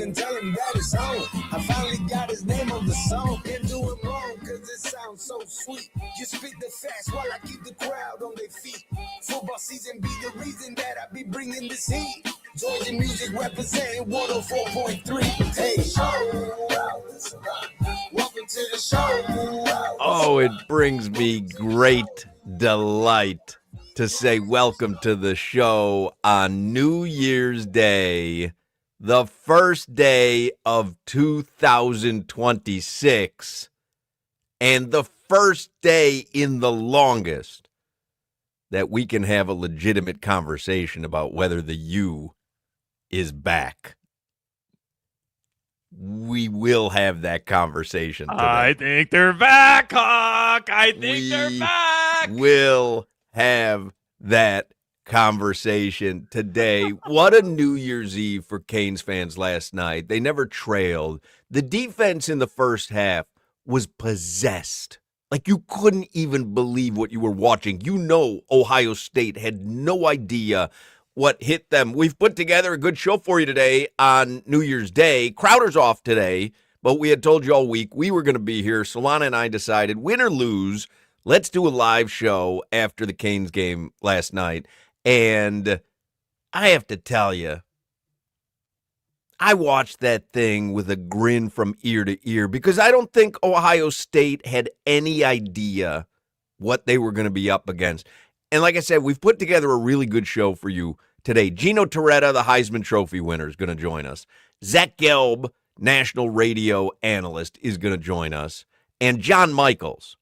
and tell him that it's on. I finally got his name on the song. Can't do it wrong, cause it sounds so sweet. You spit the facts while I keep the crowd on their feet. Football season be the reason that I be bringing this heat. Georgia music representing 104.3. Hey, welcome to the show. Oh, it brings me great delight to say welcome to the show on New Year's Day, the first day of 2026, and the first day in the longest that we can have a legitimate conversation about whether the U is back. We will have that conversation today. I think they're back, Hoch. I think they're back. We'll have that conversation today. What a New Year's Eve for Canes fans last night. They never trailed. The defense in the first half was possessed. Like, you couldn't even believe what you were watching. You know Ohio State had no idea what hit them. We've put together a good show for you today on New Year's Day. Crowder's off today, but we had told you all week we were going to be here. Solana and I decided, win or lose, let's do a live show after the Canes game last night. And I have to tell you, I watched that thing with a grin from ear to ear because I don't think Ohio State had any idea what they were going to be up against. And like I said, we've put together a really good show for you today. Gino Torretta, the Heisman Trophy winner, is going to join us. Zach Gelb, national radio analyst, is going to join us. And John Michaels,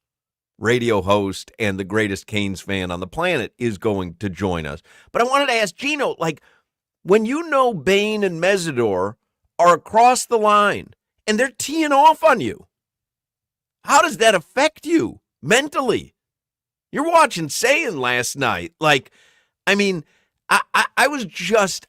radio host and the greatest Canes fan on the planet, is going to join us. But I wanted to ask Gino, like, when you know Bain and Mesidor are across the line and they're teeing off on you, how does that affect you mentally? You're watching Sayin last night. Like, I mean, I was just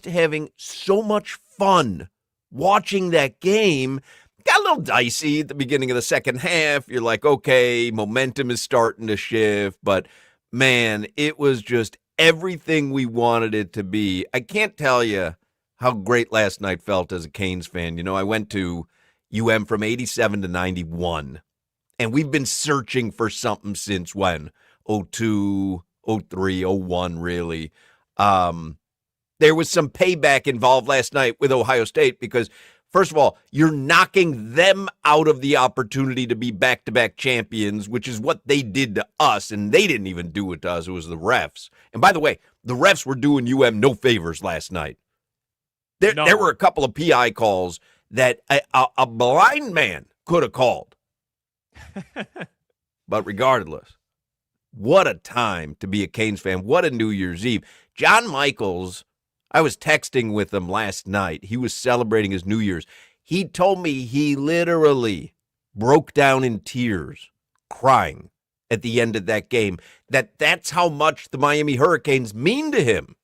having so much fun watching that game. Got a little dicey at the beginning of the second half. You're like, okay, momentum is starting to shift. But, man, it was just everything we wanted it to be. I can't tell you how great last night felt as a Canes fan. You know, I went to UM from 87 to 91. And we've been searching for something since when? 02, 03, 01, really. There was some payback involved last night with Ohio State because, first of all, you're knocking them out of the opportunity to be back-to-back champions, which is what they did to us, and they didn't even do it to us. It was the refs. And by the way, the refs were doing UM no favors last night. There were a couple of PI calls that a blind man could have called. But regardless, what a time to be a Canes fan. What a New Year's Eve. John Michaels, I was texting with him last night. He was celebrating his New Year's. He told me he literally broke down in tears, crying at the end of that game. That's how much the Miami Hurricanes mean to him.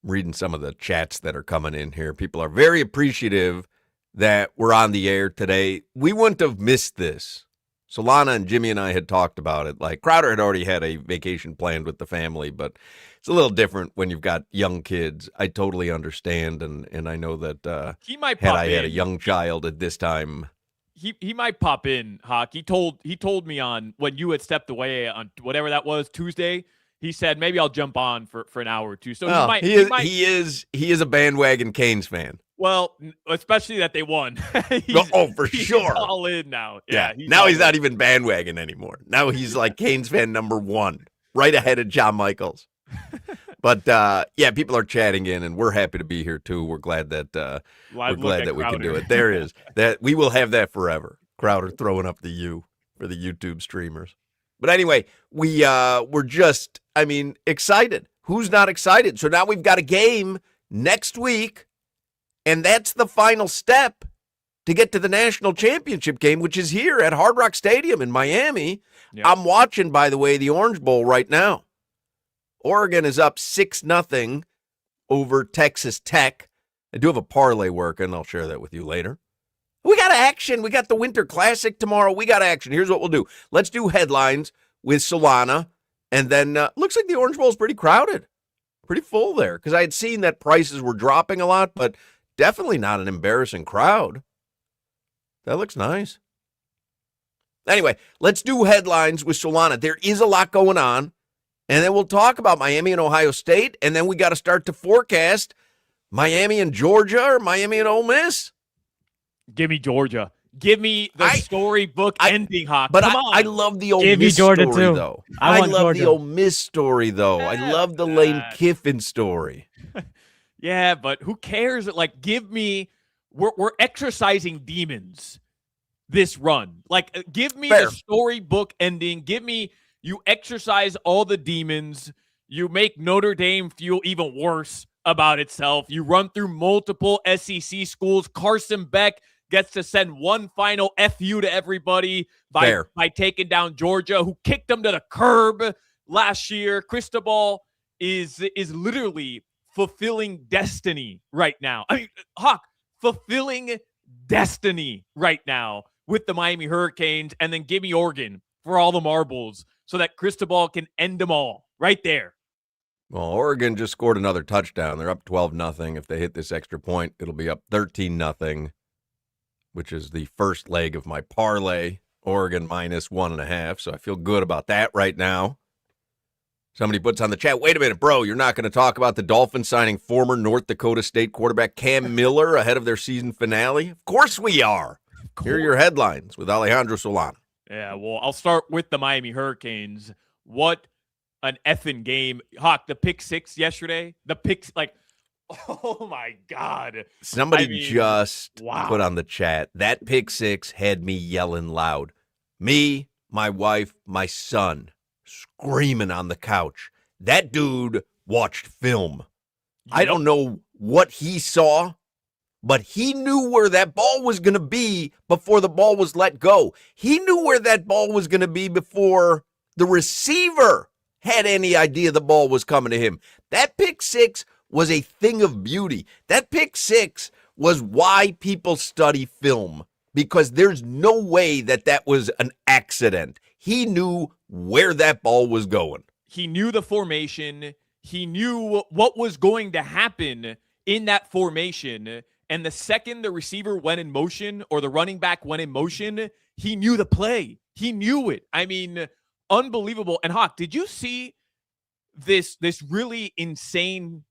Reading some of the chats that are coming in here. People are very appreciative that we're on the air today. We wouldn't have missed this. Solana and Jimmy and I had talked about it. Like, Crowder had already had a vacation planned with the family, but it's a little different when you've got young kids. I totally understand, and I know that he might had pop I in. had a young child at this time. He might pop in, Hoch. He told me on when you had stepped away on whatever that was, Tuesday. He said maybe I'll jump on for an hour or two. So he is a bandwagon Canes fan. Well, especially that they won. For sure. He's all in now. Yeah. Now he's not even bandwagon anymore. Now he's like Canes fan number one, right ahead of John Michaels. But people are chatting in, and we're happy to be here too. We're glad that we can do it. There is that. We will have that forever. Crowder throwing up the U for the YouTube streamers. But anyway, we're just, excited. Who's not excited? So now we've got a game next week, and that's the final step to get to the national championship game, which is here at Hard Rock Stadium in Miami. Yep. I'm watching, by the way, the Orange Bowl right now. Oregon is up 6-0 over Texas Tech. I do have a parlay working. I'll share that with you later. We got action. We got the Winter Classic tomorrow. We got action. Here's what we'll do. Let's do headlines with Solana. And then looks like the Orange Bowl is pretty crowded. Pretty full there because I had seen that prices were dropping a lot, but definitely not an embarrassing crowd. That looks nice. Anyway, let's do headlines with Solana. There is a lot going on, and then we'll talk about Miami and Ohio State, and then we got to start to forecast Miami and Georgia or Miami and Ole Miss. Give me Georgia. Give me the storybook ending, Hoch. But Come on. I love the Ole Give me Miss Georgia story, too. though. I love Georgia. the Ole Miss story, though. I love the Lane Kiffin story. Yeah, but who cares? Like, give me we're exercising demons this run. Like, give me Fair. the storybook ending. Give me you exercise all the demons. You make Notre Dame feel even worse about itself. You run through multiple SEC schools. Carson Beck gets to send one final FU to everybody by taking down Georgia, who kicked them to the curb last year. Cristobal is literally fulfilling destiny right now. I mean, Hoch, fulfilling destiny right now with the Miami Hurricanes, and then give me Oregon for all the marbles so that Cristobal can end them all right there. Well, Oregon just scored another touchdown. They're up 12-0. If they hit this extra point, it'll be up 13-0. Which is the first leg of my parlay, Oregon minus 1.5. So I feel good about that right now. Somebody puts on the chat, wait a minute, bro, you're not going to talk about the Dolphins signing former North Dakota State quarterback Cam Miller ahead of their season finale? Of course we are. Here are your headlines with Alejandro Solana. Yeah, well, I'll start with the Miami Hurricanes. What an effing game. Hoch, the pick six yesterday, oh my God. Somebody put on the chat, that pick six had me yelling loud. Me, my wife, my son, screaming on the couch. That dude watched film. Yep. I don't know what he saw, but he knew where that ball was going to be before the ball was let go. He knew where that ball was going to be before the receiver had any idea the ball was coming to him. That pick six was a thing of beauty. That pick six was why people study film, because there's no way that was an accident. He knew where that ball was going. He knew the formation. He knew what was going to happen in that formation. And the second the receiver went in motion or the running back went in motion, he knew the play. He knew it. I mean, unbelievable. And Hoch, did you see this really insane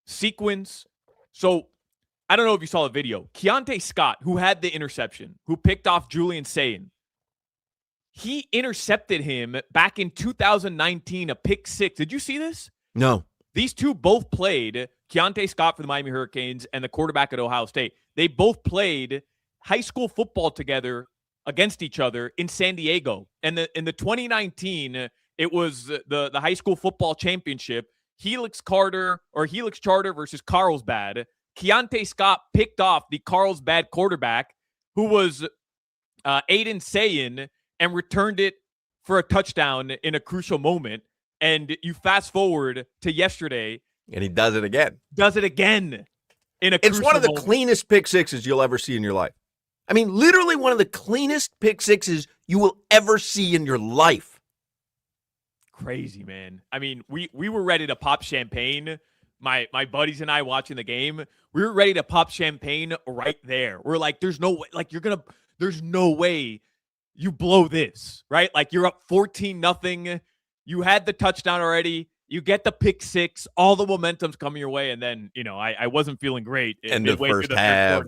sequence? So I don't know if you saw the video. Keontae Scott, who had the interception, who picked off Julian Sayin, he intercepted him back in 2019, a pick six. Did you see this? No. These two both played, Keontae Scott for the Miami Hurricanes and the quarterback at Ohio State. They both played high school football together against each other in San Diego. And in the 2019, it was the high school football championship. Helix Charter versus Carlsbad. Keontae Scott picked off the Carlsbad quarterback, who was Aiden Sayin, and returned it for a touchdown in a crucial moment. And you fast forward to yesterday, and he does it again. It's one of the cleanest pick sixes you'll ever see in your life. I mean, literally one of the cleanest pick sixes you will ever see in your life. Crazy, man. I mean, we were ready to pop champagne. My buddies and I watching the game, we were ready to pop champagne right there. We're like, there's no way, there's no way you blow this, right? Like, you're up 14-0. You had the touchdown already. You get the pick six. All the momentum's coming your way. And then, I wasn't feeling great. And the first half.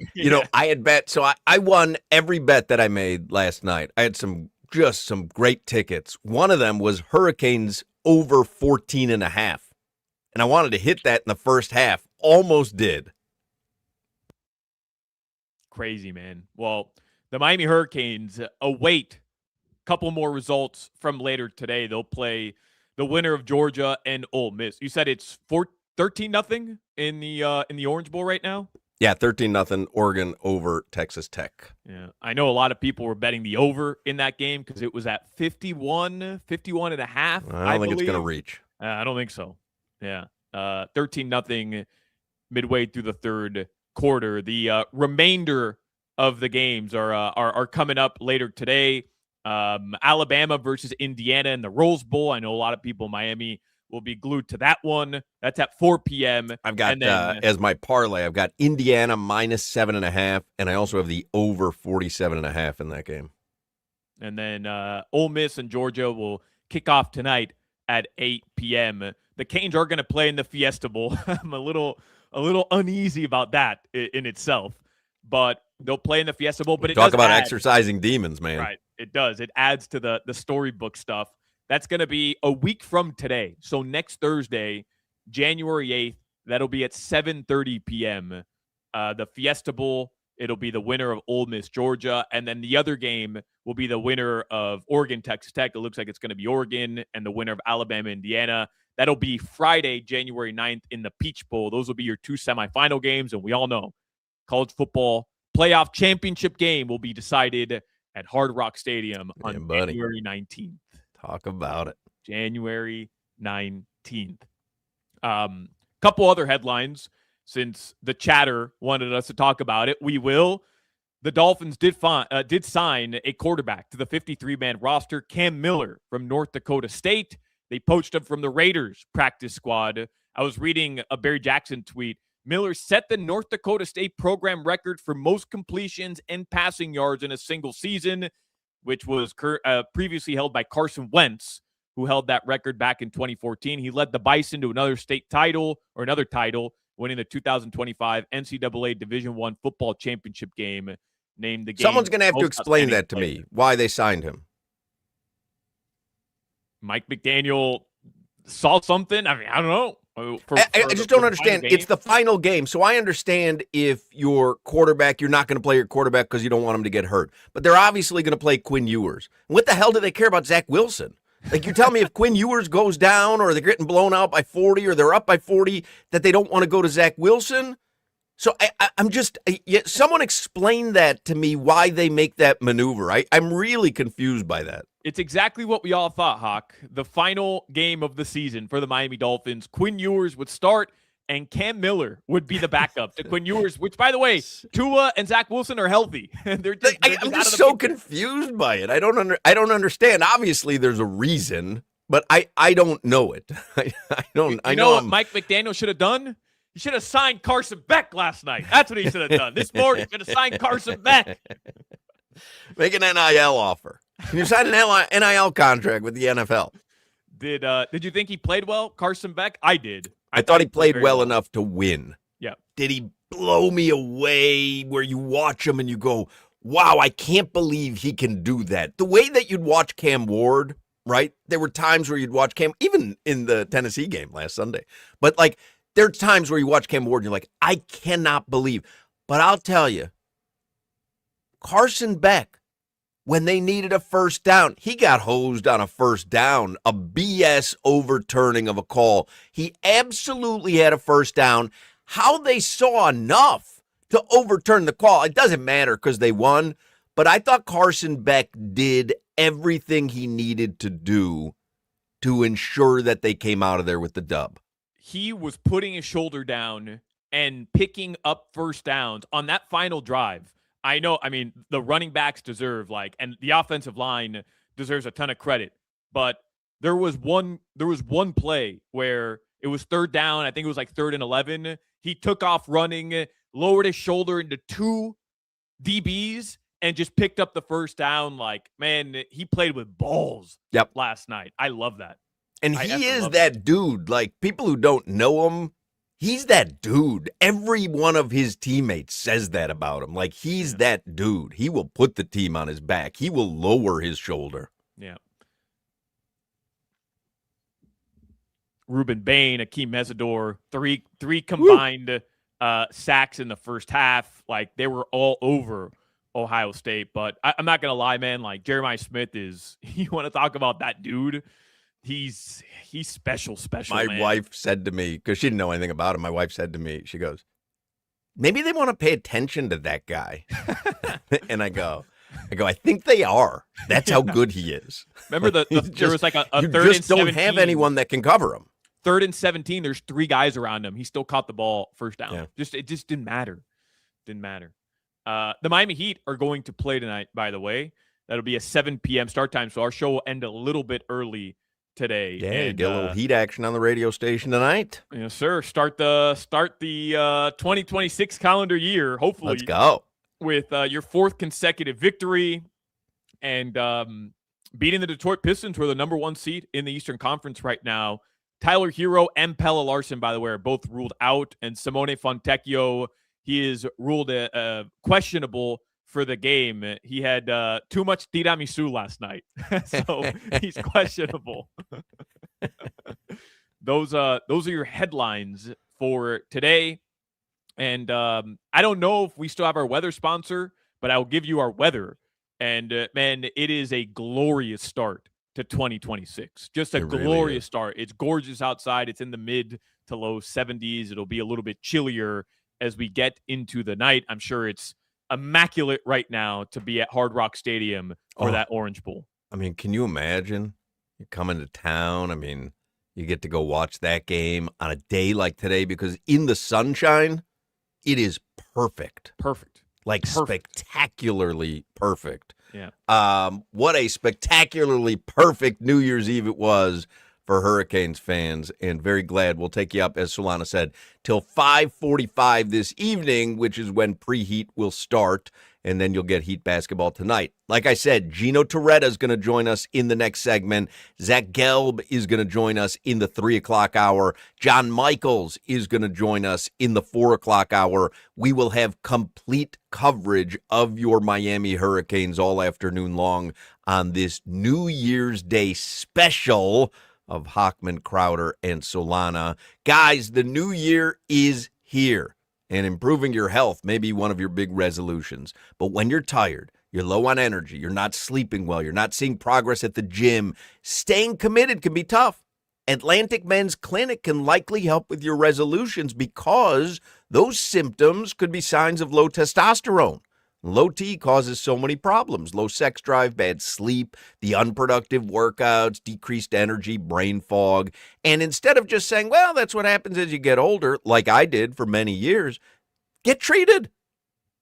I had bet. So I won every bet that I made last night. I had some great tickets. One of them was Hurricanes over 14.5. And I wanted to hit that in the first half. Almost did. Crazy, man. Well, the Miami Hurricanes await a couple more results from later today. They'll play the winner of Georgia and Ole Miss. You said it's 13-0 in the Orange Bowl right now? Yeah, 13-0 Oregon over Texas Tech. Yeah, I know a lot of people were betting the over in that game because it was at 51.5. I don't think it's going to reach. I don't think so. Yeah, 13-0 midway through the third quarter. The remainder of the games are coming up later today. Alabama versus Indiana in the Rose Bowl. I know a lot of people in Miami will be glued to that one. That's at 4 p.m. I've got, and then, as my parlay, I've got Indiana minus 7.5, and I also have the over 47.5 in that game. And then Ole Miss and Georgia will kick off tonight at 8 p.m. The Canes are going to play in the Fiesta Bowl. I'm a little uneasy about that in itself, but they'll play in the Fiesta Bowl. But Talk about exercising demons, man. Right, it does. It adds to the storybook stuff. That's going to be a week from today. So next Thursday, January 8th, that'll be at 7:30 p.m. The Fiesta Bowl. It'll be the winner of Ole Miss, Georgia. And then the other game will be the winner of Oregon, Texas Tech. It looks like it's going to be Oregon, and the winner of Alabama, Indiana. That'll be Friday, January 9th in the Peach Bowl. Those will be your two semifinal games. And we all know college football playoff championship game will be decided at Hard Rock Stadium on January 19th. Talk about it. January 19th. Couple other headlines. Since the chatter wanted us to talk about it, we will. The Dolphins did sign a quarterback to the 53-man roster, Cam Miller from North Dakota State. They poached him from the Raiders practice squad. I was reading a Barry Jackson tweet. Miller set the North Dakota State program record for most completions and passing yards in a single season, which was previously held by Carson Wentz, who held that record back in 2014. He led the Bison to another title, winning the 2025 NCAA Division I football championship game. Named the game. Someone's going to have to explain that to me, why they signed him. Mike McDaniel saw something. I mean, I don't know. I just don't understand. It's the final game, so I understand if your quarterback, you're not going to play your quarterback because you don't want him to get hurt. But they're obviously going to play Quinn Ewers. What the hell do they care about Zach Wilson? Like, you're telling me if Quinn Ewers goes down or they're getting blown out by 40 or they're up by 40 that they don't want to go to Zach Wilson? So I'm just someone explain that to me, why they make that maneuver. I'm really confused by that. It's exactly what we all thought, Hoch. The final game of the season for the Miami Dolphins, Quinn Ewers would start and Cam Miller would be the backup to Quinn Ewers, which, by the way, Tua and Zach Wilson are healthy. I'm just so confused by it. I don't understand. Obviously, there's a reason, but I don't know it. I know what Mike McDaniel should have done? He should have signed Carson Beck last night. That's what he should have done. This morning, he should have signed Carson Beck. Make an NIL offer. Can you sign an NIL contract with the NFL? Did you think he played well, Carson Beck? I did. I thought he played well enough to win. Yeah. Did he blow me away where you watch him and you go, wow, I can't believe he can do that? The way that you'd watch Cam Ward, right? There were times where you'd watch Cam, even in the Tennessee game last Sunday. But, like, there are times where you watch Cam Ward and you're like, I cannot believe. But I'll tell you, Carson Beck, when they needed a first down, he got hosed on a first down, a BS overturning of a call. He absolutely had a first down. How they saw enough to overturn the call, it doesn't matter because they won. But I thought Carson Beck did everything he needed to do to ensure that they came out of there with the dub. He was putting his shoulder down and picking up first downs on that final drive. I know, I mean, the running backs deserve, and the offensive line deserves a ton of credit, but there was one play where it was third down. I think it was like 3rd and 11. He took off running, lowered his shoulder into 2 DBs and just picked up the first down. Like, man, he played with balls last night. I love that. And he is that dude. Like, people who don't know him, he's that dude. Every one of his teammates says that about him. Like, he's that dude. He will put the team on his back. He will lower his shoulder. Yeah. Ruben Bain, Akeem Mesidor, three combined sacks in the first half. Like, they were all over Ohio State. But I'm not going to lie, man. Like, Jeremiah Smith is, you want to talk about that dude? He's special. My wife said to me, because she didn't know anything about him, my wife said to me, she goes, maybe they want to pay attention to that guy. And I go, I think they are. That's how good he is. Remember there was like a 3rd and 17. You just don't have anyone that can cover him. 3rd and 17, there's 3 guys around him. He still caught the ball first down. Yeah. It just didn't matter. The Miami Heat are going to play tonight, by the way. That'll be a 7 p.m. start time, so our show will end a little bit early today. Yeah, and get a little heat action on the radio station tonight. Yes, sir. Start the 2026 calendar year, hopefully. Let's go. With your fourth consecutive victory and beating the Detroit Pistons, who are the number 1 seed in the Eastern Conference right now. Tyler Hero and Pelle Larsson, by the way, are both ruled out, and Simone Fontecchio, he is ruled questionable for the game. He had too much tiramisu last night, so he's questionable. Those are your headlines for today. And I don't know if we still have our weather sponsor, but I'll give you our weather. And man, it is a glorious start to 2026. Just a glorious start. It's gorgeous outside. It's in the mid to low 70s. It'll be a little bit chillier as we get into the night. I'm sure it's immaculate right now to be at Hard Rock Stadium for that Orange Bowl. I mean, can you imagine? You're coming to town. I mean, you get to go watch that game on a day like today because in the sunshine, it is perfect. Perfect. Like spectacularly perfect. Yeah. What a spectacularly perfect New Year's Eve it was for Hurricanes fans, and very glad we'll take you up, as Solana said, till 5:45 this evening, which is when preheat will start, and then you'll get Heat basketball tonight. Like I said, Gino Torretta is going to join us in the next segment. Zach Gelb is going to join us in the 3 o'clock hour. John Michaels is going to join us in the 4 o'clock hour. We will have complete coverage of your Miami Hurricanes all afternoon long on this New Year's Day special of Hochman, Crowder, and Solana. Guys, the new year is here, and improving your health may be one of your big resolutions. But when you're tired, you're low on energy, you're not sleeping well, you're not seeing progress at the gym, staying committed can be tough. Atlantic Men's Clinic can likely help with your resolutions because those symptoms could be signs of low testosterone. Low T causes so many problems: low sex drive, bad sleep, the unproductive workouts, decreased energy, brain fog. And instead of just saying, well, that's what happens as you get older, like I did for many years, get treated.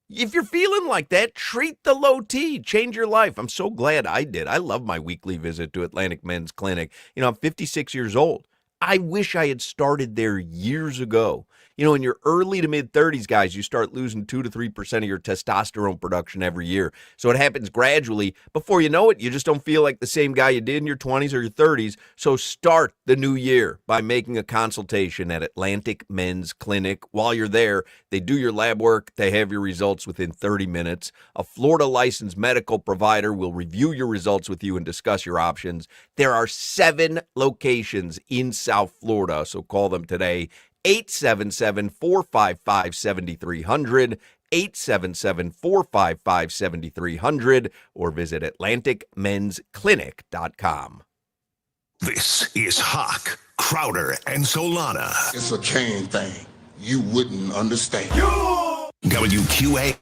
If you're feeling like that, treat the low T. Change your life. I'm so glad I did. I love my weekly visit to Atlantic Men's Clinic. You know, I'm 56 years old. I wish I had started there years ago. You know, in your early to mid 30s, guys, you start losing 2 to 3% of your testosterone production every year. So it happens gradually. Before you know it, you just don't feel like the same guy you did in your 20s or your 30s. So start the new year by making a consultation at Atlantic Men's Clinic. While you're there, they do your lab work. They have your results within 30 minutes. A Florida licensed medical provider will review your results with you and discuss your options. There are 7 locations in South Florida, so call them today. 877-455-7300, 877-455-7300, or visit AtlanticMen'sClinic.com. This is Hoch, Crowder, and Solana. It's a chain thing. You wouldn't understand. WQA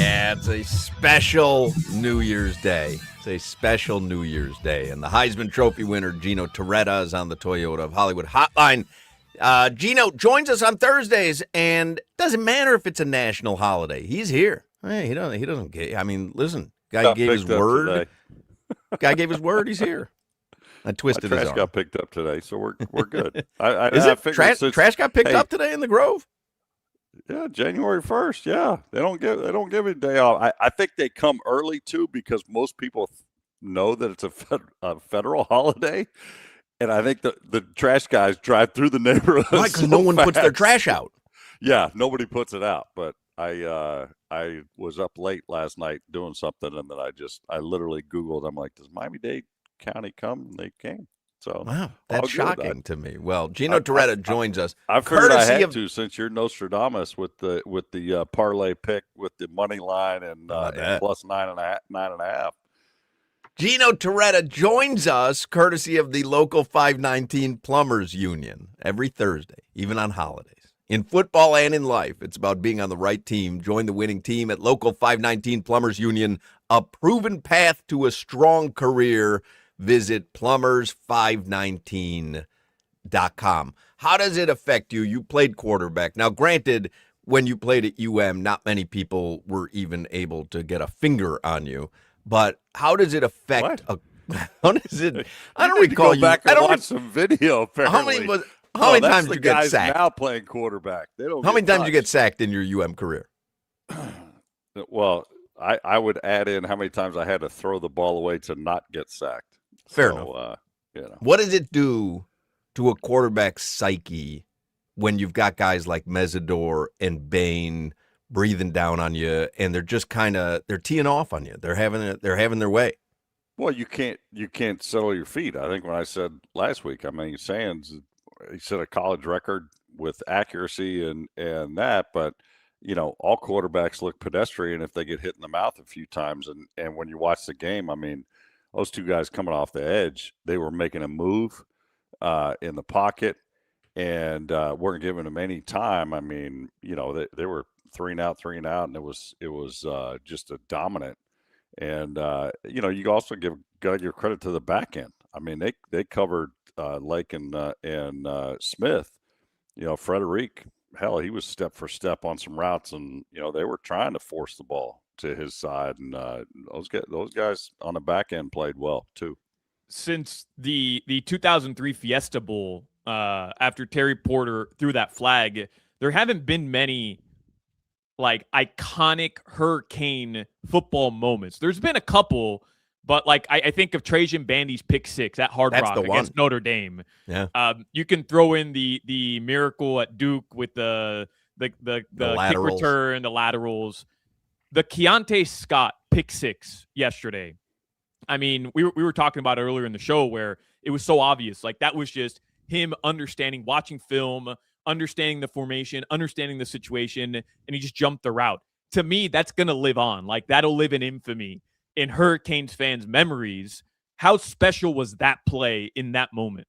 Yeah, it's a special New Year's Day. It's a special New Year's Day. And the Heisman Trophy winner, Gino Torretta, is on the Toyota of Hollywood hotline. Gino joins us on Thursdays, and it doesn't matter if it's a national holiday. He's here. Hey, he doesn't care. I mean, listen, guy gave his word. Guy gave his word. He's here. I twisted his arm. Trash got picked up today, so we're good. Is it trash got picked up today in the Grove? Yeah, January 1st. Yeah, they don't give it a day off. I think they come early too because most people know that it's a federal holiday, and I think the trash guys drive through the neighborhood. Right, because no one puts their trash out. Yeah, nobody puts it out. But I was up late last night doing something, and then I literally Googled. I'm like, does Miami-Dade County come? And they came. So wow, that's shocking to me. Well, Gino Torretta joins us. I figured I had to since you're Nostradamus with the parlay pick with the money line and plus 9.5. Gino Torretta joins us courtesy of the local 519 Plumbers Union every Thursday, even on holidays. In football and in life, it's about being on the right team. Join the winning team at local 519 Plumbers Union, a proven path to a strong career. Visit plumbers519.com. How does it affect you? You played quarterback. Now, granted, when you played at not many people were even able to get a finger on you. But how does it affect? How does it? I don't recall go back and watch some video. Apparently, how many times did you get sacked? Now playing quarterback. How many times did you get sacked in your career? Well, I would add in how many times I had to throw the ball away to not get sacked. Fair enough. What does it do to a quarterback's psyche when you've got guys like Mesidor and Bain breathing down on you, and they're just they're teeing off on you? They're having their way. Well, you can't settle your feet. I think when I said last week, I mean, Sands, he set a college record with accuracy and that, but all quarterbacks look pedestrian if they get hit in the mouth a few times. And when you watch the game, I mean, those two guys coming off the edge, they were making a move in the pocket and weren't giving them any time. I mean, they were 3 and out, and it was just a dominant. And you also got to give credit to the back end. I mean, they covered Lake and Smith. Frederic, hell, he was step for step on some routes, and they were trying to force the ball to his side, and those guys on the back end played well too. Since the 2003 Fiesta Bowl, after Terry Porter threw that flag, there haven't been many like iconic Hurricane football moments. There's been a couple, but like I think of Trajan Bandy's pick six at Hard Rock against Notre Dame. Yeah, you can throw in the miracle at Duke with the kick return, the laterals. The Keontae Scott pick six yesterday. I mean, we were talking about it earlier in the show where it was so obvious. Like that was just him understanding, watching film, understanding the formation, understanding the situation, and he just jumped the route. To me, that's going to live on. Like that'll live in infamy in Hurricanes fans' memories. How special was that play in that moment?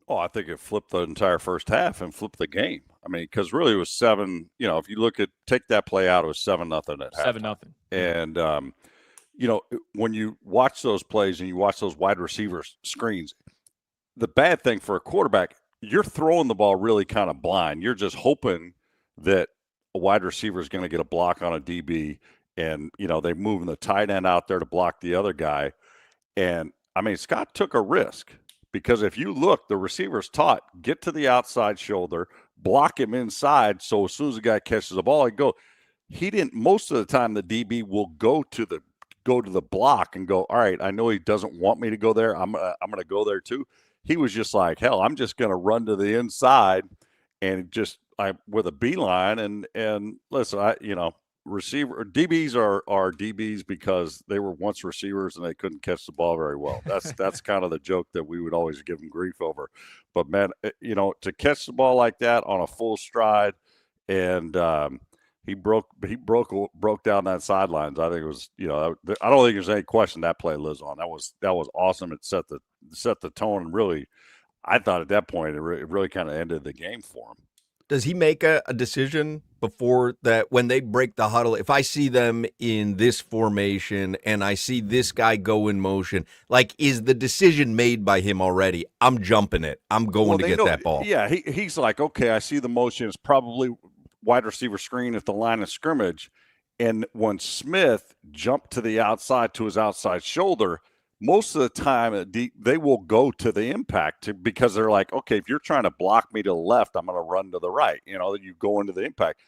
Oh, I think it flipped the entire first half and flipped the game. I mean, because really it was 7. If you take that play out, it was 7-0 at half. 7-0. And when you watch those plays and you watch those wide receiver screens, the bad thing for a quarterback, you're throwing the ball really kind of blind. You're just hoping that a wide receiver is going to get a block on a DB, and they're moving the tight end out there to block the other guy. And I mean, Scott took a risk. Because if you look, the receiver's taught, get to the outside shoulder, block him inside, so as soon as the guy catches the ball, he didn't. Most of the time, the DB will go to the block and go, all right, I know he doesn't want me to go there. I'm gonna go there too. He was just like, hell, I'm just gonna run to the inside and just with a beeline and listen, receiver DBs are DBs because they were once receivers and they couldn't catch the ball very well. That's kind of the joke that we would always give them grief over. But man, to catch the ball like that on a full stride, and he broke down that sidelines. I think it was I don't think there's any question that play lives on. That was awesome. It set the tone, and really, I thought at that point it really kind of ended the game for him. Does he make a decision before that when they break the huddle? If I see them in this formation and I see this guy go in motion, like, is the decision made by him already? I'm jumping it. I'm going to get that ball. Yeah, he's like, okay, I see the motion. It's probably wide receiver screen at the line of scrimmage. And when Smith jumped to the outside to his outside shoulder, most of the time they will go to the impact because they're like, okay, if you're trying to block me to the left, I'm going to run to the right. You go into the impact.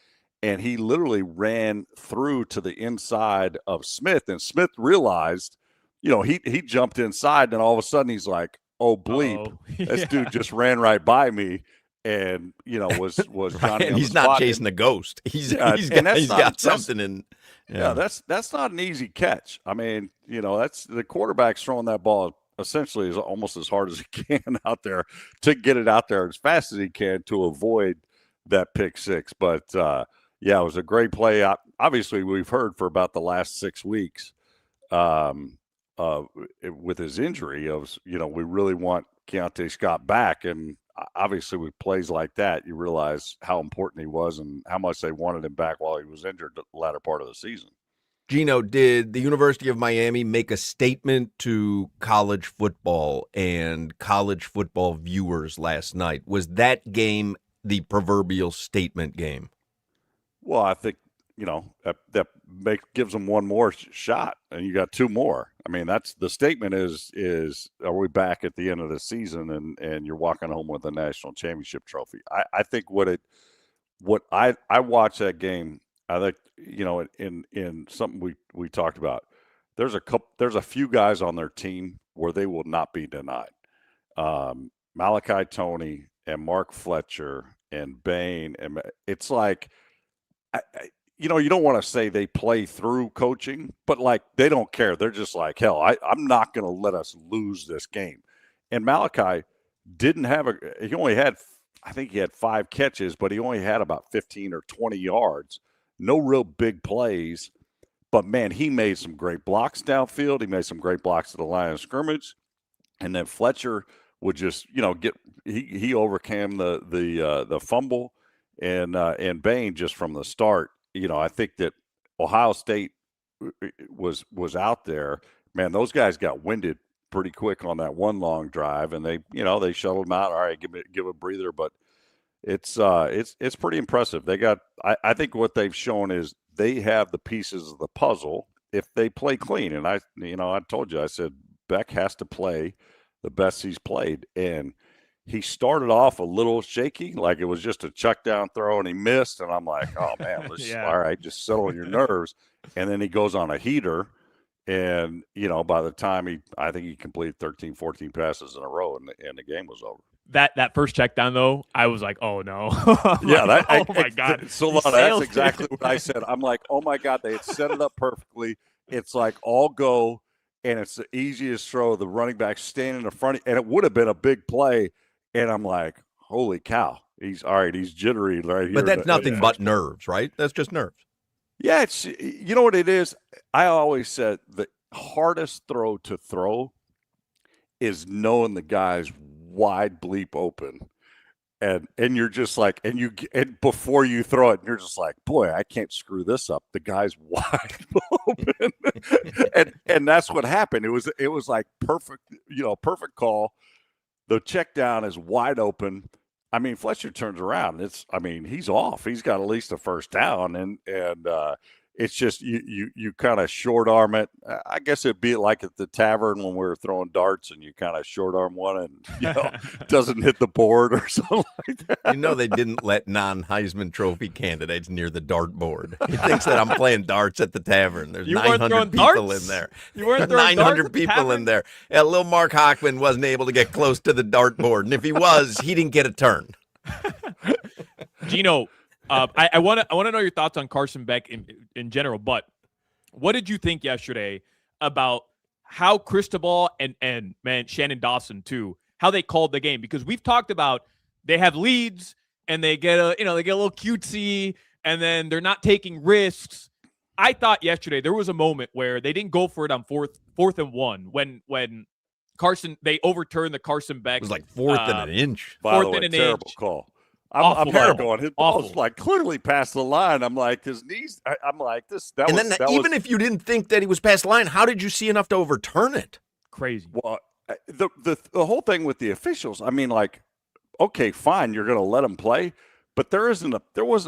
And he literally ran through to the inside of Smith. And Smith realized, he jumped inside, and all of a sudden he's like, oh, bleep. This dude just ran right by me. And, was Johnny and he's not chasing a ghost. He's got something in. Yeah, that's not an easy catch. I mean, that's the quarterback's throwing that ball essentially is almost as hard as he can out there to get it out there as fast as he can to avoid that pick six. But it was a great play. Obviously, we've heard for about the last 6 weeks with his injury we really want Keontae Scott back, and obviously with plays like that, you realize how important he was and how much they wanted him back while he was injured the latter part of the season. Gino, did the University of Miami make a statement to college football and college football viewers last night? Was that game the proverbial statement game? Well, I think, that gives them one more shot, and you got 2 more. I mean, that's the statement is are we back at the end of the season and you're walking home with a national championship trophy? I think what I watched that game, I think, in something we talked about, there's a few guys on their team where they will not be denied. Malachi Toney and Mark Fletcher and Bain, and it's like, you don't want to say they play through coaching, but like they don't care. They're just like, hell, I'm not going to let us lose this game. And Malachi didn't have he only had, I think he had 5 catches, but he only had about 15 or 20 yards. No real big plays, but man, he made some great blocks downfield. He made some great blocks at the line of scrimmage. And then Fletcher would just, he overcame the fumble and Bain just from the start. I think that Ohio State was out there. Man, those guys got winded pretty quick on that one long drive, and they shuttled them out. All right, give a breather, but it's pretty impressive. They got. I think what they've shown is they have the pieces of the puzzle if they play clean. And I told you, I said Beck has to play the best he's played, and he started off a little shaky, like it was just a check down throw and he missed. And I'm like, oh man, all right, just settle on your nerves. And then he goes on a heater. And, by the time I think he completed 13, 14 passes in a row and the game was over. That first check down though, I was like, oh no. Oh my God. Solana, that's exactly what I said. I'm like, oh my God, they had set it up perfectly. It's like all go. And it's the easiest throw. The running back standing in front, and it would have been a big play. And I'm like, holy cow, he's jittery right here. But that's nothing but nerves, right? That's just nerves. Yeah, it's what it is? I always said the hardest throw to throw is knowing the guy's wide bleep open. And you're just like, and before you throw it, you're just like, boy, I can't screw this up. The guy's wide open. and that's what happened. It was like perfect perfect call. The check down is wide open. I mean, Fletcher turns around. He's off. He's got at least a first down, and it's just you kind of short arm it. I guess it'd be like at the tavern when we were throwing darts, and you kind of short arm one, and doesn't hit the board or something like that. They didn't let non-Heisman Trophy candidates near the dart board. He thinks that I'm playing darts at the tavern. There's 900 people in there. You weren't throwing 900 people in there. Yeah, little Mark Hochman wasn't able to get close to the dart board, and if he was, he didn't get a turn. Gino, I want to know your thoughts on Carson Beck in general, but what did you think yesterday about how Cristobal and Shannon Dawson too, how they called the game? Because we've talked about they have leads and they get a little cutesy and then they're not taking risks. I thought yesterday there was a moment where they didn't go for it on fourth and 1 when Carson, they overturned the Carson Beck. It was like fourth and an inch. By the way, terrible call. I'm Terrible. going, his Awful. ball's like clearly past the line. I'm like, his knees. I'm like, this. That and was, then that even was, if you didn't think that he was past the line, how did you see enough to overturn it? Crazy. Well, the whole thing with the officials. I mean, like, okay, fine, you're going to let him play, but there wasn't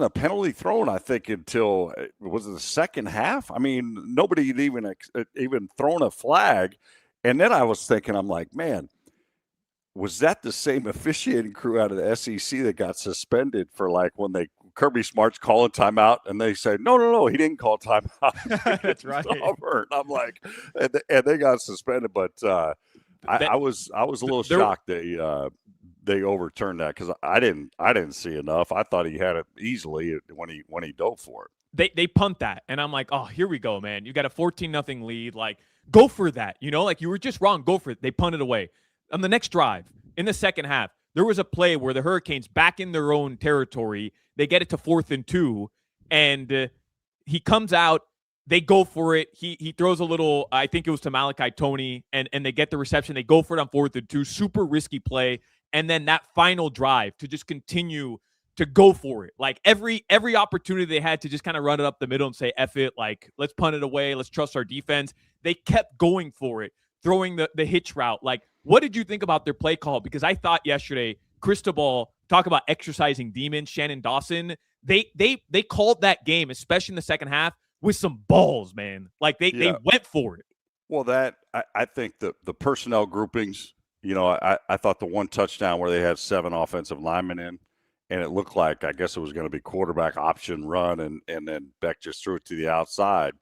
a penalty thrown. I think until was it the second half. I mean, nobody had even thrown a flag, and then I was thinking, I'm like, man. Was that the same officiating crew out of the SEC that got suspended for like when Kirby Smart's calling timeout and they say, no, he didn't call timeout. That's right. I'm like, and they got suspended. But I was a little shocked they overturned that because I didn't see enough. I thought he had it easily when he dove for it. They punt that, and I'm like, oh, here we go, man. You got a 14-0 lead. Like, go for that. Like you were just wrong. Go for it. They punted away. On the next drive, in the second half, there was a play where the Hurricanes back in their own territory. They get it to 4th and 2, and he comes out. They go for it. He throws a little, I think it was to Malachi Toney, and they get the reception. They go for it on 4th and 2. Super risky play. And then that final drive to just continue to go for it. Like every opportunity they had to just kind of run it up the middle and say, F it, like, let's punt it away. Let's trust our defense. They kept going for it, throwing the hitch route. Like, what did you think about their play call? Because I thought yesterday, Cristobal, talk about exercising demons, Shannon Dawson, they called that game, especially in the second half, with some balls, man. Like they went for it. Well, I think the personnel groupings, I thought the one touchdown where they had 7 offensive linemen in, and it looked like, I guess it was going to be quarterback option run, and then Beck just threw it to the outside.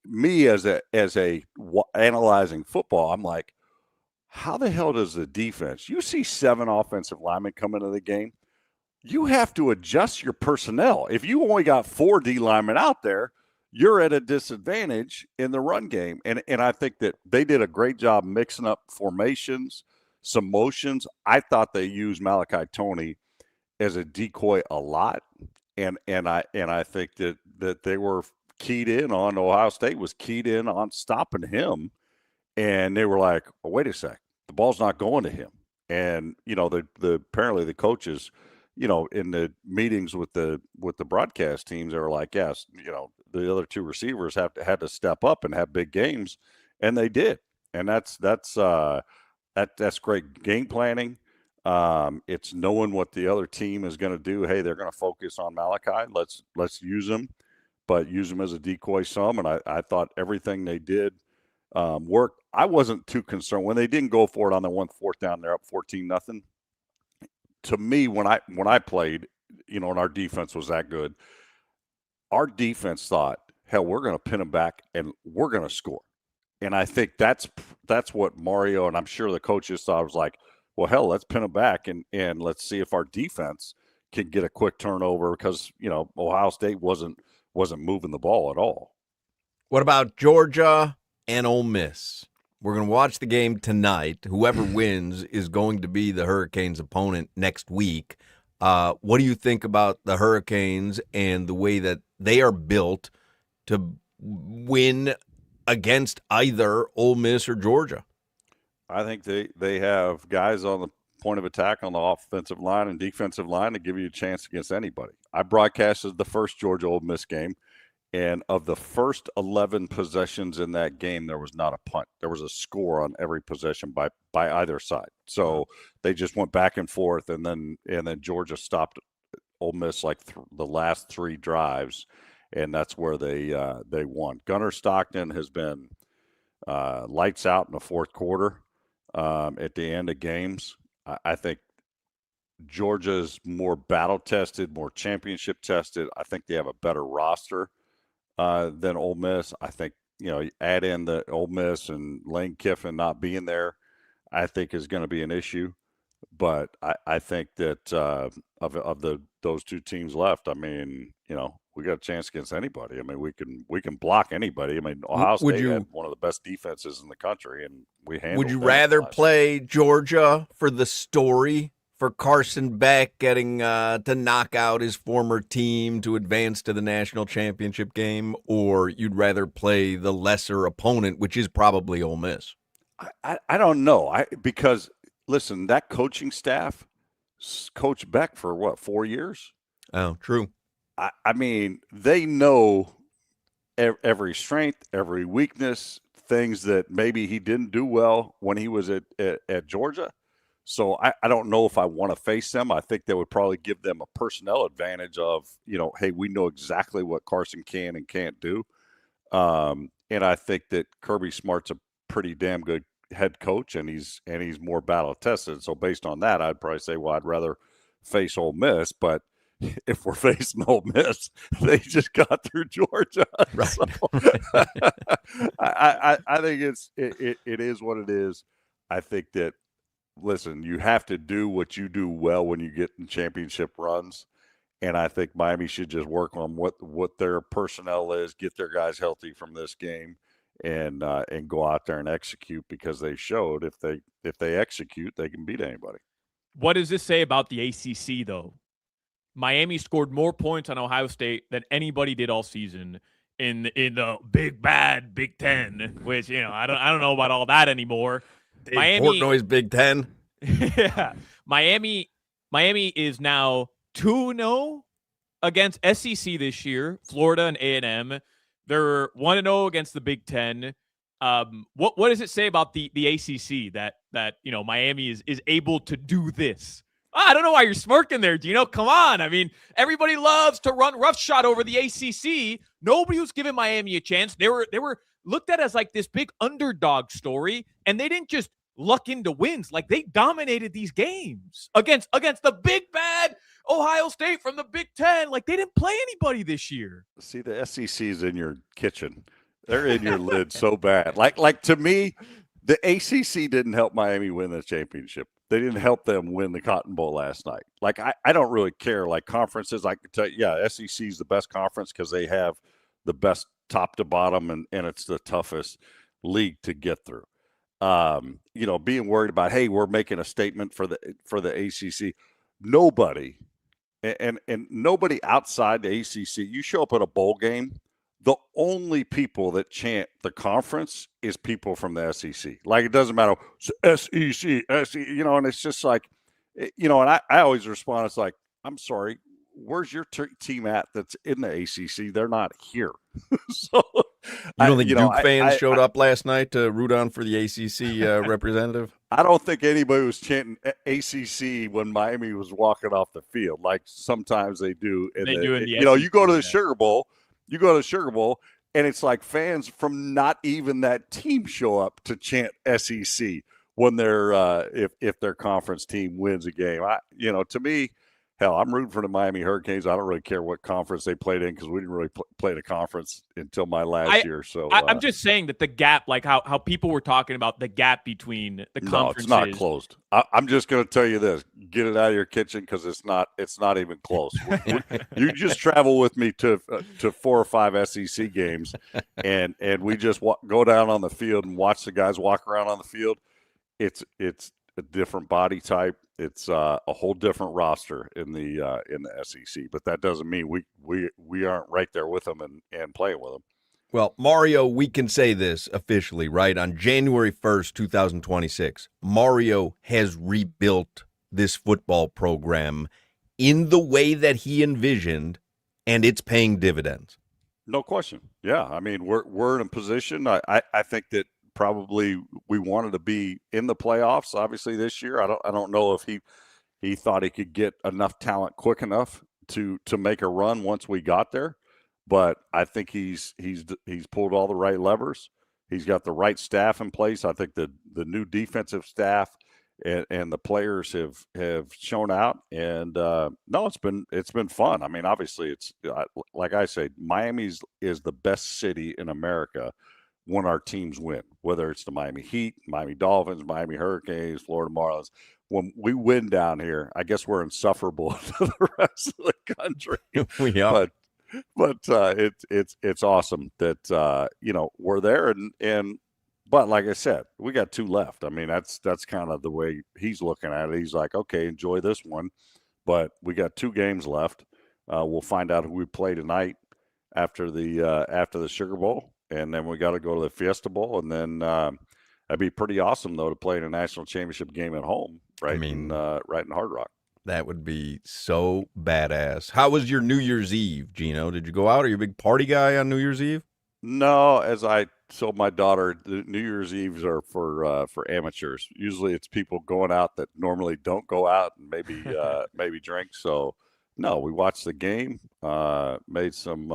Me as a analyzing football, I'm like, how the hell does the defense? You see 7 offensive linemen come into the game, you have to adjust your personnel. If you only got 4 D linemen out there, you're at a disadvantage in the run game. And I think that they did a great job mixing up formations, some motions. I thought they used Malachi Toney as a decoy a lot, and I think that they were keyed in on, Ohio State was keyed in on stopping him. And they were like, oh, wait a sec, the ball's not going to him. And, apparently the coaches, in the meetings with the broadcast teams, they were like, yes, the other 2 receivers had to step up and have big games. And they did. And that's great game planning. It's knowing what the other team is going to do. Hey, they're going to focus on Malachi. Let's use him, but use him as a decoy some. And I thought everything they did worked. I wasn't too concerned when they didn't go for it on the 4th down. They're up 14-0. To me, when I played, and our defense was that good, our defense thought, hell, we're going to pin them back and we're going to score. And I think that's what Mario and I'm sure the coaches thought. Was like, well, hell, let's pin them back and let's see if our defense can get a quick turnover because Ohio State wasn't moving the ball at all. What about Georgia and Ole Miss? We're going to watch the game tonight. Whoever wins is going to be the Hurricanes' opponent next week. What do you think about the Hurricanes and the way that they are built to win against either Ole Miss or Georgia? I think they have guys on the point of attack on the offensive line and defensive line to give you a chance against anybody. I broadcasted the first Georgia Ole Miss game. And of the first 11 possessions in that game, there was not a punt. There was a score on every possession by either side. So they just went back and forth, and then Georgia stopped Ole Miss like the last 3 drives, and that's where they won. Gunnar Stockton has been lights out in the fourth quarter at the end of games. I think Georgia's more battle tested, more championship tested. I think they have a better roster than Ole Miss. I think, you add in the Ole Miss and Lane Kiffin not being there, I think is going to be an issue. But I think that of those 2 teams left, I mean, we got a chance against anybody. I mean, we can block anybody. I mean, Ohio State had one of the best defenses in the country, and we handled. Would you rather play Georgia for the story? For Carson Beck getting to knock out his former team to advance to the national championship game, or you'd rather play the lesser opponent, which is probably Ole Miss? I don't know. Because, listen, that coaching staff, Coach Beck for what, 4 years? Oh, true. I mean, they know every strength, every weakness, things that maybe he didn't do well when he was at Georgia. So I don't know if I want to face them. I think that would probably give them a personnel advantage of, hey, we know exactly what Carson can and can't do. And I think that Kirby Smart's a pretty damn good head coach, and he's more battle tested. So based on that, I'd probably say, well, I'd rather face Ole Miss. But if we're facing Ole Miss, they just got through Georgia. Right. So, I think it is what it is. I think that, listen, you have to do what you do well when you get in championship runs. And I think Miami should just work on what their personnel is, get their guys healthy from this game, and go out there and execute, because they showed if they execute, they can beat anybody. What does this say about the ACC, though? Miami scored more points on Ohio State than anybody did all season in the big bad Big Ten, which I don't know about all that anymore. Miami, Portnoy's Big Ten. Yeah, Miami is now 2-0 against SEC this year. Florida and A&M, they're 1-0 against the Big Ten. What does it say about the ACC that Miami is able to do this? I don't know why you're smirking there, Gino. Come on. I mean, everybody loves to run roughshod over the ACC. Nobody was giving Miami a chance. They were looked at as like this big underdog story, and they didn't just luck into wins. Like, they dominated these games against the big bad Ohio State from the Big Ten. Like, they didn't play anybody this year. See, the SEC's in your kitchen. They're in your lid so bad. Like to me, the ACC didn't help Miami win the championship. They didn't help them win the Cotton Bowl last night. Like, I don't really care. Like, conferences, I can tell you, yeah, SEC is the best conference because they have the best top to bottom, and it's the toughest league to get through. Being worried about, hey, we're making a statement for the ACC. Nobody, and nobody outside the ACC, you show up at a bowl game, the only people that chant the conference is people from the SEC. Like, it doesn't matter, SEC, and it's just like, and I always respond, it's like, I'm sorry, where's your team at that's in the ACC? They're not here. So, you don't think Duke fans showed up last night to root on for the ACC representative? I don't think anybody was chanting ACC when Miami was walking off the field. Like, sometimes they do. They do in the you go to the Sugar Bowl. You go to the Sugar Bowl, and it's like fans from not even that team show up to chant SEC when they're if their conference team wins a game. To me, hell, I'm rooting for the Miami Hurricanes. I don't really care what conference they played in, because we didn't really play the conference until my last year. So I'm just saying that the gap, like how people were talking about the gap between the conferences. No, it's not closed. I'm just going to tell you this: get it out of your kitchen, because it's not even close. You just travel with me to 4 or 5 SEC games, and we just go down on the field and watch the guys walk around on the field. It's a different body type. It's a whole different roster in the SEC, but that doesn't mean we aren't right there with them and playing with them. Well, Mario, we can say this officially, right? On January 1st, 2026, Mario has rebuilt this football program in the way that he envisioned, and it's paying dividends. No question. Yeah, I mean, we're in a position. I think that probably we wanted to be in the playoffs, obviously, this year. I don't know if he thought he could get enough talent quick enough to make a run once we got there. But I think he's pulled all the right levers. He's got the right staff in place. I think the new defensive staff and the players have shown out. And no, it's been fun. I mean, obviously, it's like I say, Miami is the best city in America when our teams win, whether it's the Miami Heat, Miami Dolphins, Miami Hurricanes, Florida Marlins. When we win down here, I guess we're insufferable to the rest of the country. We are. But it's awesome that we're there, but like I said, we got 2 left. I mean, that's kind of the way he's looking at it. He's like, okay, enjoy this one, but we got 2 games left. We'll find out who we play tonight after the Sugar Bowl, and then we got to go to the Fiesta Bowl, and then that'd be pretty awesome though to play in a national championship game at home, right? In Hard Rock. That would be so badass. How was your New Year's Eve, Gino? Did you go out? Are you a big party guy on New Year's Eve? No, as I told my daughter, the New Year's Eves are for amateurs. Usually, it's people going out that normally don't go out and maybe drink. So, no, we watched the game. Made some.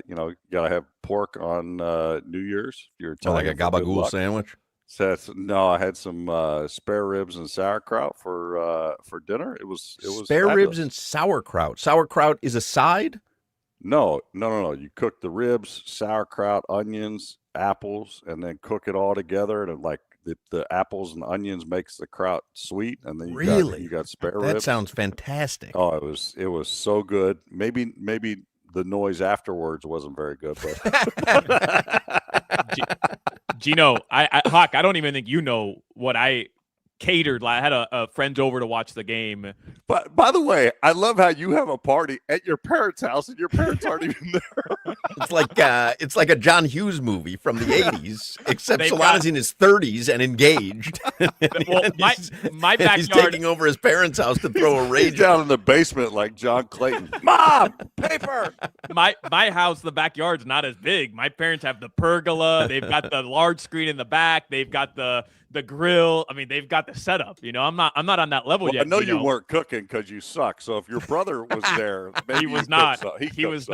You gotta have pork on New Year's. If you're Like a gabagool sandwich. So no, I had some spare ribs and sauerkraut for dinner. It was spare fabulous. ribs and sauerkraut. Sauerkraut is a side? No. You cook the ribs, sauerkraut, onions, apples, and then cook it all together. And the apples and onions makes the kraut sweet. And then you got spare ribs. That sounds fantastic. Oh, it was so good. Maybe the noise afterwards wasn't very good, but Gino, Hoch, I don't even think you know what I catered. I had a friend over to watch the game. But by the way, I love how you have a party at your parents' house and your parents aren't even there. It's like a John Hughes movie from the 80s, except Solana's in his 30s and engaged. Well, my backyard. He's taking over his parents' house to throw a rage. He's down in the basement like John Clayton. Mom, paper. My house, the backyard's not as big. My parents have the pergola. They've got the large screen in the back. They've got the grill. I mean, they've got the setup. I'm not on that level yet. I know you weren't cooking because you suck. So if your brother was there, maybe he was not. He was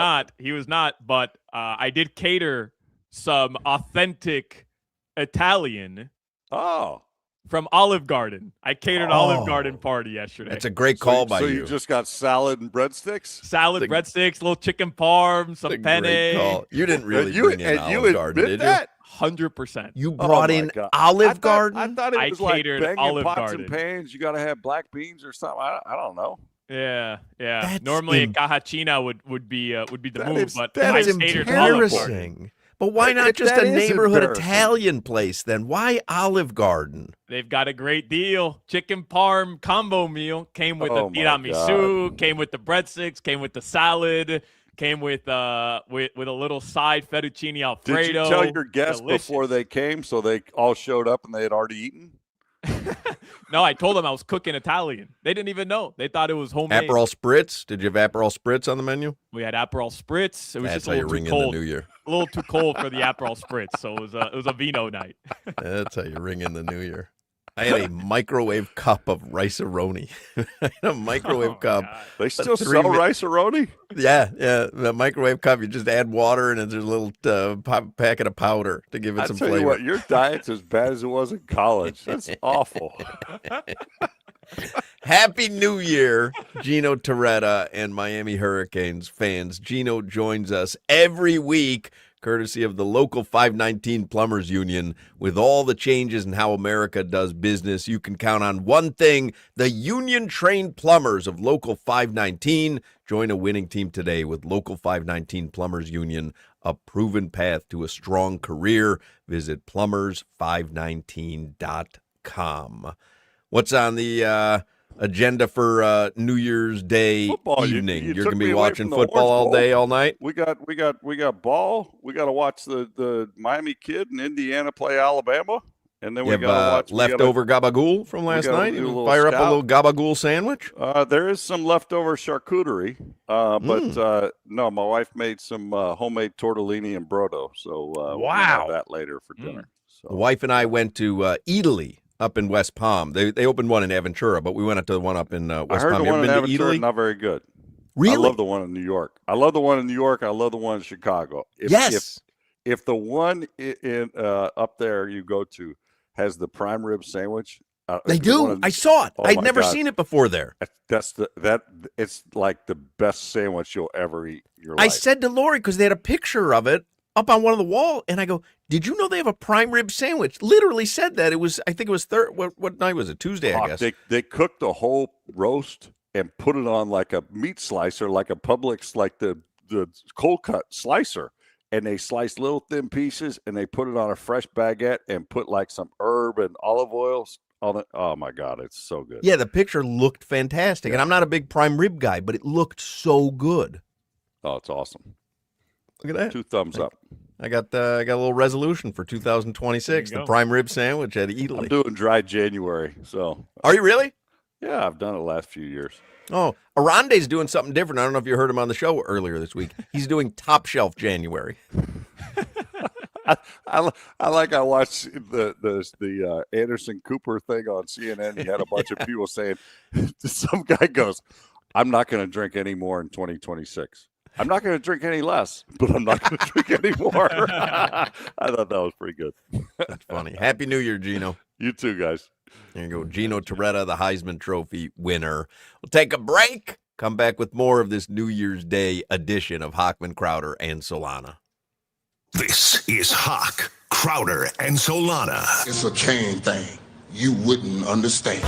not. But I did cater some authentic Italian. Oh. From Olive Garden. I catered Olive Garden party yesterday. That's a great call by you. So you just got salad and breadsticks? Breadsticks, little chicken parm, some penne. You didn't really bring in Olive Garden, did you? 100%. You brought in Olive Garden? I thought it was like banging Olive pots Garden. and pans. You got to have black beans or something. I don't know. Yeah. That's Normally a cajachina would be the move, but that is I catered Olive Garden. embarrassing. But why not just a neighborhood Italian place then? Why Olive Garden? They've got a great deal. Chicken parm combo meal came with the tiramisu, came with the breadsticks, came with the salad, came with a little side fettuccine alfredo. Did you tell your guests before they came so they all showed up and they had already eaten? No, I told them I was cooking Italian. They didn't even know. They thought it was homemade. Aperol Spritz? Did you have Aperol Spritz on the menu? We had Aperol Spritz. It was That's just a little too cold. In the new year. A little too cold for the Aperol Spritz, so it was a vino night. That's how you ring in the new year. I had a microwave cup of rice-a-roni. A microwave cup. God. They still sell rice-a-roni? Yeah. The microwave cup, you just add water and there's a little packet of powder to give it some flavor. Tell you what, your diet's as bad as it was in college. That's awful. Happy New Year, Gino Torretta and Miami Hurricanes fans. Gino joins us every week, courtesy of the Local 519 Plumbers Union. With all the changes in how America does business, you can count on one thing: the union-trained plumbers of Local 519. Join a winning team today with Local 519 Plumbers Union, a proven path to a strong career. Visit plumbers519.com. What's on the agenda for New Year's Day evening? You're going to be watching football all day, all night? We got ball. We got to watch the Miami Kid in Indiana play Alabama. And then we got to watch leftover gabagool from last night. You fire up a little gabagool sandwich? There is some leftover charcuterie. But no, my wife made some homemade tortellini and brodo. So we'll have that later for dinner. So. The wife and I went to Italy up in West Palm. They opened one in Aventura, but we went up to the one up in West Palm. I heard the one in Aventura not very good. Really? I love the one in New York. I love the one in New York. I love the one in Chicago. If the one in up there you go to has the prime rib sandwich. They do. I saw it. I'd never seen it before there. It's like the best sandwich you'll ever eat in your life. I said to Lori, because they had a picture of it up on one of the wall, and I go, "Did you know they have a prime rib sandwich?" Literally said that. It was, I think it was what night was it? Tuesday, I guess. They cooked the whole roast and put it on like a meat slicer, like a Publix, like the cold cut slicer. And they sliced little thin pieces and they put it on a fresh baguette and put like some herb and olive oils on it. Oh my God, it's so good. Yeah, the picture looked fantastic. And I'm not a big prime rib guy, but it looked so good. Oh, it's awesome. Look at that. 2 thumbs up. I got a little resolution for 2026, the prime rib sandwich at Italy. I'm doing dry January, so. Are you really? Yeah, I've done it the last few years. Oh, Arande's doing something different. I don't know if you heard him on the show earlier this week. He's doing Top Shelf January. I watched the Anderson Cooper thing on CNN. He had a bunch of people saying, some guy goes, "I'm not going to drink any more in 2026. I'm not going to drink any less, but I'm not going to drink any more." I thought that was pretty good. That's funny. Happy New Year, Gino. You too, guys. There you go. Gino Torretta, the Heisman Trophy winner. We'll take a break. Come back with more of this New Year's Day edition of Hochman, Crowder, and Solana. This is Hoch, Crowder, and Solana. It's a chain thing. You wouldn't understand.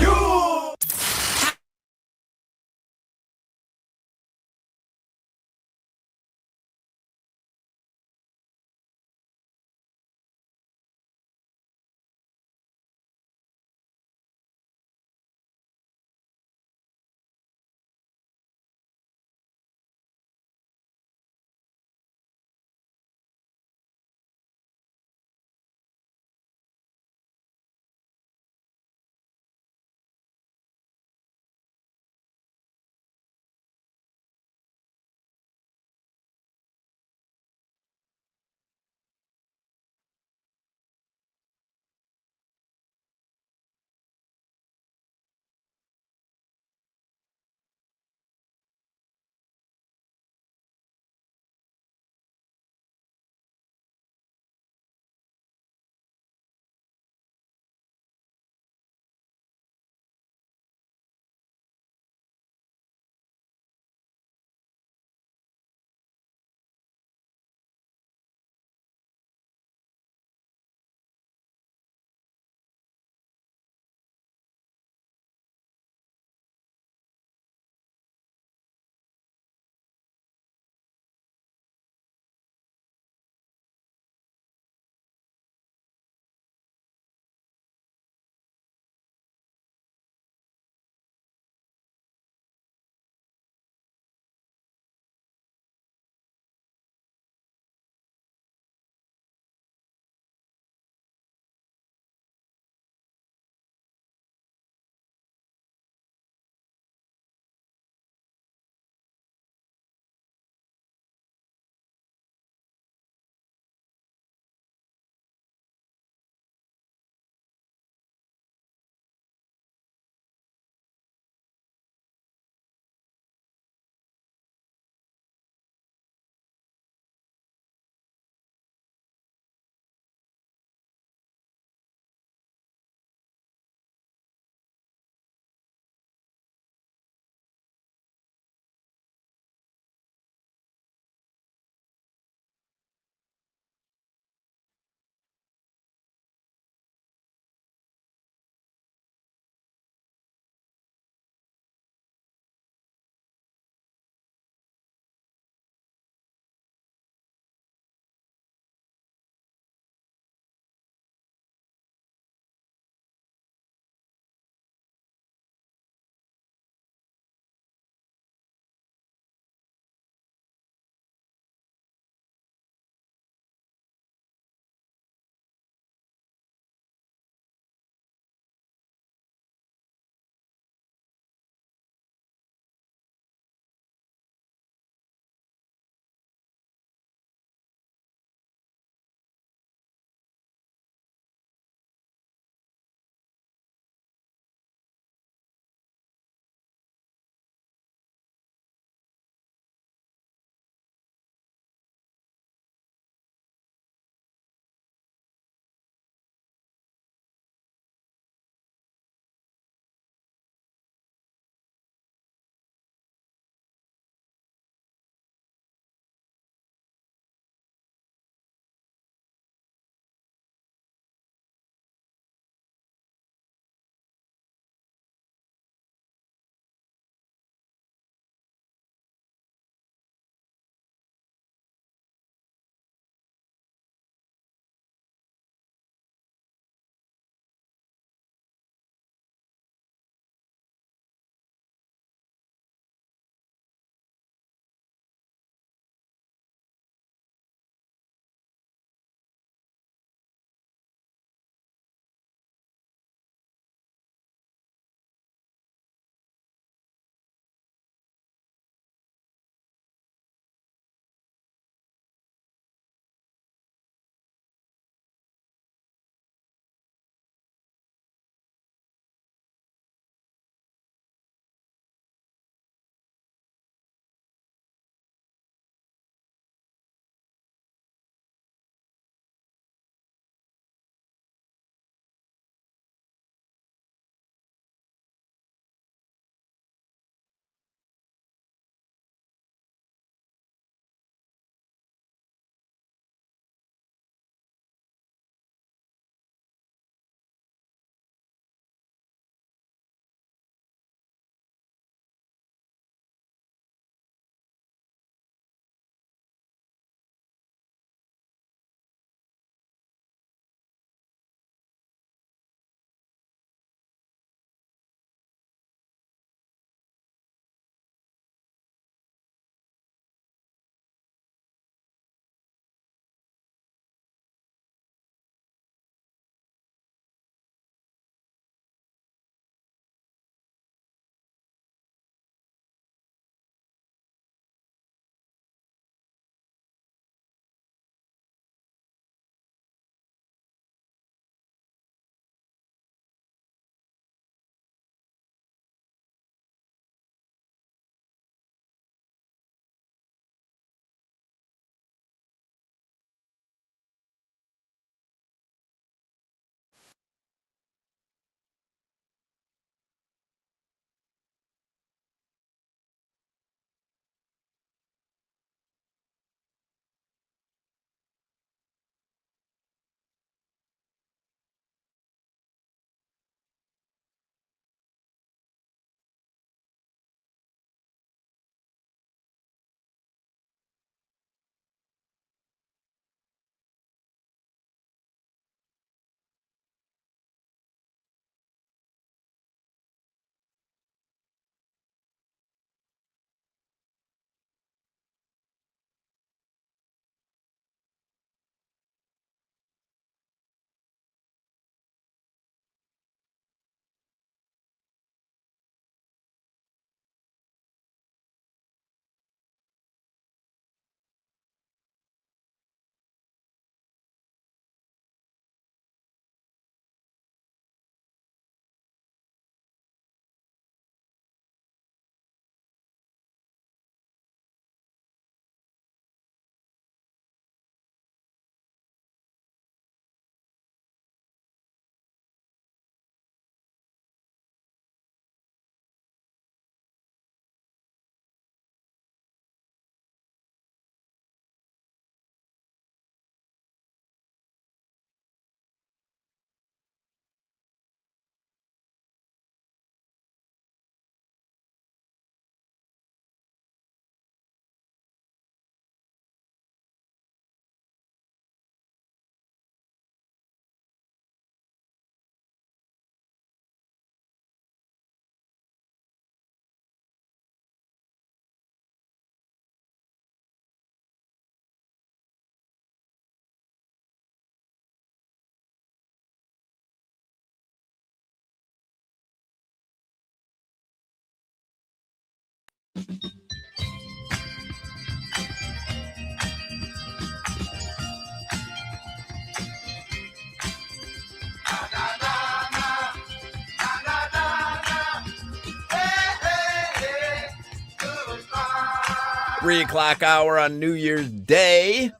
Three o'clock hour on New Year's Day.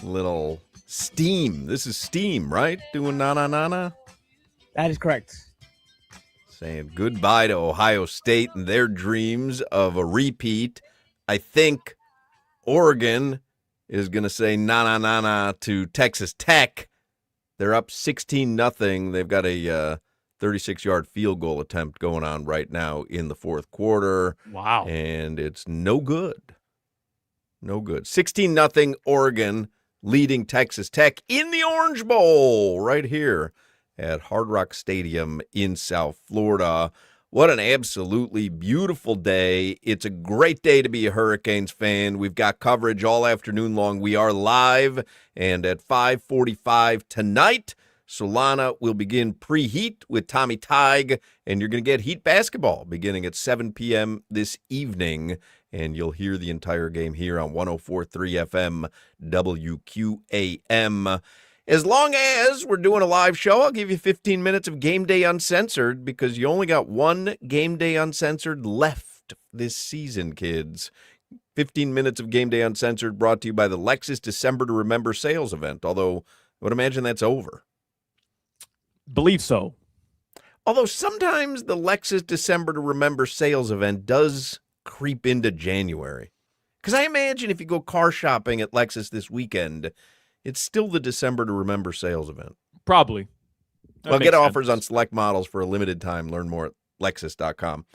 Little Steam. This is Steam, right? Doing na-na-na-na? That is correct. Saying goodbye to Ohio State and their dreams of a repeat. I think Oregon is going to say na-na-na-na to Texas Tech. They're up 16-0. They've got a 36-yard field goal attempt going on right now in the fourth quarter. Wow. And it's no good. No good. 16-0 Oregon leading Texas Tech in the Orange Bowl right here at Hard Rock Stadium in South Florida. What an absolutely beautiful day. It's a great day to be a Hurricanes fan. We've got coverage all afternoon long. We are live, and at 5:45 tonight, Solana will begin preheat with Tommy Tighe, and you're going to get Heat basketball beginning at 7 p.m. this evening, and you'll hear the entire game here on 104.3 FM WQAM. As long as we're doing a live show, I'll give you 15 minutes of Game Day Uncensored because you only got one Game Day Uncensored left this season, kids. 15 minutes of Game Day Uncensored brought to you by the Lexus December to Remember sales event, although I would imagine that's over. Believe so. Although sometimes the Lexus December to Remember sales event does creep into January. Because I imagine if you go car shopping at Lexus this weekend, it's still the December to Remember sales event. Probably. Well, get offers on select models for a limited time. Learn more at Lexus.com.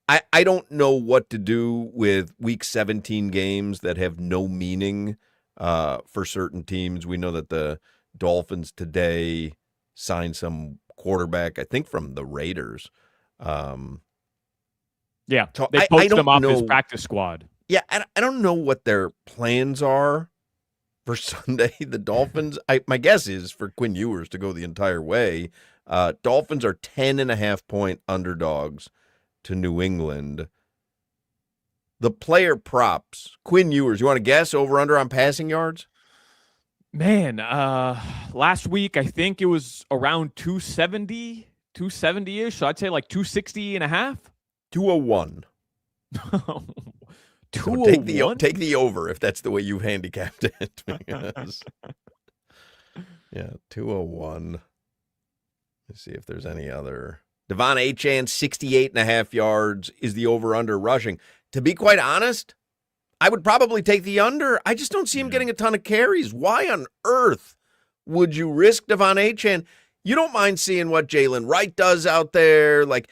I don't know what to do with Week 17 games that have no meaning for certain teams. We know that the Dolphins today signed some quarterback, I think from the Raiders. Yeah, so they poached him off his practice squad. Yeah, I don't know what their plans are for Sunday. The Dolphins, my guess is for Quinn Ewers to go the entire way. Dolphins are 10.5-point underdogs to New England. The player props, Quinn Ewers, you want to guess over-under on passing yards? Man, last week I think it was around 270, 270-ish, so I'd say like 260 and a half. 201. 201? Take the over if that's the way you've handicapped it. Because, yeah, 201. Let's see if there's any other. Devon Achane, 68.5 yards is the over-under rushing. To be quite honest, I would probably take the under. I just don't see him getting a ton of carries. Why on earth would you risk Devon Achane? You don't mind seeing what Jalen Wright does out there. Like,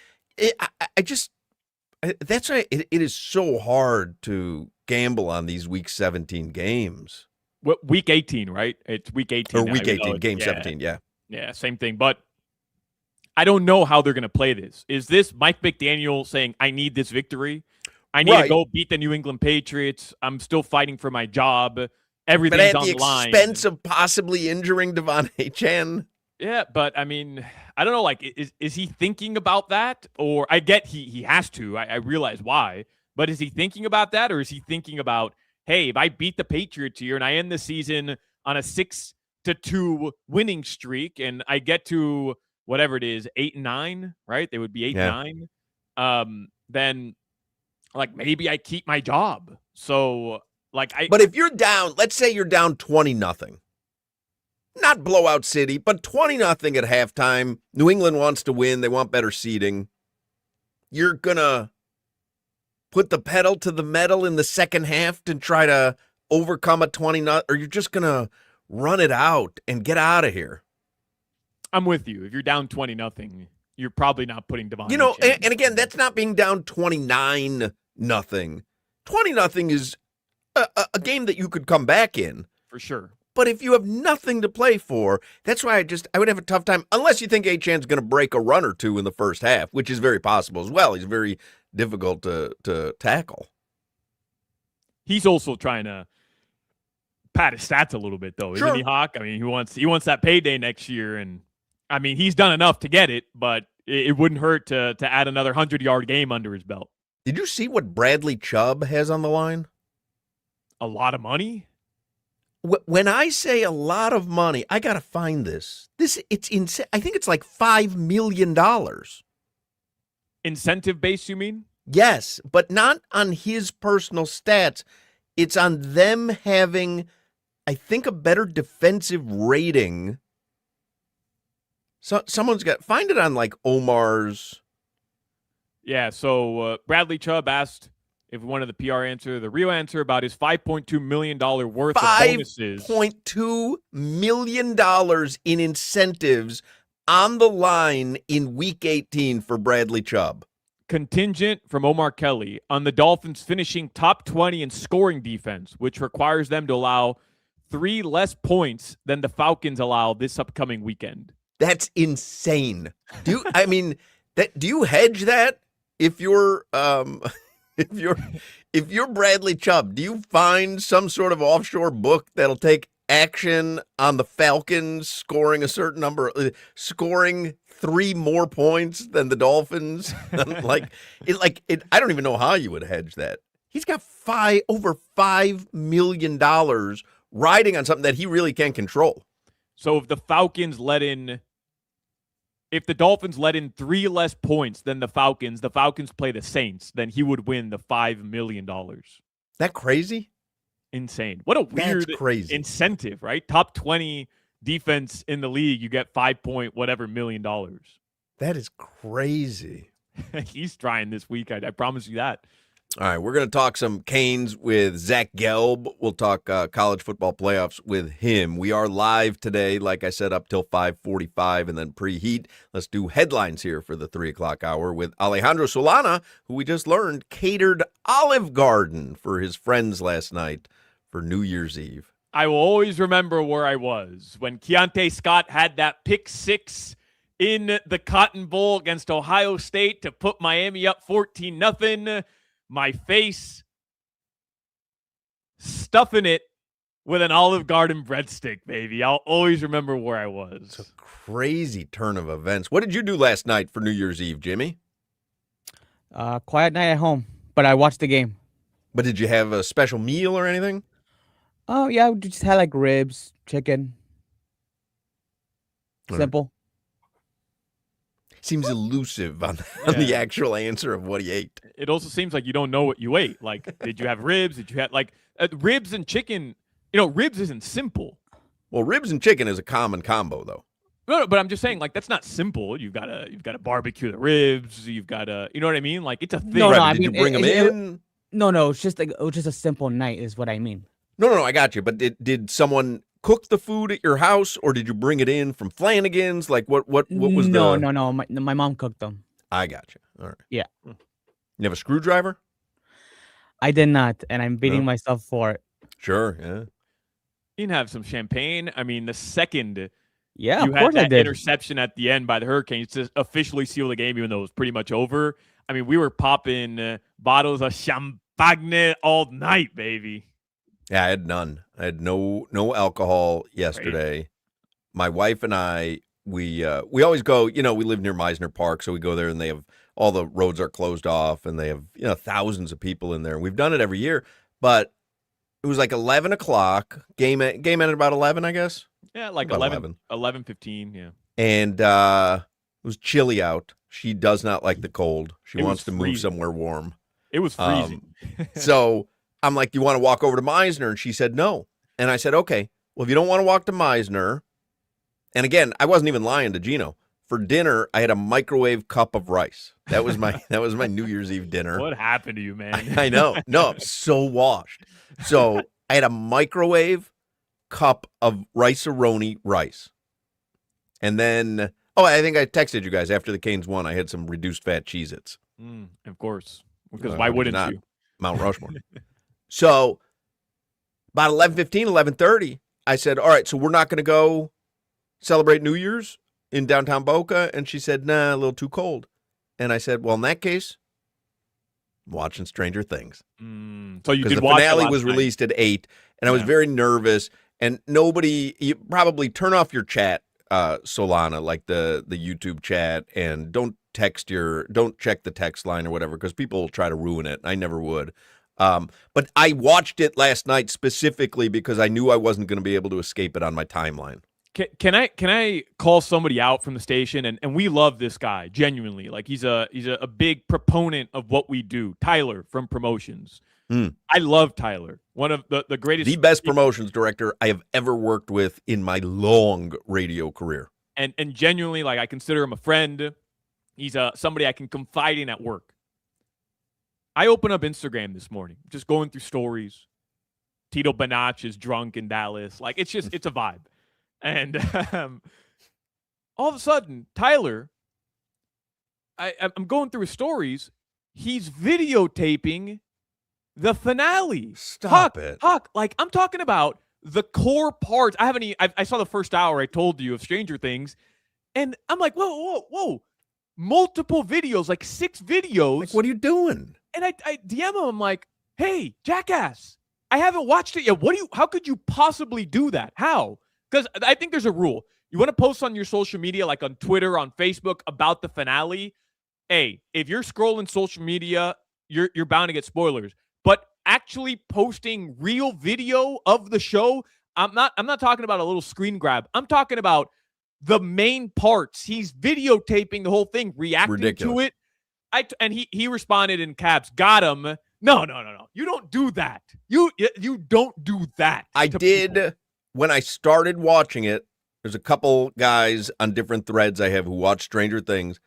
that's why it is so hard to gamble on these Week 17 games. What, Week 18, right? It's Week 18. Or Week 18, Game 17, yeah. Yeah, same thing. But I don't know how they're going to play this. Is this Mike McDaniel saying, I need this victory? I need to go beat the New England Patriots. I'm still fighting for my job. Everything's on the line. But at the expense of possibly injuring Devon Achane? Yeah, but I mean, I don't know. Like, is he thinking about that? Or I get he has to. I realize why. But is he thinking about that, or is he thinking about, hey, if I beat the Patriots here and I end the season on a 6-2 winning streak, and I get to whatever it is, 8-9, right? They would be 8-9. Then, like, maybe I keep my job. So, like, But if you're down, let's say you're down 20-0. Not blowout city, but 20-0 at halftime. New England wants to win. They want better seeding. You're going to put the pedal to the metal in the second half to try to overcome a 20-0, or you're just going to run it out and get out of here. I'm with you. If you're down 20-0, you're probably not putting Devon. And again, that's not being down 29-0. 20-0 is a game that you could come back in. For sure. But if you have nothing to play for, that's why I would have a tough time, unless you think Achane's going to break a run or two in the first half, which is very possible as well. He's very difficult to tackle. He's also trying to pad his stats a little bit, though, isn't he, Hoch? I mean, he wants that payday next year, and I mean, he's done enough to get it, but it wouldn't hurt to add another 100-yard game under his belt. Did you see what Bradley Chubb has on the line? A lot of money? When I say a lot of money, I got to find this. It's insane. I think it's like $5 million. Incentive base, you mean? Yes, but not on his personal stats. It's on them having, I think, a better defensive rating. So someone's got, find it on like Omar's. Yeah, so Bradley Chubb asked if we wanted the PR answer, the real answer about his $5.2 million worth of bonuses. $5.2 million in incentives on the line in Week 18 for Bradley Chubb. Contingent from Omar Kelly on the Dolphins finishing top 20 in scoring defense, which requires them to allow 3 less points than the Falcons allow this upcoming weekend. That's insane. Do you hedge that if you're if you're Bradley Chubb? Do you find some sort of offshore book that'll take action on the Falcons scoring a certain number, scoring 3 more points than the Dolphins? I don't even know how you would hedge that. He's got over $5 million riding on something that he really can't control. So if the Dolphins let in 3 less points than the Falcons play the Saints, then he would win the $5 million. That crazy? Insane. What a weird incentive, right? Top 20 defense in the league, you get $5 million. That is crazy. He's trying this week. I promise you that. All right, we're going to talk some Canes with Zach Gelb. We'll talk college football playoffs with him. We are live today, like I said, up till 5:45 and then preheat. Let's do headlines here for the 3 o'clock hour with Alejandro Solana, who we just learned catered Olive Garden for his friends last night for New Year's Eve. I will always remember where I was when Keontae Scott had that pick 6 in the Cotton Bowl against Ohio State to put Miami up 14-0. My face stuffing it with an Olive Garden breadstick, baby. I'll always remember where I was. It's a crazy turn of events. What did you do last night for New Year's Eve, Jimmy? Quiet night at home, but I watched the game. But did you have a special meal or anything? Oh, yeah, we just had like ribs, chicken. Simple. Seems elusive on the actual answer of what he ate. It also seems like you don't know what you ate. Like, did you have ribs? Did you have ribs and chicken? Ribs isn't simple. Well, ribs and chicken is a common combo, though. No, but I'm just saying, like, that's not simple. You've got to barbecue the ribs. You've got to, you know what I mean? Like, it's a thing. No, right, did you bring them in? No, it's just a simple night, is what I mean. No, I got you. But did someone cook the food at your house, or did you bring it in from Flanagan's? Like, what was No. My mom cooked them. I got you. All right. Yeah. You have a screwdriver? I did not, and I'm beating myself for it. Sure, yeah. You can have some champagne. I mean, the second you had that interception at the end by the Hurricanes to officially seal the game, even though it was pretty much over. I mean, we were popping bottles of champagne all night, baby. Yeah, I had none. I had no alcohol yesterday. Great. My wife and I, we always go, we live near Meisner Park, so we go there and they have all the roads are closed off and they have, thousands of people in there. And we've done it every year, but it was like 11 o'clock. Game ended about 11, I guess. Yeah, like 11:15, yeah. And it was chilly out. She does not like the cold. She wants to move somewhere warm. It was freezing. So I'm like, do you want to walk over to Meisner? And she said no. And I said, okay, well, if you don't want to walk to Meisner, and again, I wasn't even lying to Gino. For dinner, I had a microwave cup of rice. That was my New Year's Eve dinner. What happened to you, man? I know. No, I'm so washed. So I had a microwave cup of rice-a-roni rice. And then, I think I texted you guys after the Canes won. I had some reduced fat Cheez-Its. Of course. Because why wouldn't you? Mount Rushmore. So about 11:15, 11:30, I said, all right, so we're not going to go celebrate New Year's in downtown Boca? And she said, nah, a little too cold. And I said, well, in that case, I'm watching Stranger Things. So you did the watch finale was released at 8, and I was very nervous. And you probably turn off your chat, Solana, like the YouTube chat, and don't don't check the text line or whatever, because people will try to ruin it. I never would. But I watched it last night specifically because I knew I wasn't going to be able to escape it on my timeline. Can I call somebody out from the station? And we love this guy genuinely. Like he's a big proponent of what we do. Tyler from Promotions. I love Tyler. One of the greatest, the best promotions director I have ever worked with in my long radio career. And genuinely, like I consider him a friend. He's somebody I can confide in at work. I open up Instagram this morning, just going through stories. Tito Banach is drunk in Dallas. Like it's a vibe. And all of a sudden, Tyler, I'm going through his stories. He's videotaping the finale. Stop it. Huck, like I'm talking about the core parts. I saw the first hour I told you of Stranger Things, and I'm like, whoa. Multiple videos, like 6 videos. Like, what are you doing? And I DM him, I'm like, hey, jackass, I haven't watched it yet. How could you possibly do that? How? Because I think there's a rule. You want to post on your social media, like on Twitter, on Facebook, about the finale. Hey, if you're scrolling social media, you're bound to get spoilers. But actually posting real video of the show, I'm not talking about a little screen grab. I'm talking about the main parts. He's videotaping the whole thing, reacting to it. And he responded in caps, got him. No. You don't do that. You don't do that. I did people. When I started watching it. There's a couple guys on different threads I have who watch Stranger Things.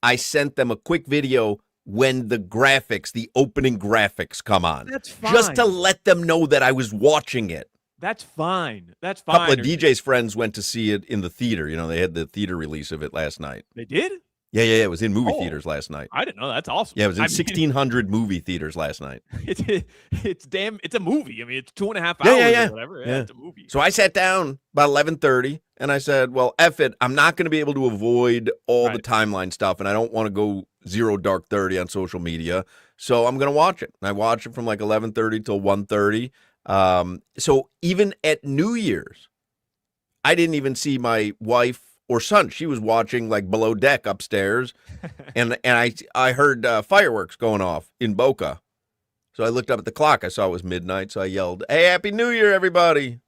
I sent them a quick video when the opening graphics come on. That's fine. Just to let them know that I was watching it. That's fine. A couple of DJ's friends went to see it in the theater. You know, they had the theater release of it last night. They did? Yeah. It was in movie theaters last night. I didn't know. That's awesome. Yeah, it was in 1,600 movie theaters last night. It's a movie. I mean, it's 2.5 hours or whatever. Yeah, it's a movie. So I sat down about 11:30 and I said, well, F it. I'm not going to be able to avoid all the timeline stuff, and I don't want to go 0 dark 30 on social media. So I'm going to watch it. And I watched it from like 11:30 till 1:30. So even at New Year's, I didn't even see my wife or son. She was watching like below deck upstairs, and I heard fireworks going off in Boca. So I looked up at the clock. I saw it was midnight, so I yelled, "Hey, Happy New Year, everybody!"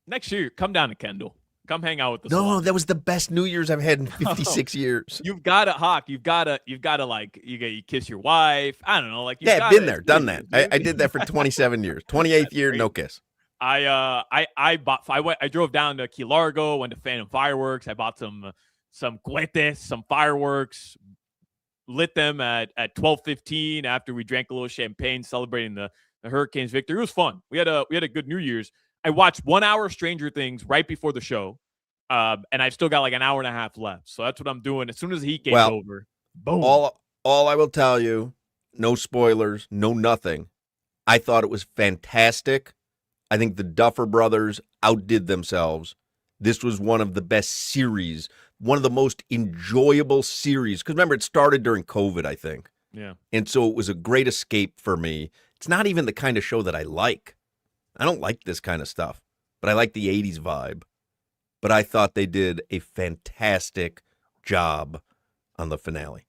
Next year, come down to Kendall. Come hang out with us. No, that was the best New Year's I've had in 56 years. You've got to, Hawk. You've got to like, you kiss your wife. I don't know, like I've been there, done that. I did that for 27 years. 28th year, no kiss. I drove down to Key Largo, went to Phantom Fireworks. I bought some cohetes, some fireworks, lit them at 12:15 after we drank a little champagne, celebrating the Hurricanes' victory. It was fun. We had a good New Year's. I watched 1 hour Stranger Things right before the show, and I've still got like an hour and a half left. So that's what I'm doing. As soon as the heat game's over, boom. All I will tell you, no spoilers, no nothing. I thought it was fantastic. I think the Duffer Brothers outdid themselves. This was one of the best series, one of the most enjoyable series. Because remember, it started during COVID, I think. Yeah. And so it was a great escape for me. It's not even the kind of show that I like. I don't like this kind of stuff, but I like the 80s vibe. But I thought they did a fantastic job on the finale.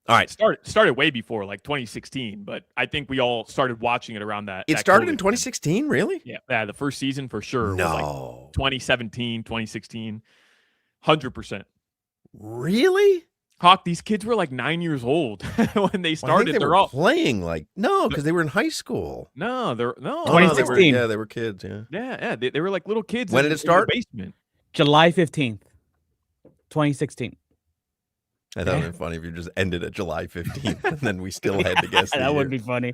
All right. Started way before, like 2016, but I think we all started watching it around that. It started in 2016, really? Yeah, the first season for sure. No. Was like 2017, 2016, 100%. Really? Hawk, these kids were like 9 years old when they started. I think they were all playing because they were in high school. No, they're 2016. They were kids. Yeah. Yeah. They were like little kids. When did it start? In the basement. July 15th, 2016. I thought it would be funny if you just ended at July 15th and then we still had to guess. That would be funny.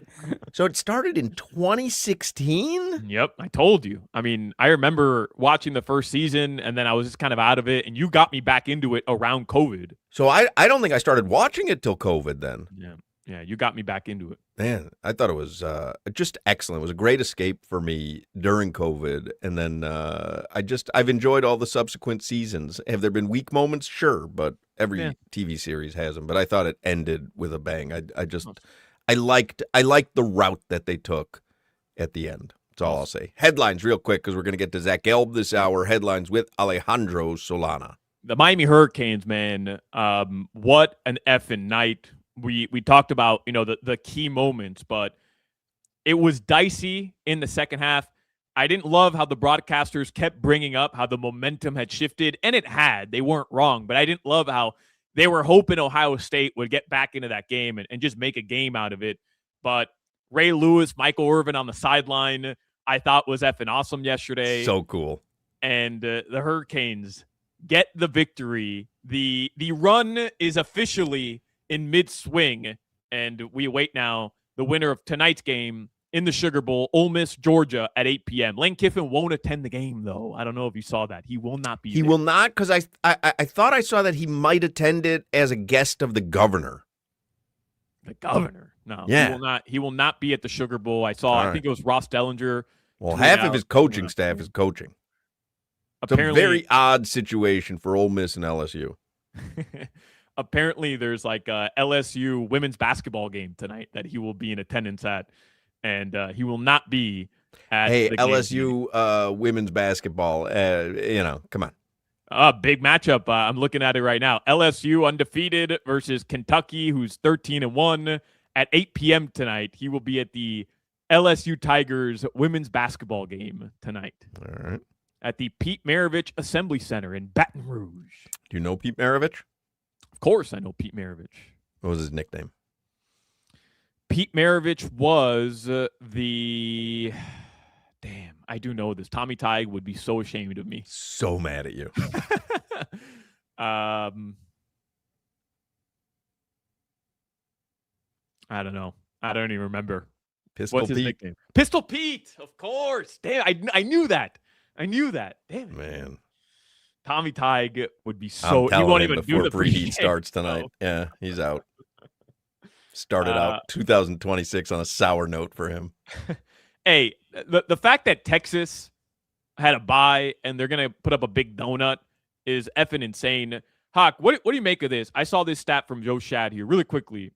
So it started in 2016? Yep, I told you. I mean, I remember watching the first season and then I was just kind of out of it, and you got me back into it around COVID. So I don't think I started watching it till COVID then. Yeah, you got me back into it. Man, I thought it was just excellent. It was a great escape for me during COVID. And then I've enjoyed all the subsequent seasons. Have there been weak moments? Sure, but every TV series has them. But I thought it ended with a bang. I liked the route that they took at the end. That's all I'll say. Headlines real quick, because we're going to get to Zach Gelb this hour. Headlines with Alejandro Solana. the Miami Hurricanes, man, what an effing night. We talked about, the key moments, but it was dicey in the second half. I didn't love how the broadcasters kept bringing up how the momentum had shifted, and it had. They weren't wrong, but I didn't love how they were hoping Ohio State would get back into that game and just make a game out of it. But Ray Lewis, Michael Irvin on the sideline, I thought was effing awesome yesterday. So cool. And the Hurricanes get the victory. The run is officially in mid-swing, and we await now the winner of tonight's game in the Sugar Bowl, Ole Miss, Georgia at 8 p.m. Lane Kiffin won't attend the game, though. I don't know if you saw that. He will not be He there. will not, because I thought I saw that he might attend it as a guest of the governor. The governor? No. Yeah. He will not be at the Sugar Bowl. I think it was Ross Dellinger. Well, half of his coaching staff is coaching. Apparently, it's a very odd situation for Ole Miss and LSU. Apparently, there's like a LSU women's basketball game tonight that he will be in attendance at, and he will not be at the LSU women's basketball. Come on. Big matchup. I'm looking at it right now. LSU undefeated versus Kentucky, who's 13-1 at 8 p.m. tonight. He will be at the LSU Tigers women's basketball game tonight. All right. At the Pete Maravich Assembly Center in Baton Rouge. Do you know Pete Maravich? Of course I know Pete Maravich. What was his nickname? Pete Maravich was Damn, I do know this. Tommy Tighe would be so ashamed of me. So mad at you. I don't know. I don't even remember. What's his nickname? Pistol Pete, of course. Damn, I knew that. Damn it. Man. Tommy Tighe would be so. He won't even do the preheat starts tonight. So. Yeah, he's out. Started out 2026 on a sour note for him. Hey, the fact that Texas had a bye and they're gonna put up a big donut is effing insane. Hoch, what do you make of this? I saw this stat from Joe Shad here really quickly.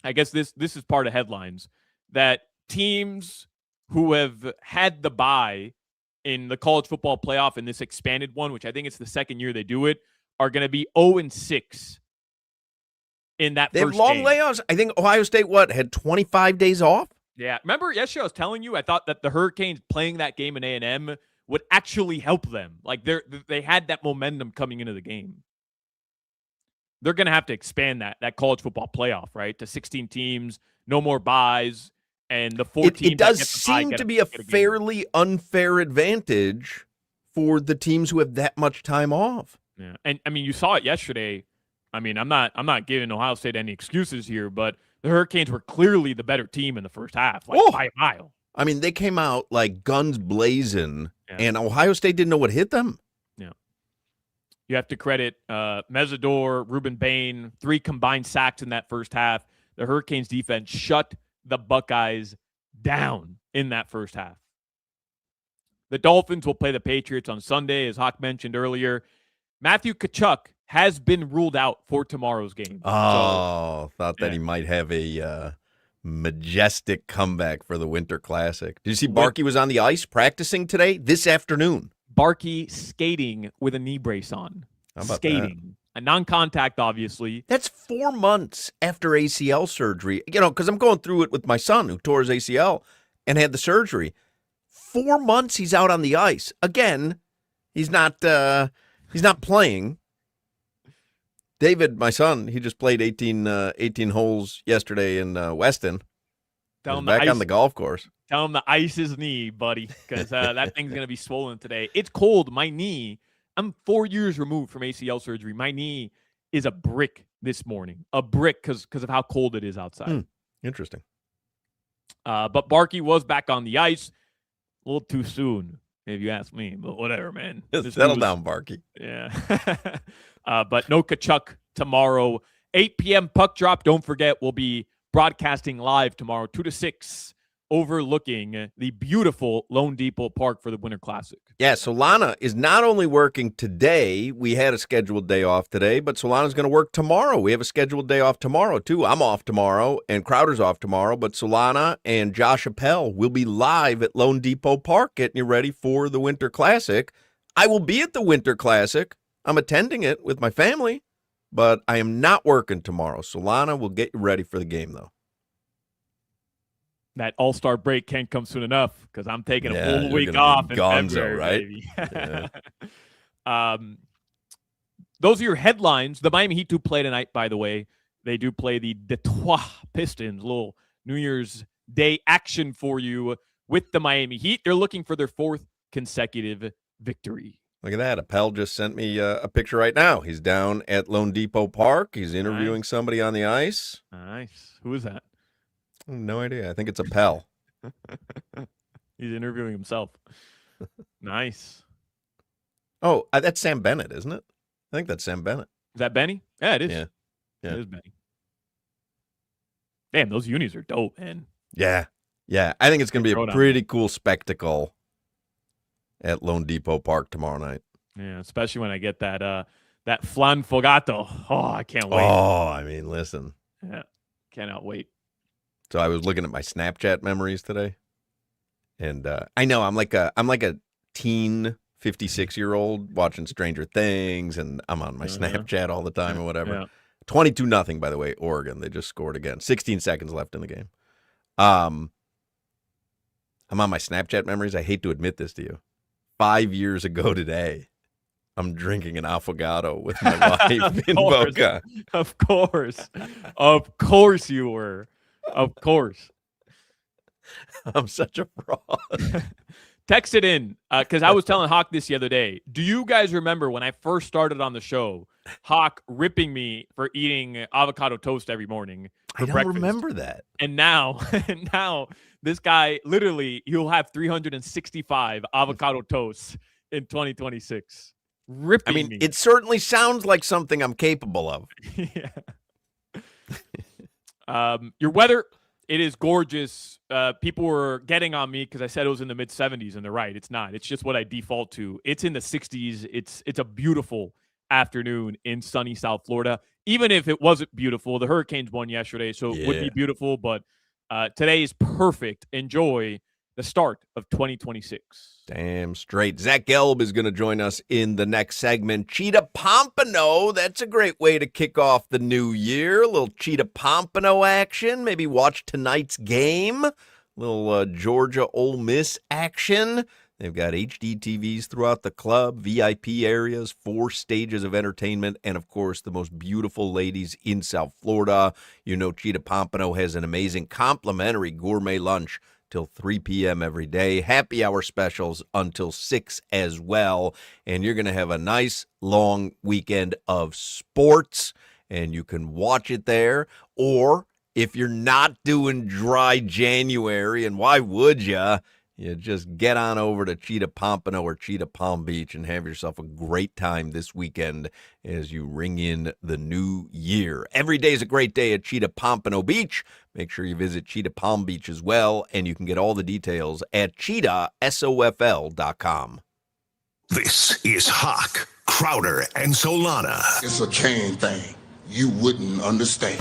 I guess this is part of headlines that teams who have had the bye in the college football playoff in this expanded one, which I think it's the second year they do it, are going to be 0-6 in that first game. They have long layoffs. I think Ohio State, had 25 days off? Yeah. Remember yesterday I was telling you, I thought that the Hurricanes playing that game in A&M would actually help them. Like they had that momentum coming into the game. They're going to have to expand that college football playoff, right, to 16 teams, no more byes. And the 4 teams. It does seem to be a fairly unfair advantage for the teams who have that much time off. Yeah, and I mean, you saw it yesterday. I mean, I'm not giving Ohio State any excuses here, but the Hurricanes were clearly the better team in the first half, by a mile. I mean, they came out like guns blazing, and Ohio State didn't know what hit them. Yeah, you have to credit Mesidor, Ruben Bain, 3 combined sacks in that first half. The Hurricanes defense shut the Buckeyes down in that first half. The Dolphins will play the Patriots on Sunday, as Hoch mentioned earlier. Matthew Tkachuk has been ruled out for tomorrow's game. Thought that he might have a majestic comeback for the Winter Classic. Did you see Barkey was on the ice practicing today, this afternoon? Barkey skating with a knee brace on. How about skating. That? A non-contact, obviously. That's 4 months after ACL surgery. Because I'm going through it with my son who tore his ACL and had the surgery. 4 months he's out on the ice. Again, he's not playing. David, my son, he just played 18 holes yesterday in Weston. Back on the golf course. Tell him to ice his knee, buddy, because that thing's going to be swollen today. It's cold. My knee. I'm 4 years removed from ACL surgery. My knee is a brick this morning. A brick because of how cold it is outside. Interesting. But Barkey was back on the ice. A little too soon, if you ask me. But whatever, man. Settle down, Barkey. Yeah. But no Tkachuk tomorrow. 8 p.m. puck drop. Don't forget, we'll be broadcasting live tomorrow, 2 to 6. Overlooking the beautiful Lone Depot Park for the Winter Classic. Yeah, Solana is not only working today. We had a scheduled day off today, but Solana's going to work tomorrow. We have a scheduled day off tomorrow, too. I'm off tomorrow, and Crowder's off tomorrow, but Solana and Josh Appel will be live at Lone Depot Park getting you ready for the Winter Classic. I will be at the Winter Classic I'm attending it with my family, but I am not working tomorrow. Solana will get you ready for the game, though. That All-Star break can't come soon enough because I'm taking a full you're week gonna be off in gonzo, February, right? baby. Yeah. Those are your headlines. The Miami Heat do play tonight, by the way. They do play the Detroit Pistons. Little New Year's Day action for you with the Miami Heat. They're looking for their 4th consecutive victory. Look at that. Appel just sent me a picture right now. He's down at Lone Depot Park. He's interviewing somebody on the ice. Nice. Who is that? No idea. I think it's Appel. He's interviewing himself. Nice. Oh, that's Sam Bennett, isn't it? I think that's Sam Bennett. Is that Benny? Yeah, it is. Yeah. It is Benny. Damn, those unis are dope, man. Yeah. I think it's going to be a pretty cool spectacle at Lone Depot Park tomorrow night. Yeah, especially when I get that flan fogato. Oh, I can't wait. Oh, I mean, listen. Yeah, cannot wait. So I was looking at my Snapchat memories today, and I know I'm like a teen 56-year-old watching Stranger Things, and I'm on my Snapchat all the time or whatever. Yeah. 22-0, by the way, Oregon. They just scored again. 16 seconds left in the game. I'm on my Snapchat memories. I hate to admit this to you. 5 years ago today, I'm drinking an affogato with my wife in Boca. Of course. Of course you were. Of course. I'm such a fraud. Text it in, because I was telling Hoch this the other day. Do you guys remember when I first started on the show, Hoch ripping me for eating avocado toast every morning for I don't breakfast? remember that. And now this guy, literally, he'll have 365 avocado toasts in 2026. Ripping me. It certainly sounds like something I'm capable of. Yeah. Your weather, it is gorgeous. People were getting on me because I said it was in the mid 70s, and they're right. It's not. It's just what I default to. It's in the 60s. It's a beautiful afternoon in sunny South Florida. Even if it wasn't beautiful, the Hurricanes won yesterday, so it would be beautiful. But today is perfect. Enjoy the start of 2026. Damn straight. Zach Gelb is going to join us in the next segment. Cheetah Pompano, that's a great way to kick off the new year. A little Cheetah Pompano action. Maybe watch tonight's game. A little Georgia Ole Miss action. They've got HD TVs throughout the club, VIP areas, 4 stages of entertainment, and, of course, the most beautiful ladies in South Florida. You know Cheetah Pompano has an amazing complimentary gourmet lunch till 3 p.m. every day. Happy hour specials until 6 as well. And you're going to have a nice long weekend of sports, and you can watch it there. Or if you're not doing dry January, and why would you just get on over to Cheetah Pompano or Cheetah Palm Beach and have yourself a great time this weekend as you ring in the new year. Every day is a great day at Cheetah Pompano Beach. Make sure you visit Cheetah Palm Beach as well, and you can get all the details at cheetahsofl.com. This is Hoch, Crowder, and Solana. It's a chain thing. You wouldn't understand.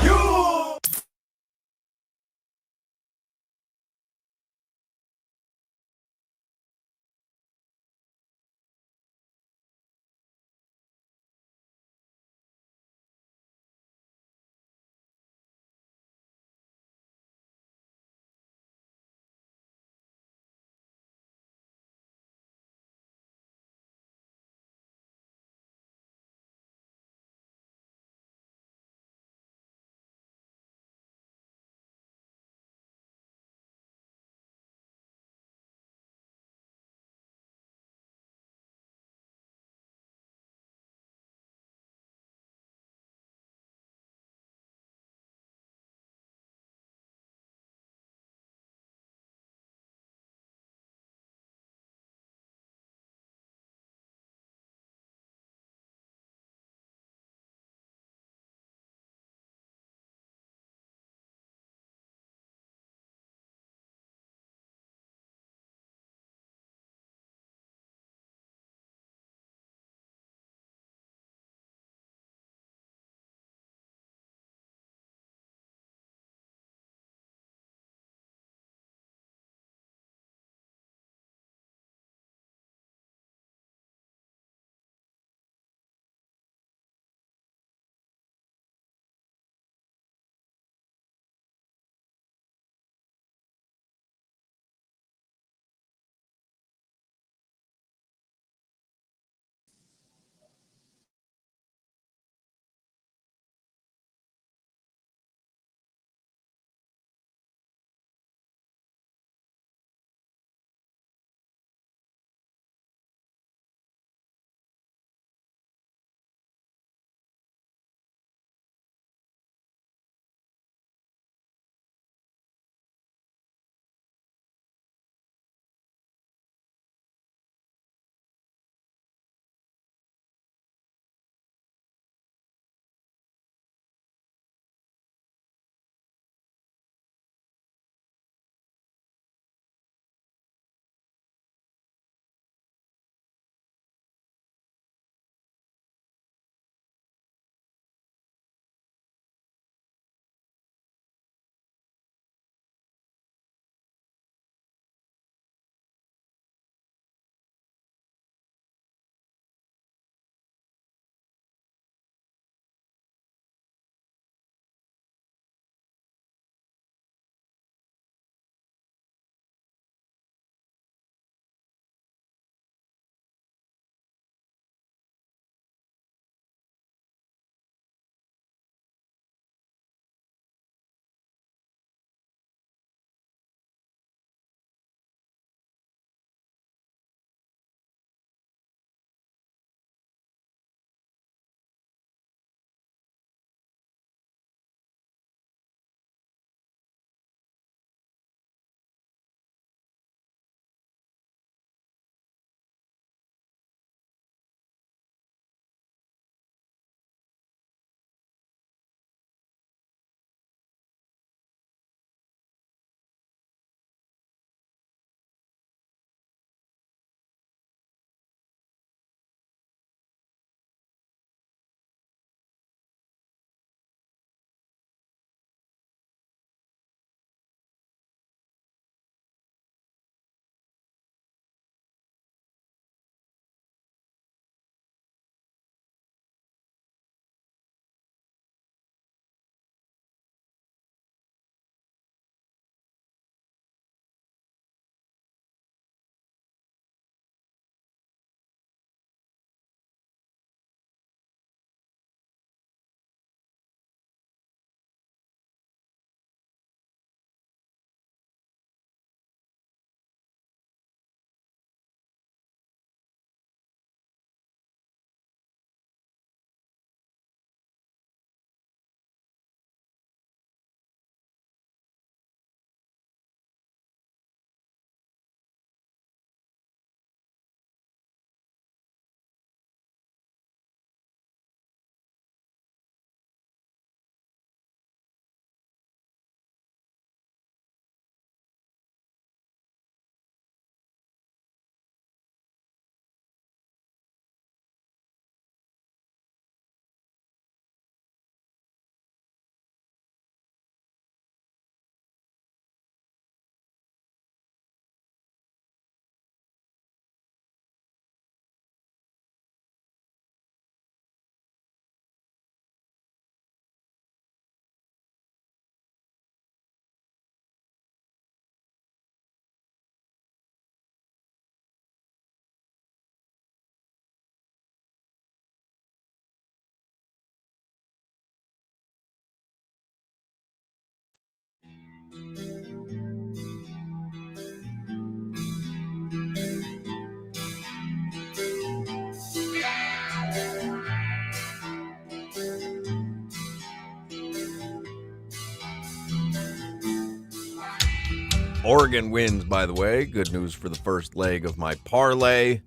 Oregon wins, by the way. Good news for the first leg of my parlay.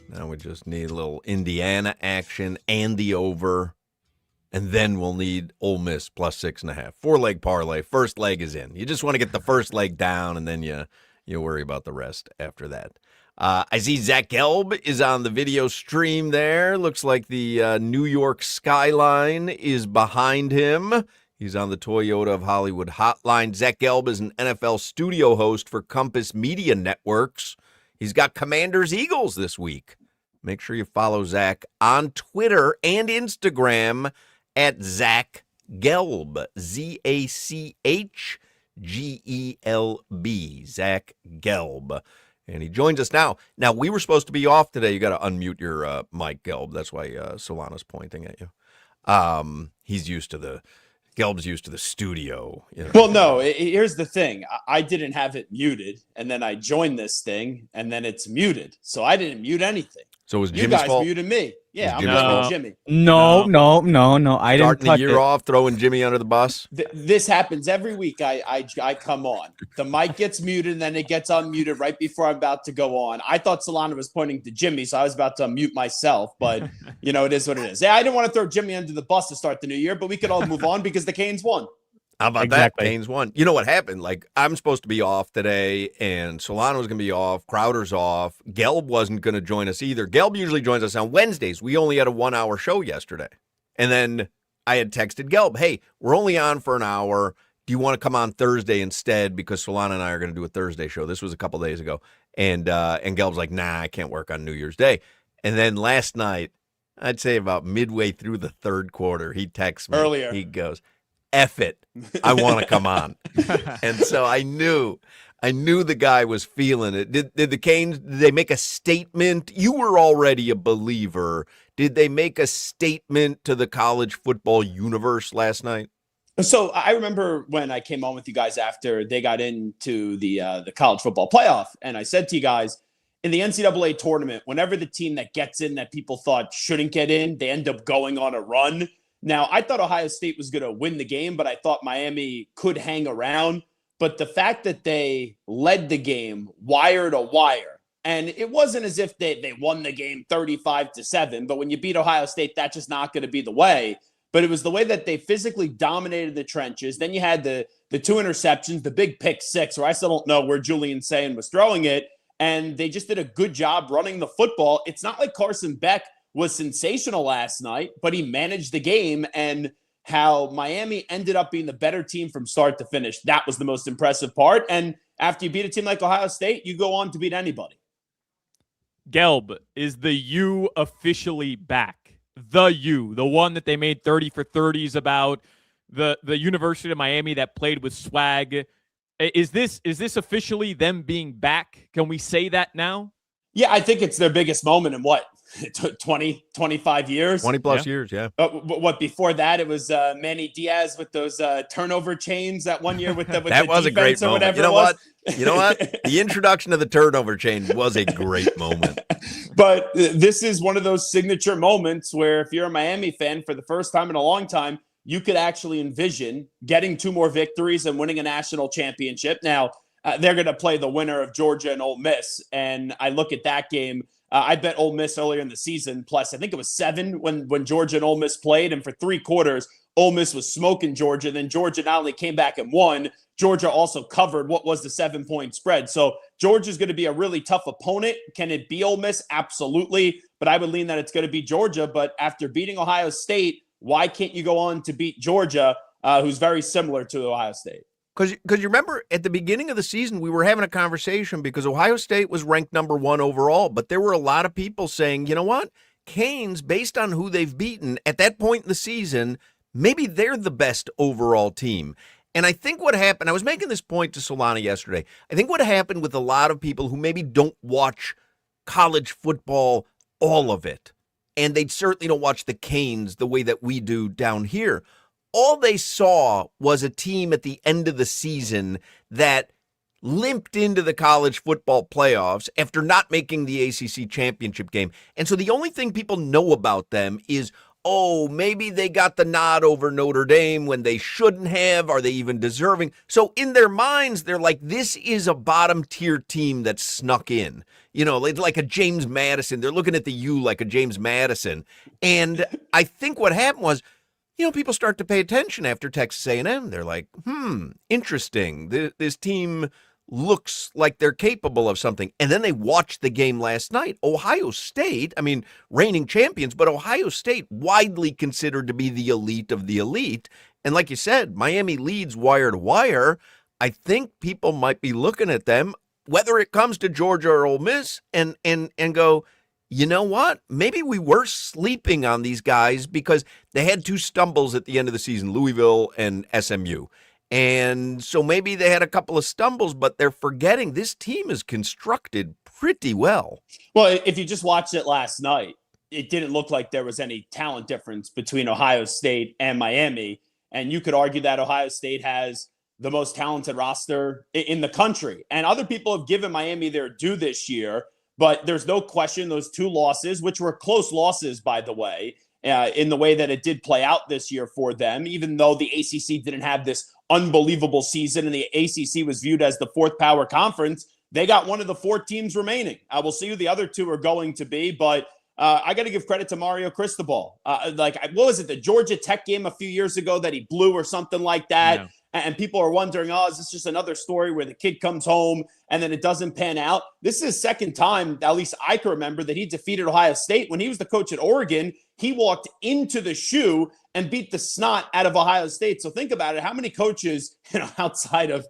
Now we just need a little Indiana action and the over. And then we'll need Ole Miss plus 6.5. 4-leg parlay. First leg is in. You just want to get the first leg down, and then you worry about the rest after that. I see Zach Gelb is on the video stream there. Looks like the New York skyline is behind him. He's on the Toyota of Hollywood hotline. Zach Gelb is an NFL studio host for Compass Media Networks. He's got Commanders Eagles this week. Make sure you follow Zach on Twitter and Instagram at Zach Gelb, ZachGelb, Zach Gelb. And he joins us now. Now, we were supposed to be off today. You got to unmute your mic, Gelb. That's why Solana's pointing at you. Gelb's used to the studio. You know? Well, no, here's the thing. I didn't have it muted, and then I joined this thing, and then it's muted. So I didn't mute anything. So it was you Jimmy's guys fault? Muted me. Yeah, I'm Jimmy's blaming fault? Jimmy. No. I didn't Starting touch the year it. off, throwing Jimmy under the bus? This happens every week. I come on. The mic gets muted, and then it gets unmuted right before I'm about to go on. I thought Solana was pointing to Jimmy, so I was about to unmute myself. But, it is what it is. Yeah, I didn't want to throw Jimmy under the bus to start the new year, but we could all move on because the Canes won. How about Exactly. that? Canes won. You know what happened? Like, I'm supposed to be off today, and Solana was going to be off. Crowder's off. Gelb wasn't going to join us either. Gelb usually joins us on Wednesdays. We only had a 1-hour show yesterday. And then I had texted Gelb, hey, we're only on for an hour. Do you want to come on Thursday instead? Because Solana and I are going to do a Thursday show. This was a couple days ago. And Gelb's like, nah, I can't work on New Year's Day. And then last night, I'd say about midway through the third quarter, he texts me. Earlier. He goes, F it. I want to come on. And so I knew the guy was feeling it. Did the Canes, did they make a statement? You were already a believer. Did they make a statement to the college football universe last night? So I remember when I came on with you guys after they got into the college football playoff, and I said to you guys, in the NCAA tournament, whenever the team that gets in that people thought shouldn't get in, they end up going on a run. Now, I thought Ohio State was going to win the game, but I thought Miami could hang around. But the fact that they led the game wire to wire, and it wasn't as if they won the game 35-7, but when you beat Ohio State, that's just not going to be the way. But it was the way that they physically dominated the trenches. Then you had the 2 interceptions, the big pick 6, where I still don't know where Julian Sayin was throwing it. And they just did a good job running the football. It's not like Carson Beck was sensational last night, but he managed the game, and how Miami ended up being the better team from start to finish. That was the most impressive part. And after you beat a team like Ohio State, you go on to beat anybody. Gelb, is the U officially back? The U, the one that they made 30 for 30s about, the University of Miami that played with swag. Is this officially them being back? Can we say that now? Yeah, I think it's their biggest moment in 20, 25 years? 20 plus years, yeah. What before that, it was Manny Diaz with those turnover chains that one year with the that the was a great moment. You know what? The introduction of the turnover chain was a great moment. But this is one of those signature moments where if you're a Miami fan for the first time in a long time, you could actually envision getting 2 more victories and winning a national championship. Now, they're going to play the winner of Georgia and Ole Miss. And I look at that game. I bet Ole Miss earlier in the season, plus I think it was 7 when Georgia and Ole Miss played. And for 3 quarters, Ole Miss was smoking Georgia. Then Georgia not only came back and won, Georgia also covered what was the 7-point spread. So Georgia's going to be a really tough opponent. Can it be Ole Miss? Absolutely. But I would lean that it's going to be Georgia. But after beating Ohio State, why can't you go on to beat Georgia, who's very similar to Ohio State? Because you remember at the beginning of the season, we were having a conversation because Ohio State was ranked number 1 overall, but there were a lot of people saying, you know what? Canes, based on who they've beaten at that point in the season, maybe they're the best overall team. And I think what happened, I was making this point to Solana yesterday, I think what happened with a lot of people who maybe don't watch college football, all of it, and they certainly don't watch the Canes the way that we do down here, all they saw was a team at the end of the season that limped into the college football playoffs after not making the ACC championship game. And so the only thing people know about them is, oh, maybe they got the nod over Notre Dame when they shouldn't have. Are they even deserving? So in their minds, they're like, this is a bottom tier team that snuck in. Like a James Madison. They're looking at the U like a James Madison. And I think what happened was, people start to pay attention after Texas A&M. They're like, interesting. This team looks like they're capable of something. And then they watched the game last night. Ohio State, reigning champions, but Ohio State widely considered to be the elite of the elite. And like you said, Miami leads wire to wire. I think people might be looking at them, whether it comes to Georgia or Ole Miss, and go, you know what? Maybe we were sleeping on these guys because they had two stumbles at the end of the season, Louisville and SMU. And so maybe they had a couple of stumbles, but they're forgetting this team is constructed pretty well. Well, if you just watched it last night, it didn't look like there was any talent difference between Ohio State and Miami. And you could argue that Ohio State has the most talented roster in the country. And other people have given Miami their due this year, but there's no question those two losses, which were close losses, by the way, in the way that it did play out this year for them, even though the ACC didn't have this unbelievable season and the ACC was viewed as the fourth power conference, they got one of the four teams remaining. We'll see who the other two are going to be, but I got to give credit to Mario Cristobal. What was it, the Georgia Tech game a few years ago that he blew or something like that? Yeah. And people are wondering, is this just another story where the kid comes home and then it doesn't pan out? This is his second time, at least I can remember, that he defeated Ohio State. When he was the coach at Oregon, he walked into the shoe and beat the snot out of Ohio State. So think about it. How many coaches, outside of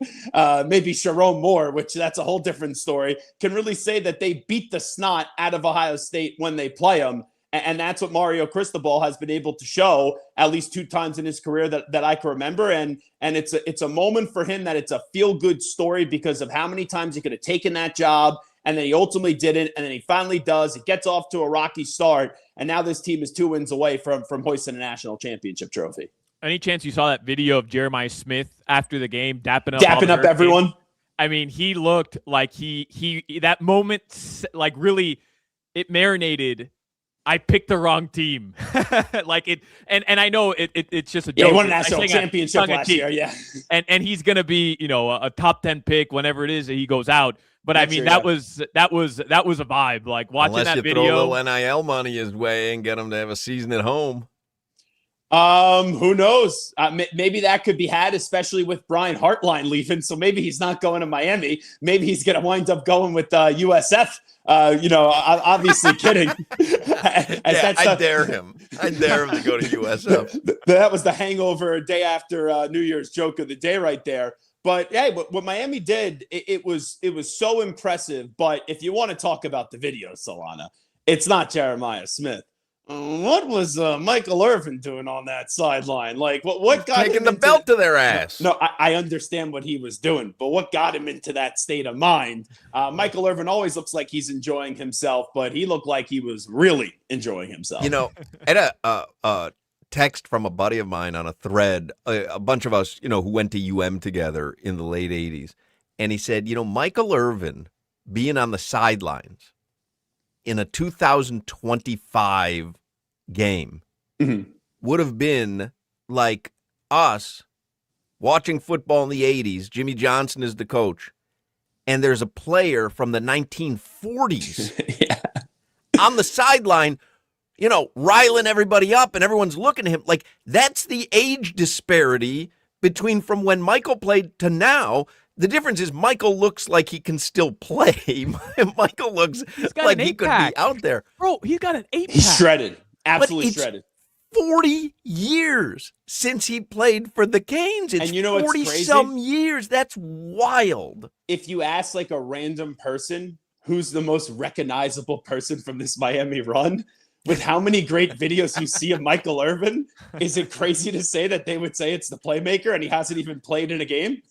maybe Sharon Moore, which that's a whole different story, can really say that they beat the snot out of Ohio State when they play them? And that's what Mario Cristobal has been able to show at least two times in his career that I can remember. And it's a moment for him that it's a feel-good story because of how many times he could have taken that job, and then he ultimately didn't, and then he finally does. It gets off to a rocky start, and now this team is 2 wins away from hoisting a national championship trophy. Any chance you saw that video of Jeremiah Smith after the game dapping up everyone? He looked like he that moment, like, really, it marinated. I picked the wrong team. And I know it's just a joke. Yeah, he won a national championship last year, yeah. And he's gonna be, a top 10 pick whenever it is that he goes out. But that was a vibe. Like watching Unless that you video. Throw a little NIL money his way and get him to have a season at home. Who knows? Maybe that could be had, especially with Brian Hartline leaving. So maybe he's not going to Miami. Maybe he's going to wind up going with USF. Obviously kidding. I dare him. I dare him to go to USF. That was the hangover day after New Year's joke of the day right there. But hey, what Miami did, it was so impressive. But if you want to talk about the video, Solana, it's not Jeremiah Smith. What was Michael Irvin doing on that sideline? Like, what got taking him the belt to their ass? No, I understand what he was doing, but what got him into that state of mind? Michael Irvin always looks like he's enjoying himself, but he looked like he was really enjoying himself. I had a text from a buddy of mine on a thread, a bunch of us, who went to UM together in the late 80s, and he said, Michael Irvin being on the sidelines in a 2025 game would have been like us watching football in the 80s. Jimmy Johnson is the coach, and there's a player from the 1940s on the sideline, riling everybody up, and everyone's looking at him. Like, that's the age disparity between from when Michael played to now. The difference is Michael looks like he can still play. Michael looks like he could be out there. Bro, he's got an 8-pack. He's shredded. Absolutely shredded. 40 years since he played for the Canes. It's 40-some years. That's wild. If you ask like a random person who's the most recognizable person from this Miami run, with how many great videos you see of Michael Irvin, is it crazy to say that they would say it's the playmaker and he hasn't even played in a game?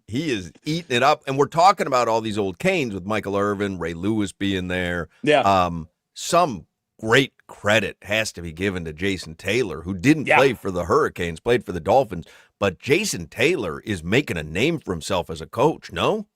He is eating it up. And we're talking about all these old Canes with Michael Irvin, Ray Lewis being there. Yeah. Some great credit has to be given to Jason Taylor, who didn't play for the Hurricanes, played for the Dolphins. But Jason Taylor is making a name for himself as a coach, no?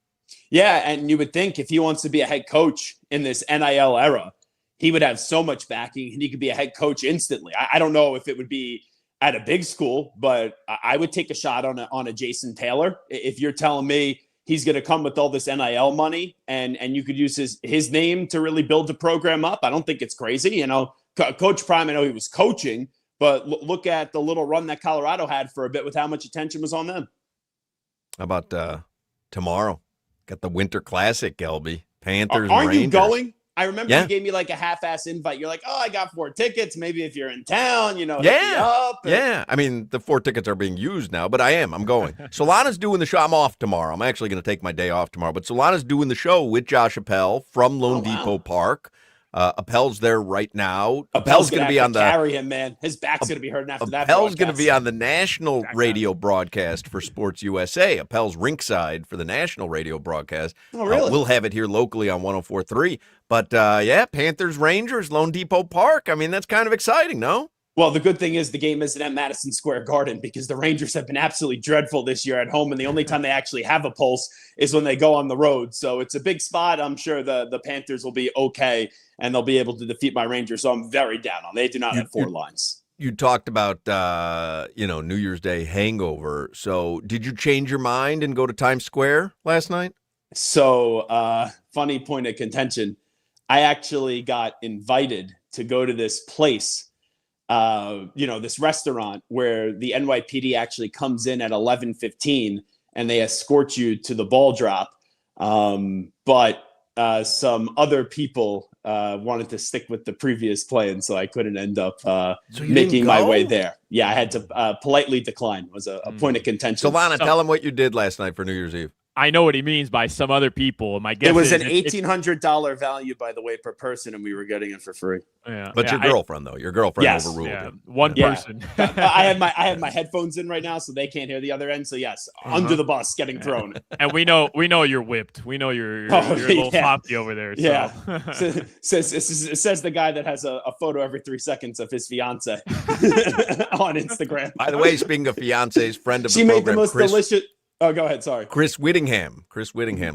Yeah, and you would think if he wants to be a head coach in this NIL era, he would have so much backing and he could be a head coach instantly. I don't know if it would be at a big school, but I would take a shot on a Jason Taylor. If you're telling me he's going to come with all this NIL money and you could use his name to really build the program up, I don't think it's crazy. You know, Coach Prime, I know he was coaching, but look at the little run that Colorado had for a bit with how much attention was on them. How about tomorrow? Got the Winter Classic, Gelby. Panthers, Aren't Rangers. you going? I remember Yeah. you gave me like a half-ass invite. You're like, oh, I got 4 tickets. Maybe if you're in town, hit me Yeah. up. Yeah. I mean, the 4 tickets are being used now, but I'm going. Solana's doing the show. I'm off tomorrow. I'm actually going to take my day off tomorrow, but Solana's doing the show with Josh Appel from Lone Depot Park. Appel's there right now. Appel's going to be on the carry him, man. His back's going to be hurting after that. Appel's going to be on the national radio broadcast for Sports USA. Appel's rinkside for the national radio broadcast. Oh, really? We'll have it here locally on 104.3. But yeah, Panthers, Rangers, Lone Depot Park. I mean, that's kind of exciting, no? Well, the good thing is the game isn't at Madison Square Garden because the Rangers have been absolutely dreadful this year at home, and the only time they actually have a pulse is when they go on the road. So it's a big spot. I'm sure the Panthers will be okay, and they'll be able to defeat my Rangers. So I'm very down on. They do not have 4 lines. You talked about New Year's Day hangover. So did you change your mind and go to Times Square last night? So funny point of contention. I actually got invited to go to this place. This restaurant where the NYPD actually comes in at 11:15 and they escort you to the ball drop. But some other people wanted to stick with the previous plan, so I couldn't end up making my way there. Yeah, I had to politely decline. It was a point of contention. Solana, tell them what you did last night for New Year's Eve. I know what he means by some other people. My guess it was is an $1,800 value, by the way, per person, and we were getting it for free. Yeah, but your girlfriend, though, your girlfriend overruled it. One person. I have my headphones in right now, so they can't hear the other end. So yes, under the bus, getting thrown. And we know you're whipped. We know you're a little floppy over there. So. Yeah, says the guy that has a photo every 3 seconds of his fiance on Instagram. By the way, speaking of fiancés, friend of the she program, made the most delicious. Oh, go ahead. Sorry. Chris Whittingham,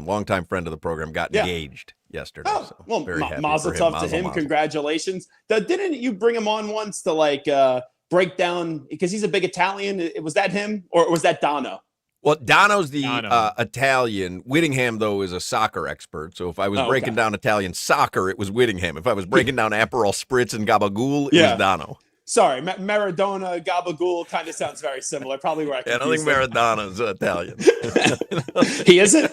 longtime friend of the program, got engaged yesterday. Oh, so well, very happy mazel for him. tov to him. Mazel. Congratulations. Didn't you bring him on once to break down, because he's a big Italian? Was that him or was that Dono? Well, Dono's the Italian. Whittingham, though, is a soccer expert. So if I was breaking down Italian soccer, it was Whittingham. If I was breaking down Aperol Spritz and Gabagool, it was Dono. Sorry, Maradona, Gabagool kind of sounds very similar. Probably where I don't think Maradona's Italian. He isn't?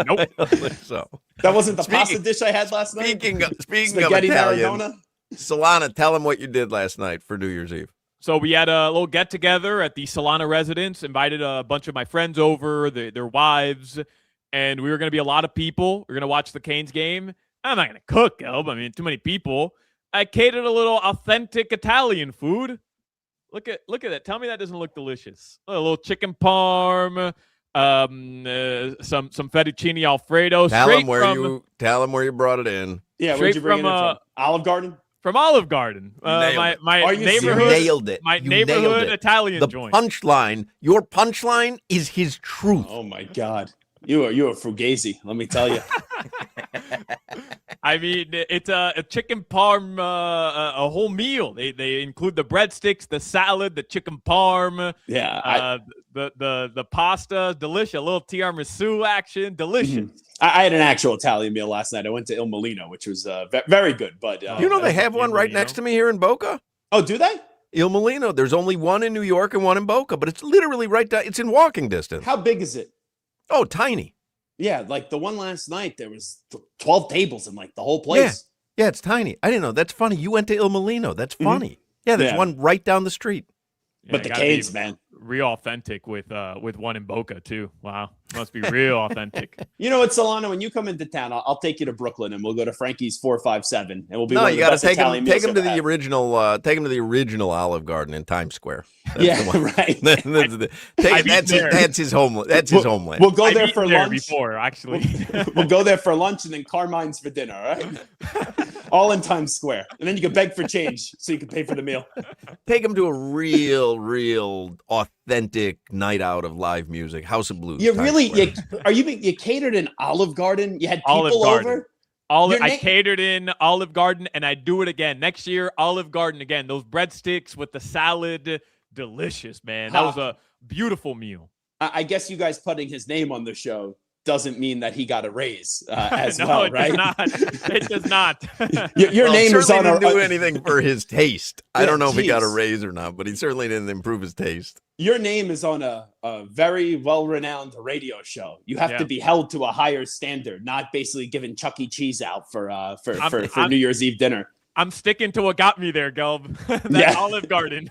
Nope. I don't think so. That wasn't the pasta dish I had last night? Speaking of Spaghetti Italian, Maradona? Solana, tell him what you did last night for New Year's Eve. So we had a little get-together at the Solana residence, invited a bunch of my friends over, their wives, and we were going to be a lot of people. We're going to watch the Canes game. I'm not going to cook, Elb. I mean, too many people. I catered a little authentic Italian food. Look at that. Tell me that doesn't look delicious. A little chicken parm, some fettuccine Alfredo. Tell him where you brought it in. Yeah, where'd you bring it in from? Olive Garden? From Olive Garden. My neighborhood. Nailed it. My neighborhood Italian joint. Your punchline is his truth. Oh my God. You are fugazi, let me tell you. I mean, it's a chicken parm, a whole meal. They include the breadsticks, the salad, the chicken parm. Yeah, the pasta, delicious. A little tiramisu action, delicious. I had an actual Italian meal last night. I went to Il Molino, which was very good. But they have one right next to me here in Boca. Oh, do they? Il Molino. There's only one in New York and one in Boca, but it's literally right down. It's in walking distance. How big is it? Oh, tiny. Yeah, like the one last night, there was 12 tables in like the whole place. Yeah, it's tiny. I didn't know. That's funny. You went to Il Molino. That's funny. Yeah, there's one right down the street. Yeah, but the Canes, man. Real authentic with one in Boca, too. Wow. Must be real authentic. You know what, Solana, when you come into town, I'll take you to Brooklyn and we'll go to Frankie's 457 and we'll be you got to take him to the original take him to the original Olive Garden in Times Square. That's right. That's his homeland. That's his homeland. We'll go there for lunch. Before, actually. We'll go there for lunch and then Carmine's for dinner, all right? All in Times Square. And then you can beg for change so you can pay for the meal. Take him to a real authentic night out of live music, House of Blues. You catered an Olive Garden? You had people over? I catered in Olive Garden, and I do it again next year. Olive Garden again. Those breadsticks with the salad, delicious, man. That was a beautiful meal. I guess you guys putting his name on the show doesn't mean that he got a raise as no, well, it right? Does not. It does not. Your name is on didn't do anything for his taste. I don't know if he got a raise or not, but he certainly didn't improve his taste. Your name is on a very well-renowned radio show. You have to be held to a higher standard, not basically giving Chuck E. Cheese out for New Year's Eve dinner. I'm sticking to what got me there, Gelb. Olive Garden.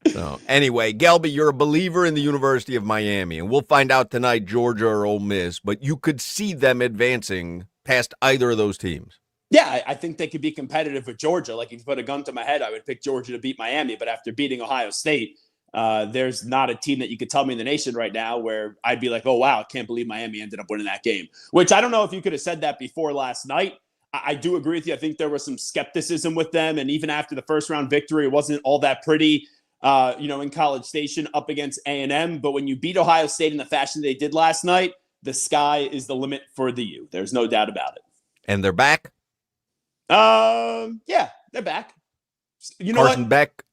So anyway, Gelby, you're a believer in the University of Miami, and we'll find out tonight, Georgia or Ole Miss, but you could see them advancing past either of those teams. Yeah, I think they could be competitive with Georgia. Like, if you put a gun to my head, I would pick Georgia to beat Miami, but after beating Ohio State, there's not a team that you could tell me in the nation right now where I'd be like, oh, wow, I can't believe Miami ended up winning that game, which I don't know if you could have said that before last night. I do agree with you. I think there was some skepticism with them, and even after the first round victory, it wasn't all that pretty. In College Station up against A&M. But when you beat Ohio State in the fashion they did last night, the sky is the limit for the U. There's no doubt about it. And they're back? Yeah, they're back. You know Carson what? Beck?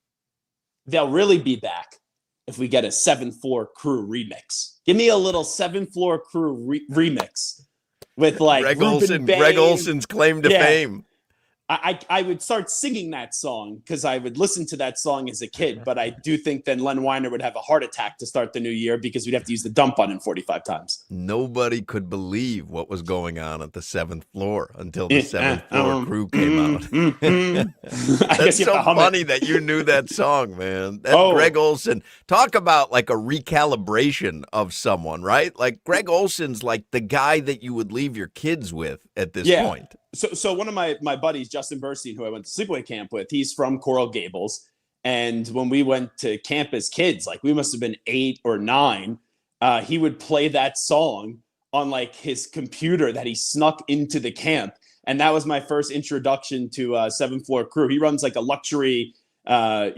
They'll really be back if we get a 7th Floor Crew remix. Give me a little 7th Floor Crew remix with like Greg Olson's claim to fame. I would start singing that song because I would listen to that song as a kid, but I do think then Len Weiner would have a heart attack to start the new year because we'd have to use the dump button 45 times. Nobody could believe what was going on at the 7th floor until the 7th Floor Crew came out. That's so funny that you knew that song, man. That's Greg Olson. Talk about like a recalibration of someone, right? Like Greg Olson's like the guy that you would leave your kids with at this point. So one of my buddies, Justin Burstein, who I went to sleepaway camp with, he's from Coral Gables. And when we went to camp as kids, like we must have been 8 or 9, he would play that song on like his computer that he snuck into the camp. And that was my first introduction to 7th Floor Crew. He runs like a luxury, car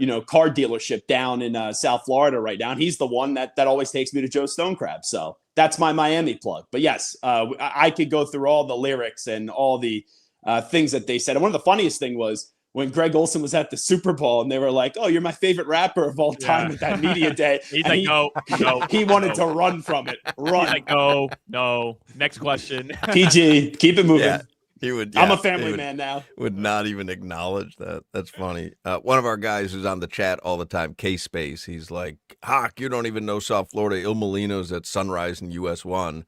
dealership down in South Florida right now. And he's the one that always takes me to Joe Stonecrab. So that's my Miami plug. But yes, I could go through all the lyrics and all the things that they said. And one of the funniest thing was when Greg Olson was at the Super Bowl and they were like, oh, you're my favorite rapper of all time at that media day. He's like, no. He wanted to run from it. Run. He's like, no. Next question. PG, keep it moving. Yeah. He would. I'm a family man now. Would not even acknowledge that. That's funny. One of our guys who's on the chat all the time, K-Space, he's like, Hoch, you don't even know South Florida. Il Molino's at Sunrise and US 1.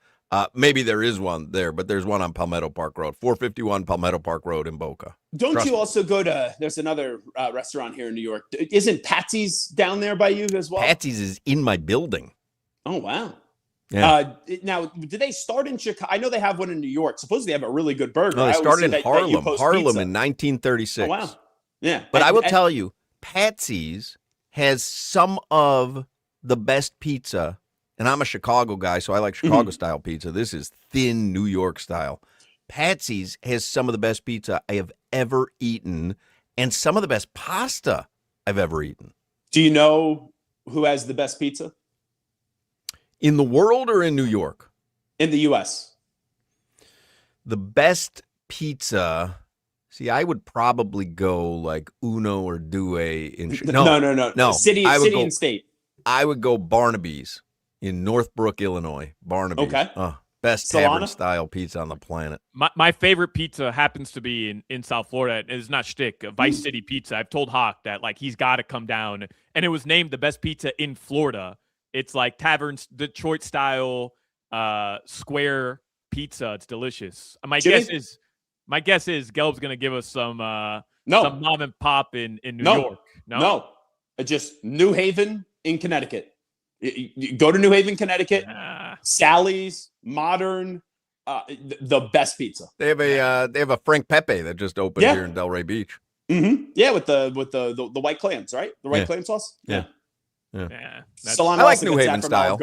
Maybe there is one there, but there's one on Palmetto Park Road, 451 Palmetto Park Road in Boca. Don't you also go to, there's another restaurant here in New York. Isn't Patsy's down there by you as well? Patsy's is in my building. Oh, wow. Yeah. Now, did they start in Chicago? I know they have one in New York. Supposedly they have a really good burger. No, they started in Harlem. Harlem pizza. in 1936. Oh, wow. Yeah. But I will tell you, Patsy's has some of the best pizza. And I'm a Chicago guy, so I like Chicago-style pizza. This is thin New York style. Patsy's has some of the best pizza I have ever eaten and some of the best pasta I've ever eaten. Do you know who has the best pizza? In the world or in New York? In the U.S. The best pizza... See, I would probably go like Uno or Due in... No. City and state. I would go Barnaby's in Northbrook, Illinois. Barnaby's. Okay. Best tavern-style pizza on the planet. My favorite pizza happens to be in South Florida. It's not shtick. Vice City Pizza. I've told Hoch that like he's got to come down. And it was named the best pizza in Florida. It's like tavern Detroit-style square pizza. It's delicious. My guess is Gelb's going to give us some mom and pop in New York. No. Just New Haven in Connecticut. You go to New Haven, Connecticut. Sally's, Modern, the best pizza. They have a Frank Pepe that just opened here in Delray Beach. Mm-hmm. Yeah, with the white clams, right? The white clam sauce. Yeah. Solana I like New Haven style.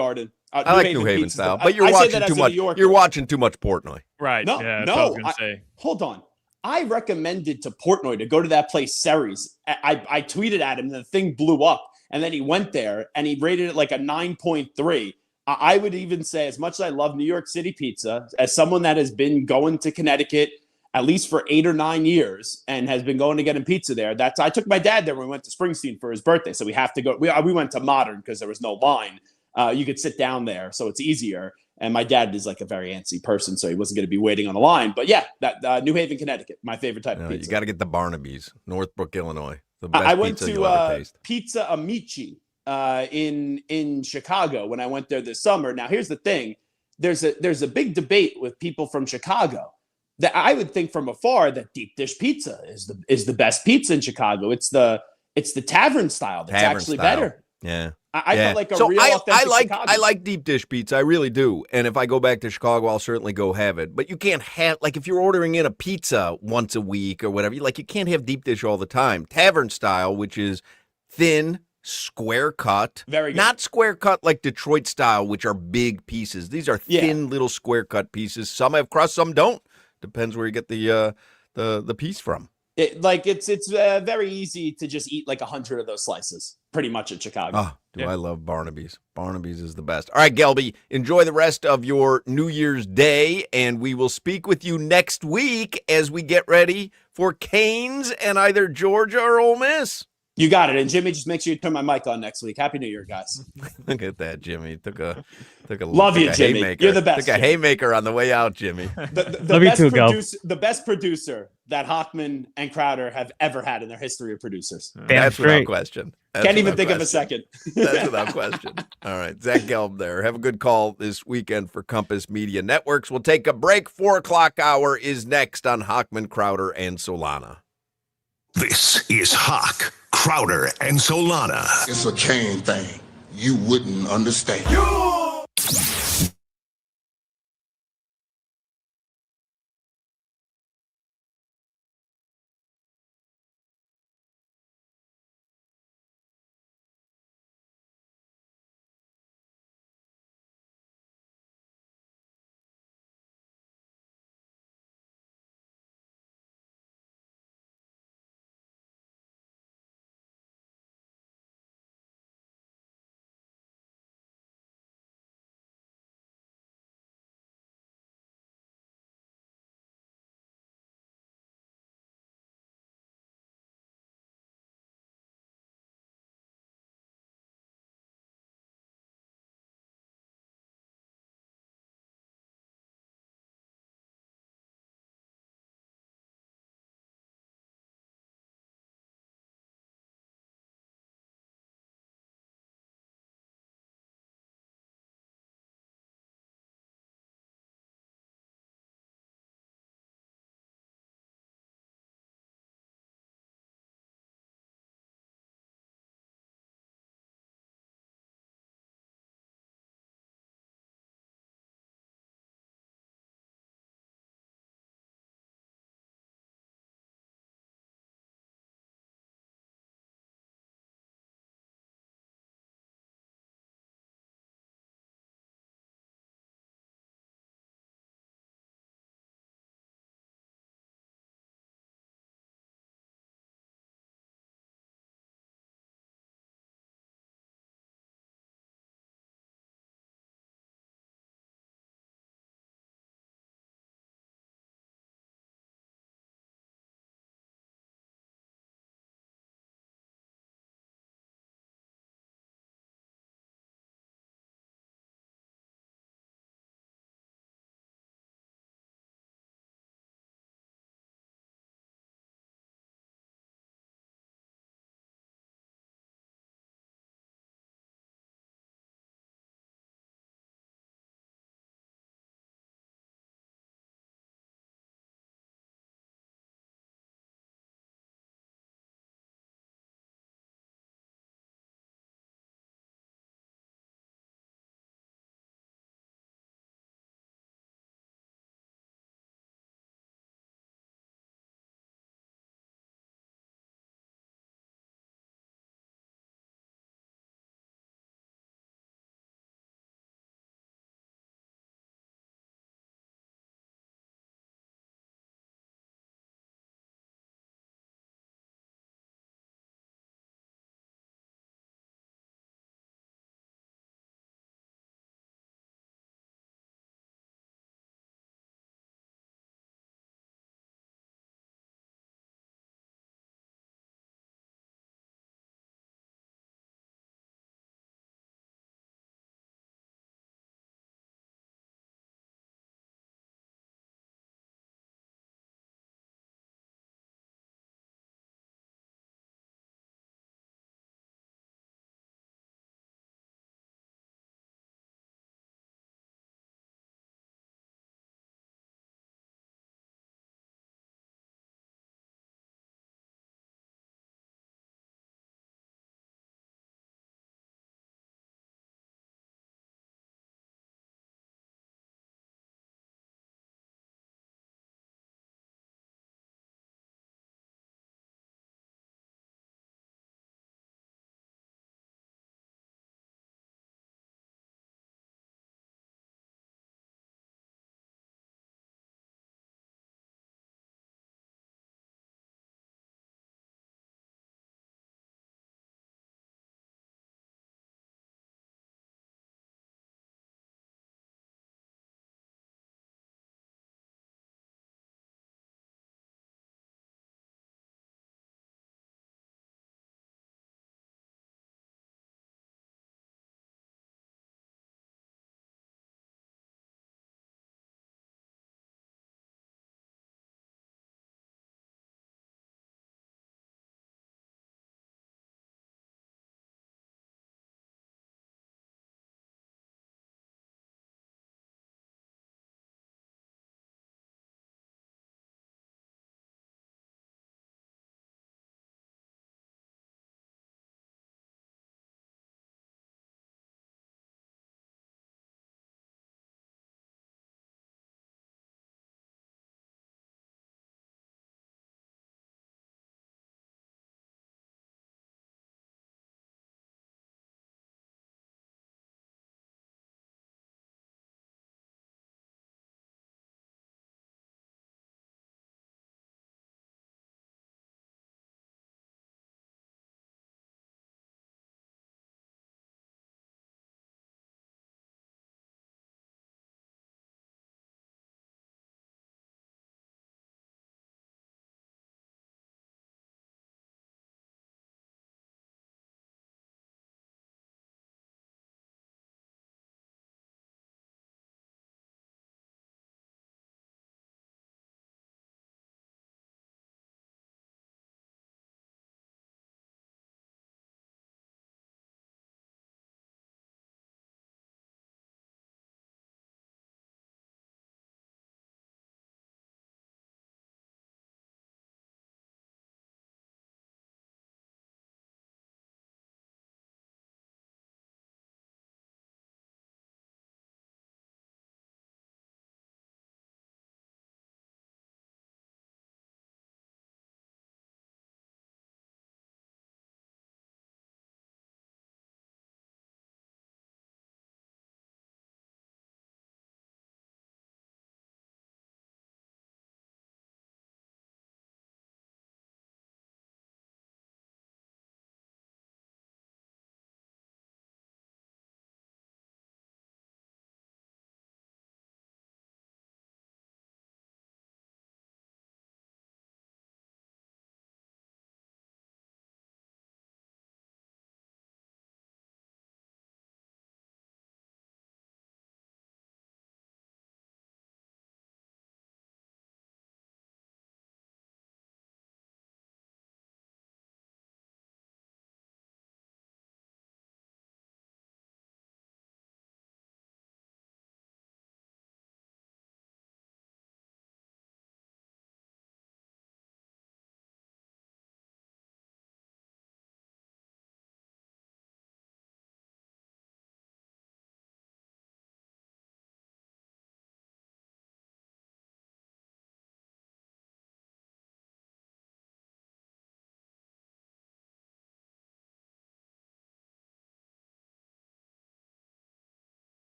I like New Haven style, but you're watching too much. You're watching too much Portnoy. Right. No. That's what I was gonna say. Hold on. I recommended to Portnoy to go to that place, Ceres. I tweeted at him, and the thing blew up, and then he went there and he rated it like a 9.3. I would even say, as much as I love New York City pizza, as someone that has been going to Connecticut at least for 8 or 9 years and has been going to get him pizza there. I took my dad there when we went to Springsteen for his birthday. So we have to go. We went to Modern because there was no line. You could sit down there, so it's easier. And my dad is like a very antsy person, so he wasn't going to be waiting on a line. But yeah, that New Haven, Connecticut, my favorite type of pizza. You got to get the Barnaby's, Northbrook, Illinois. The best I went pizza you'll ever to taste. Pizza Amici in Chicago when I went there this summer. Now, here's the thing: there's a big debate with people from Chicago that I would think from afar that deep dish pizza is the best pizza in Chicago. It's the tavern style that's actually better. Yeah. I felt like a real authentic Chicago. I like deep dish pizza. I really do. And if I go back to Chicago, I'll certainly go have it. But you can't have, like, if you're ordering in a pizza once a week or whatever, you can't have deep dish all the time. Tavern style, which is thin, square cut. Very good. Not square cut like Detroit style, which are big pieces. These are thin little square cut pieces. Some have crust, some don't. Depends where you get the piece from. It's very easy to just eat like 100 of those slices, pretty much in Chicago. Oh, I love Barnaby's. Barnaby's is the best. All right, Gelby, enjoy the rest of your New Year's Day, and we will speak with you next week as we get ready for Canes and either Georgia or Ole Miss. You got it. And Jimmy, just make sure you turn my mic on next week. Happy New Year, guys. Look at that, Jimmy. Took a love you, Jimmy. Haymaker. You're the best. Took a haymaker on the way out, Jimmy. The best producer that Hochman and Crowder have ever had in their history of producers. That's without question. Can't even think of a second. That's without question. All right, Zach Gelb there. Have a good call this weekend for Compass Media Networks. We'll take a break. 4:00 hour is next on Hochman, Crowder, and Solana. This is Hoch, Crowder, and Solana. It's a Kane thing. You wouldn't understand.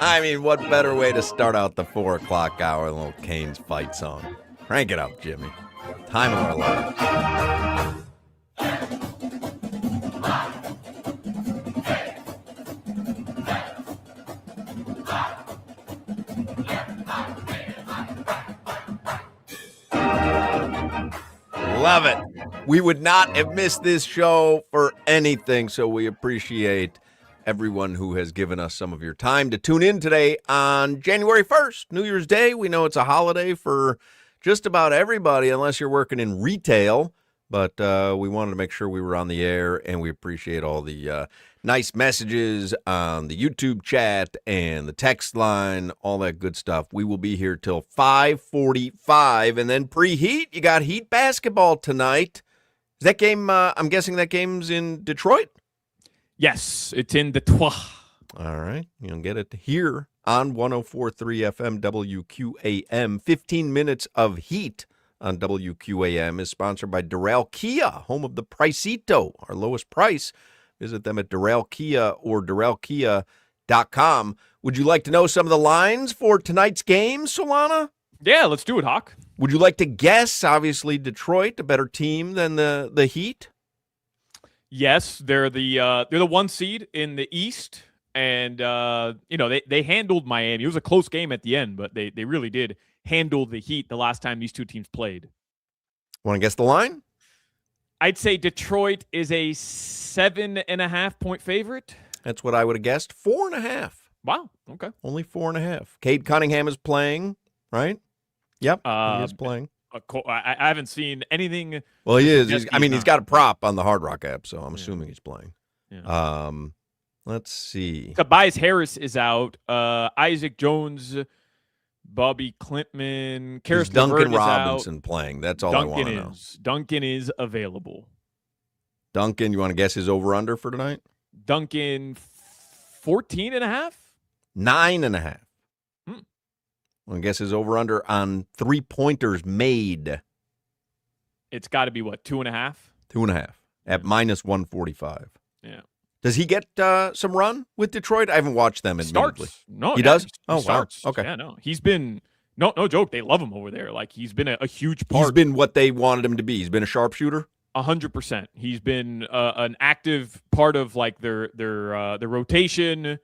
I mean, what better way to start out the 4 o'clock hour than a little Canes fight song? Crank it up, Jimmy. Time of our lives. Love it. We would not have missed this show for anything, so we appreciate everyone who has given us some of your time to tune in today on January 1st, New Year's Day. We know it's a holiday for just about everybody, unless you're working in retail, but we wanted to make sure we were on the air, and we appreciate all the nice messages on the YouTube chat and the text line, all that good stuff. We will be here till 5:45, and then pre-Heat, you got Heat basketball tonight. Is that game, I'm guessing that game's in Detroit? Yes, it's in Detroit. All right. You'll get it here on 104.3 FM WQAM. 15 minutes of Heat on WQAM is sponsored by Doral Kia, home of the Pricito, our lowest price. Visit them at Doral Kia or DoralKia.com. Would you like to know some of the lines for tonight's game, Solana? Yeah, let's do it, Hoch. Would you like to guess? Obviously, Detroit, a better team than the Heat. Yes, they're the 1 seed in the East, and they handled Miami. It was a close game at the end, but they really did handle the Heat the last time these two teams played. Want to guess the line? I'd say Detroit is a 7.5 point favorite. That's what I would have guessed. 4.5. Wow. Okay. Only 4.5. Cade Cunningham is playing, right? Yep, he is playing. I haven't seen anything. Well, he is. He's got a prop on the Hard Rock app, so I'm assuming he's playing. Yeah. Let's see. Tobias Harris is out. Isaac Jones, Bobby Clintman, Karis Duncan LeVert Robinson is out. playing. That's all I want to know. Duncan is available. Duncan, you want to guess his over-under for tonight? Duncan, 14.5? 9.5. Want to guess his over-under on three-pointers made? It's got to be, what, 2.5? 2.5 at minus 145. Yeah. Does he get some run with Detroit? I haven't watched them admittedly. Starts. No, he does? He starts. Wow. Okay. Yeah, no. He's been, no joke, they love him over there. Like, he's been a huge part. He's been what they wanted him to be. He's been a sharpshooter? 100%. He's been an active part of, like, their rotation.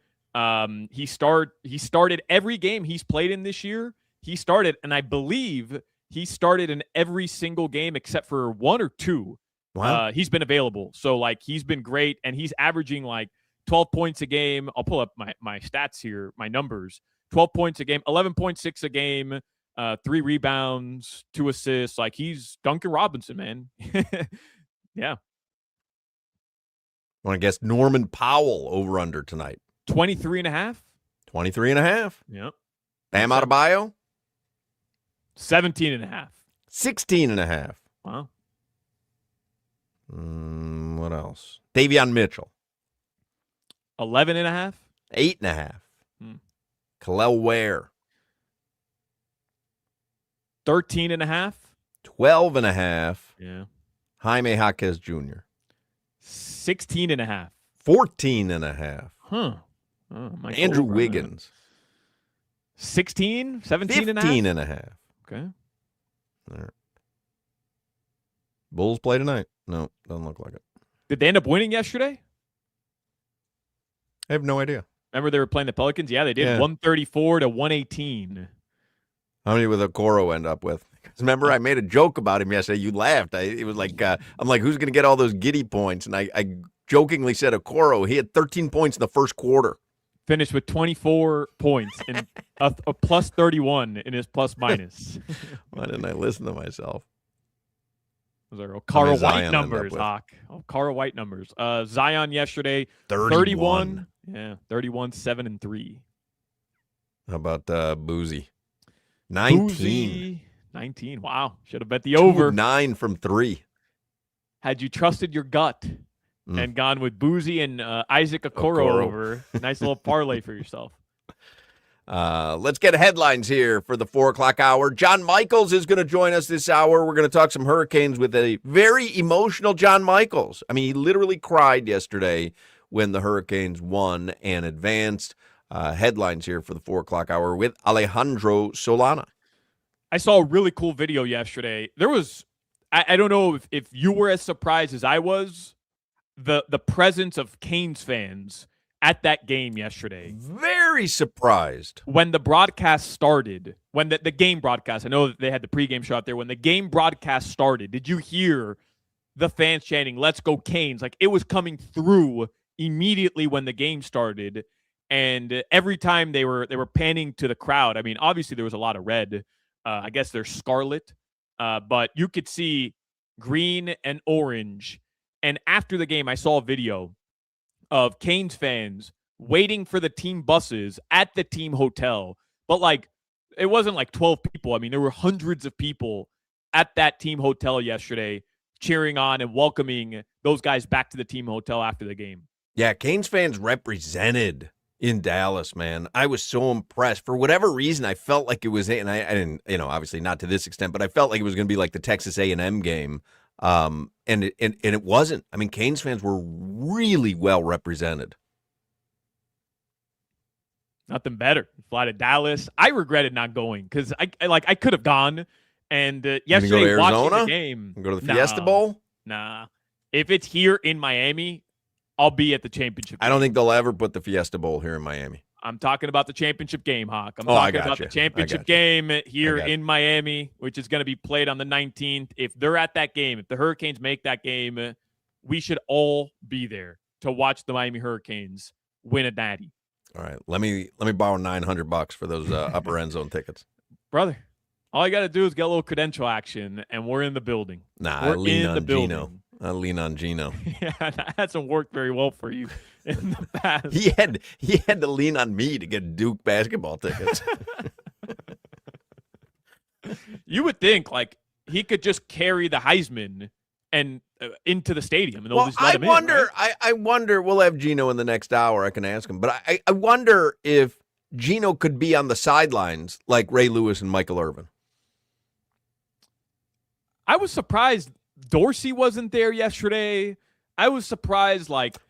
He started every game he's played in this year. He started, and I believe he started in every single game except for 1 or 2. Wow. He's been available. So, like, he's been great, and he's averaging, like, 12 points a game. I'll pull up my stats here, my numbers. 12 points a game, 11.6 a game, 3 rebounds, 2 assists. Like, he's Duncan Robinson, man. Yeah. Want to guess Norman Powell over under tonight? 23.5? 23.5. Yep. Bam Adebayo? 17.5. 16.5. Wow. What else? Davion Mitchell. 11.5. 8.5. Khalil Ware. 13.5. 12.5. Yeah. Jaime Jaquez Jr. 16.5. 14.5. Huh. Andrew Wiggins. 16? 17.5? 15.5. Okay. All right. Bulls play tonight. No, doesn't look like it. Did they end up winning yesterday? I have no idea. Remember they were playing the Pelicans? Yeah, they did. Yeah. 134 to 118. How many would Okoro end up with? Because remember, I made a joke about him yesterday. You laughed. It was like, I'm like, who's going to get all those giddy points? And I jokingly said Okoro. He had 13 points in the first quarter. Finished with 24 points and a plus 31 in his plus minus. Why didn't I listen to myself? Those are Okara Zion White end up numbers, with? Hawk. Okara White numbers. Zion yesterday, 31. Yeah, 31, 7, and 3. How about Boozy? 19. Boozy, 19. Wow. Should have bet the over. 9 from 3. Had you trusted your gut and gone with Boozy and Isaac Okoro over, nice little parlay for yourself. Let's get headlines here for the 4 o'clock hour. John Michaels is going to join us this hour. We're going to talk some Hurricanes with a very emotional John Michaels. I mean, he literally cried yesterday when the Hurricanes won and advanced. headlines here for the 4 o'clock hour with Alejandro Solana. I saw a really cool video yesterday. There was, I don't know if you were as surprised as I was, the presence of Canes fans at that game yesterday. Very surprised. When the broadcast started, when the game broadcast, I know that they had the pregame show out there. When the game broadcast started, did you hear the fans chanting, "Let's go Canes"? Like, it was coming through immediately when the game started. And every time they were panning to the crowd, I mean, obviously there was a lot of red. I guess they're scarlet. But you could see green and orange. And after the game, I saw a video of Canes fans waiting for the team buses at the team hotel. But, like, it wasn't like 12 people. I mean, there were hundreds of people at that team hotel yesterday cheering on and welcoming those guys back to the team hotel after the game. Yeah, Canes fans represented in Dallas, man. I was so impressed. For whatever reason, I felt like it was, and I didn't, obviously not to this extent, but I felt like it was going to be like the Texas A&M game, and it wasn't. I mean, Canes fans were really well represented. Nothing better. Fly to Dallas. I regretted not going because I could have gone. And yesterday, go to watching Arizona? the game, Go to the Fiesta Bowl? Nah. If it's here in Miami, I'll be at the championship game. I don't think they'll ever put the Fiesta Bowl here in Miami. I'm talking about the championship game, Hawk. I'm I talking got about you. the championship game here in Miami, which is going to be played on the 19th. If they're at that game, if the Hurricanes make that game, we should all be there to watch the Miami Hurricanes win a natty. All right, let me borrow $900 for those upper end zone tickets, brother. All you got to do is get a little credential action, and we're in the building. Nah, we're I lean in on the Gino. building. I lean on Gino. Yeah, that hasn't worked very well for you in the past. He had to lean on me to get Duke basketball tickets. You would think like he could just carry the Heisman and into the stadium, and they'll just let him in. Right? I wonder. We'll have Gino in the next hour. I can ask him, but I wonder if Gino could be on the sidelines like Ray Lewis and Michael Irvin. I was surprised Dorsey wasn't there yesterday. I was surprised,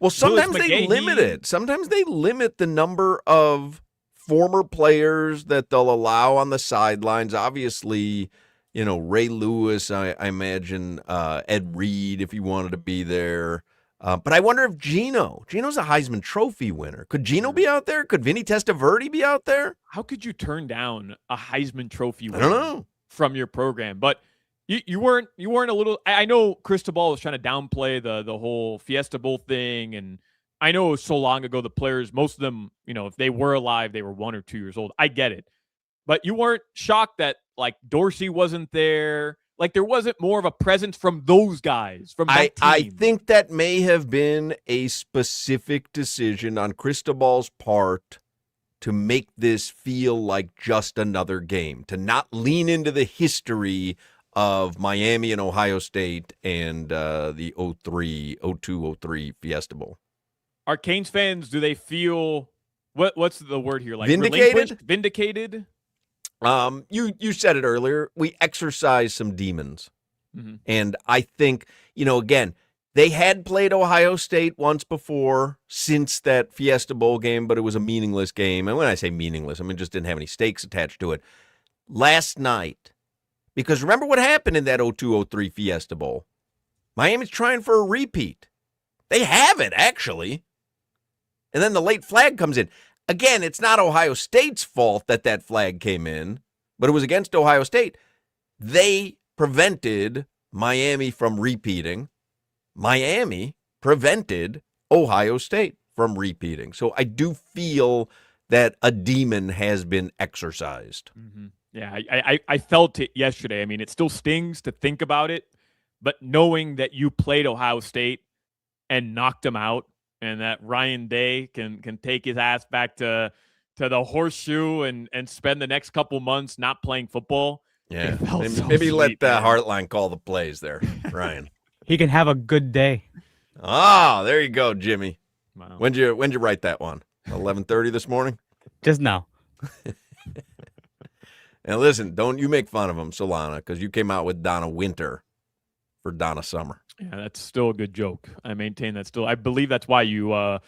sometimes they limit it. Sometimes they limit the number of former players that they'll allow on the sidelines. Obviously, Ray Lewis, I imagine Ed Reed, if he wanted to be there. But I wonder if Gino's a Heisman Trophy winner. Could Gino be out there? Could Vinny Testaverde be out there? How could you turn down a Heisman Trophy winner I don't know. From your program? But You weren't a little. I know Cristobal was trying to downplay the whole Fiesta Bowl thing, and I know it was so long ago. The players, most of them, if they were alive, they were 1 or 2 years old. I get it, but you weren't shocked that Dorsey wasn't there. There wasn't more of a presence from those guys. From that team. I think that may have been a specific decision on Cristobal's part to make this feel like just another game, to not lean into the history of Miami and Ohio State and the 02-03 Fiesta Bowl. Are Canes fans, do they feel, what's the word here? Vindicated? Vindicated? You said it earlier. We exercise some demons. Mm-hmm. And I think, again, they had played Ohio State once before since that Fiesta Bowl game, but it was a meaningless game. And when I say meaningless, I mean just didn't have any stakes attached to it. Last night, because remember what happened in that 02-03 Fiesta Bowl? Miami's trying for a repeat. They have it, actually. And then the late flag comes in. Again, it's not Ohio State's fault that flag came in, but it was against Ohio State. They prevented Miami from repeating. Miami prevented Ohio State from repeating. So I do feel that a demon has been exercised. Mm-hmm. Yeah, I felt it yesterday. I mean, it still stings to think about it, but knowing that you played Ohio State and knocked them out, and that Ryan Day can take his ass back to the horseshoe and spend the next couple months not playing football. Yeah, maybe let Heartline call the plays there, Ryan. He can have a good day. There you go, Jimmy. Wow. When'd you write that one? 11:30 this morning? Just now. And listen, don't you make fun of him, Solana, because you came out with Donna Winter for Donna Summer. Yeah, that's still a good joke. I maintain that still. I believe that's why you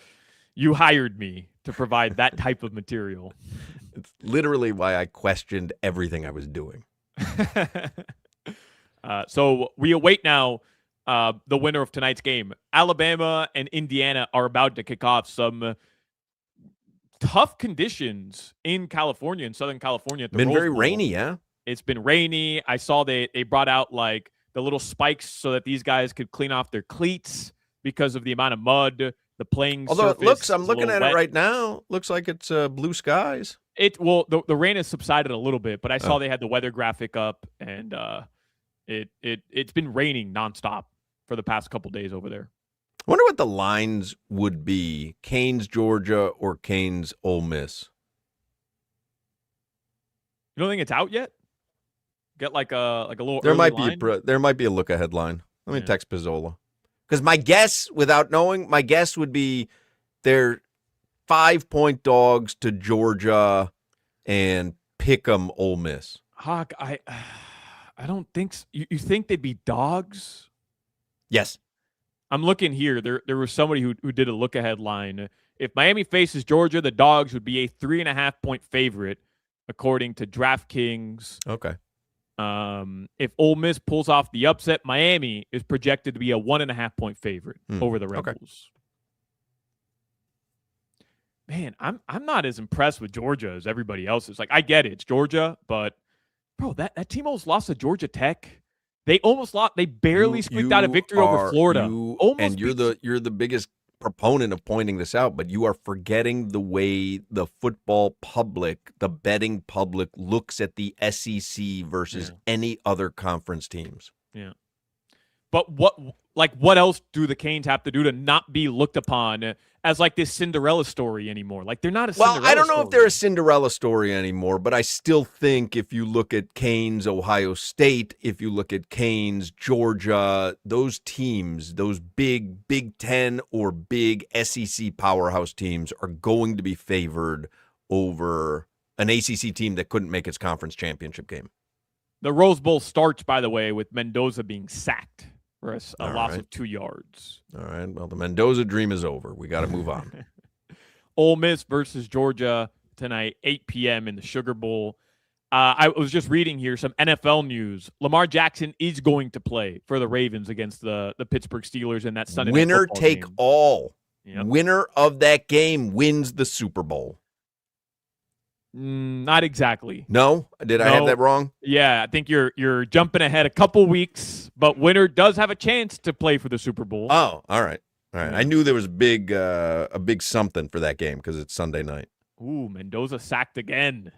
You hired me to provide that type of material. It's literally why I questioned everything I was doing. So we await now the winner of tonight's game. Alabama and Indiana are about to kick off some tough conditions in California, in Southern California. At the Been Rose very Bowl. rainy, yeah? It's been rainy. I saw they brought out like the little spikes so that these guys could clean off their cleats because of the amount of mud. The playing Although it surface looks, I'm is a looking little at wet. it right now. Looks like it's blue skies. The rain has subsided a little bit, but I saw they had the weather graphic up, and it's been raining nonstop for the past couple days over there. I wonder what the lines would be: Canes, Georgia, or Canes, Ole Miss. You don't think it's out yet? Get like a little. There early might line? be a look ahead line. Let me text Pizzola, because my guess, without knowing, my guess would be they're 5-point dogs to Georgia and pick 'em Ole Miss. Hawk, I don't think so. You think they'd be dogs? Yes. I'm looking here. There was somebody who did a look ahead line. If Miami faces Georgia, the dogs would be a 3.5-point favorite, according to DraftKings. Okay. If Ole Miss pulls off the upset, Miami is projected to be a 1.5-point favorite over the Rebels. Okay. Man, I'm not as impressed with Georgia as everybody else is. Like, I get it, it's Georgia, but bro, that team almost lost to Georgia Tech. They almost lost. They barely squeaked out a victory over Florida. You're the biggest proponent of pointing this out, but you are forgetting the way the football public, the betting public, looks at the SEC versus any other conference teams. Yeah. But what else do the Canes have to do to not be looked upon as like this Cinderella story anymore? Like, they're not a Cinderella Well, I don't know story. if they're a Cinderella story anymore, but I still think if you look at Canes, Ohio State, if you look at Canes, Georgia, those teams, those big Big Ten or big SEC powerhouse teams are going to be favored over an ACC team that couldn't make its conference championship game. The Rose Bowl starts, by the way, with Mendoza being sacked for a loss of 2 yards. All right. Well, the Mendoza dream is over. We got to move on. Ole Miss versus Georgia tonight, 8 p.m. in the Sugar Bowl. I was just reading here some NFL news. Lamar Jackson is going to play for the Ravens against the Pittsburgh Steelers in that Sunday night Winner football take game. all. Yep. Winner of that game wins the Super Bowl. Not exactly. No? Did I have that wrong? Yeah, I think you're jumping ahead a couple weeks, but winner does have a chance to play for the Super Bowl. Oh, all right. All right. I knew there was a big something for that game because it's Sunday night. Ooh, Mendoza sacked again.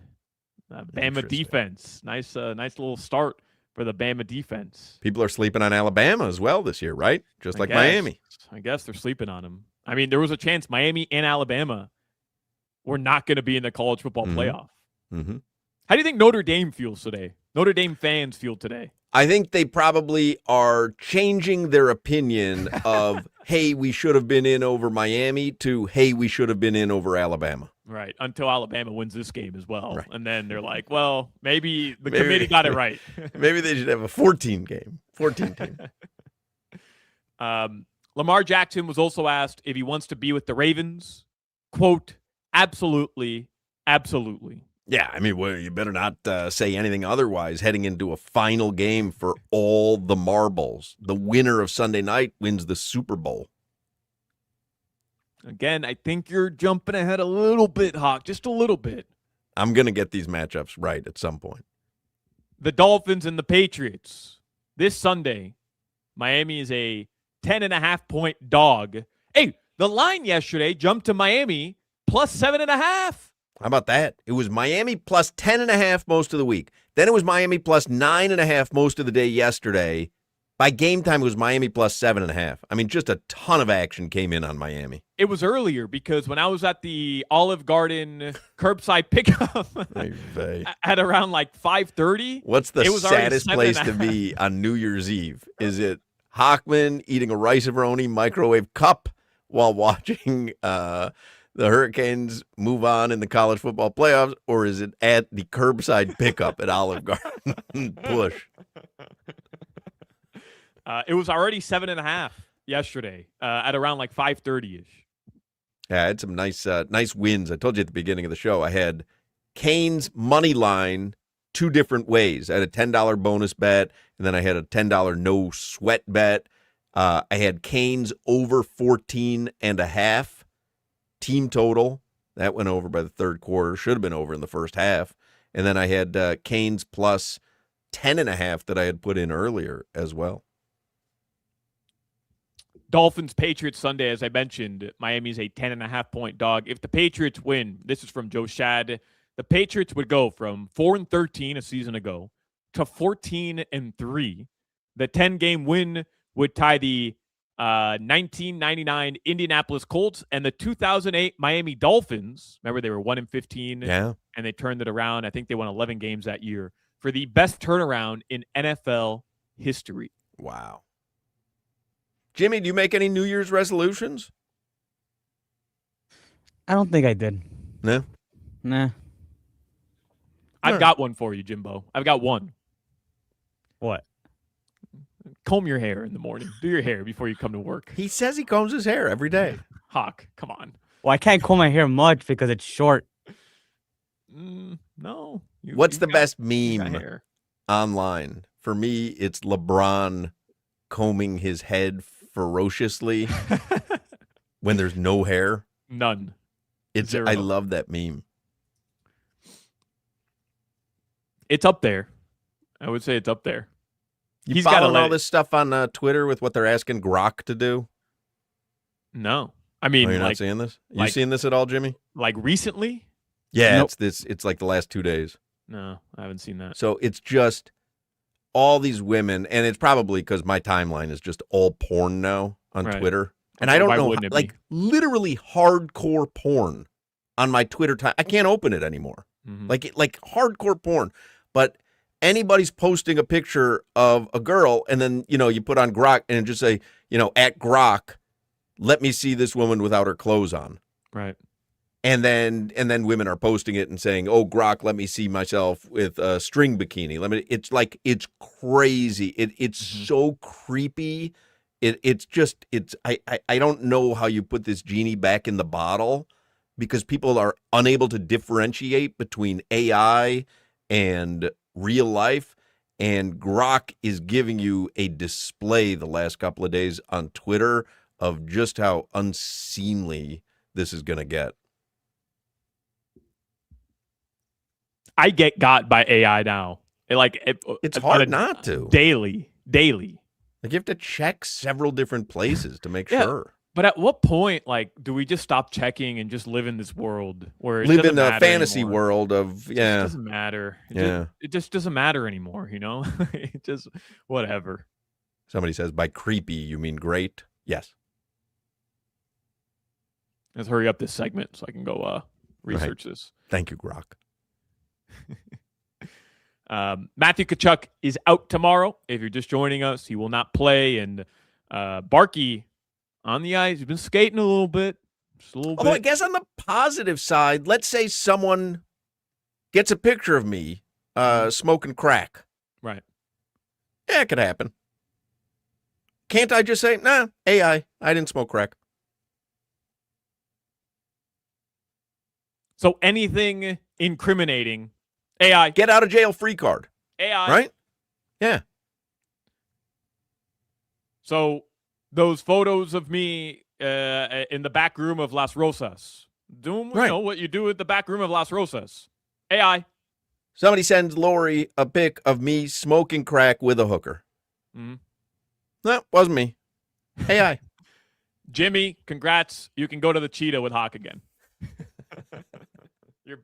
Bama defense. Nice little start for the Bama defense. People are sleeping on Alabama as well this year, right? Just like guess. Miami. I guess they're sleeping on them. I mean, there was a chance Miami and Alabama were not going to be in the college football playoff. Mm-hmm. How do you think Notre Dame feels today? Notre Dame fans feel today? I think they probably are changing their opinion of, hey, we should have been in over Miami to, hey, we should have been in over Alabama. Right, until Alabama wins this game as well. Right. And then they're like, well, maybe the committee got it right. Maybe they should have a 14 team. Lamar Jackson was also asked if he wants to be with the Ravens. Quote, absolutely, absolutely. Yeah, I mean, well, you better not say anything otherwise heading into a final game for all the marbles. The winner of Sunday night wins the Super Bowl. Again, I think you're jumping ahead a little bit, Hoch, just a little bit. I'm going to get these matchups right at some point. The Dolphins and the Patriots. This Sunday, Miami is a 10.5-point dog. Hey, the line yesterday jumped to Miami plus 7.5. How about that? It was Miami plus 10.5 most of the week. Then it was Miami plus 9.5 most of the day yesterday. By game time, it was Miami plus 7.5. I mean, just a ton of action came in on Miami. It was earlier because when I was at the Olive Garden curbside pickup at around like 5:30. What's the saddest place to be on New Year's Eve? Is it Hochman eating a Rice-A-Roni microwave cup while watching the Hurricanes move on in the college football playoffs, or is it at the curbside pickup at Olive Garden? Push. It was already 7.5 yesterday at around like 5:30-ish. Yeah, I had some nice wins. I told you at the beginning of the show, I had Canes money line 2 different ways. I had a $10 bonus bet, and then I had a $10 no sweat bet. I had Canes over 14.5 team total. That went over by the third quarter. Should have been over in the first half. And then I had Canes plus 10.5 that I had put in earlier as well. Dolphins Patriots Sunday, as I mentioned, Miami's a 10.5-point dog. If the Patriots win, this is from Joe Shad, the Patriots would go from 4-13 a season ago to 14-3. The 10-game win would tie the 1999 Indianapolis Colts and the 2008 Miami Dolphins. Remember, they were 1-15, and they turned it around. I think they won 11 games that year for the best turnaround in NFL history. Wow. Jimmy, do you make any New Year's resolutions? I don't think I did. No? Nah. I've got one for you, Jimbo. I've got one. What? Comb your hair in the morning. Do your hair before you come to work. He says he combs his hair every day. Hawk, come on. Well, I can't comb my hair much because it's short. No. What's the best meme online? For me, it's LeBron combing his head ferociously when there's no hair. None. I love that meme. It's up there. I would say it's up there. You following all this stuff on Twitter with what they're asking Grok to do? No. I mean, you're not seeing this? You seeing this at all, Jimmy? Like recently? Yeah, nope. It's like the last 2 days. No, I haven't seen that. So it's just all these women, and it's probably because my timeline is just all porn now on Twitter. And I don't know, like literally hardcore porn on my Twitter time. I can't open it anymore. Mm-hmm. Like hardcore porn. But anybody's posting a picture of a girl, and then, you put on Grok and just say, at Grok, let me see this woman without her clothes on. Right. And then women are posting it and saying, "Oh, Grok, let me see myself with a string bikini." It's crazy. It's so creepy. I don't know how you put this genie back in the bottle, because people are unable to differentiate between AI and real life. And Grok is giving you a display the last couple of days on Twitter of just how unseemly this is going to get. I get got by AI now. It's hard not to. Daily. Like, you have to check several different places to make sure. But at what point, do we just stop checking and just live in this world where it live in the fantasy anymore? World of It doesn't matter. It just doesn't matter anymore. It just whatever. Somebody says by creepy you mean great. Yes. Let's hurry up this segment so I can go research this. Thank you, Grok. Matthew Tkachuk is out tomorrow. If you're just joining us, he will not play. And Barkey on the ice, he's been skating a little bit. Just a little bit. I guess on the positive side, let's say someone gets a picture of me smoking crack. Right. Yeah, it could happen. Can't I just say, nah, AI, I didn't smoke crack. So anything incriminating, AI. Get out of jail free card. AI. Right? Yeah. So those photos of me in the back room of Las Rosas. Doing what you do at the back room of Las Rosas. AI. Somebody sends Lori a pic of me smoking crack with a hooker. Mm-hmm. No, wasn't me. AI. Jimmy, congrats. You can go to the Cheetah with Hoch again.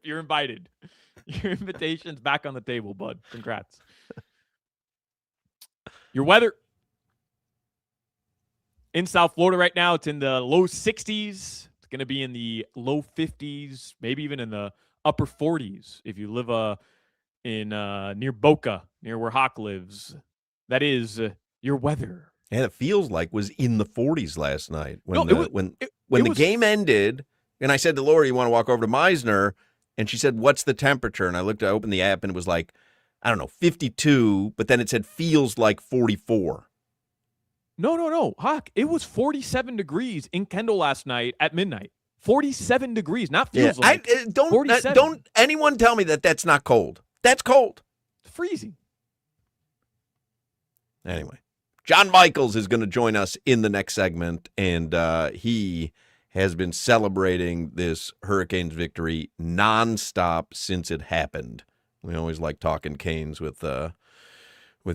You're invited. Your invitation's back on the table, bud. Congrats. Your weather in South Florida right now, it's in the low 60s. It's going to be in the low 50s, maybe even in the upper 40s if you live in near Boca, near where Hoch lives. That is your weather. And it feels like was in the 40s last night when the game ended. And I said to Lori, "You want to walk over to Meisner?" And she said, "What's the temperature?" And I opened the app, and it was like, I don't know, 52, but then it said feels like 44. No. Hoch, it was 47 degrees in Kendall last night at midnight. 47 degrees, not feels Yeah, like. don't anyone tell me that that's not cold. That's cold. It's freezing. Anyway, John Michaels is going to join us in the next segment, and he has been celebrating this Hurricanes victory nonstop since it happened. We always like talking Canes with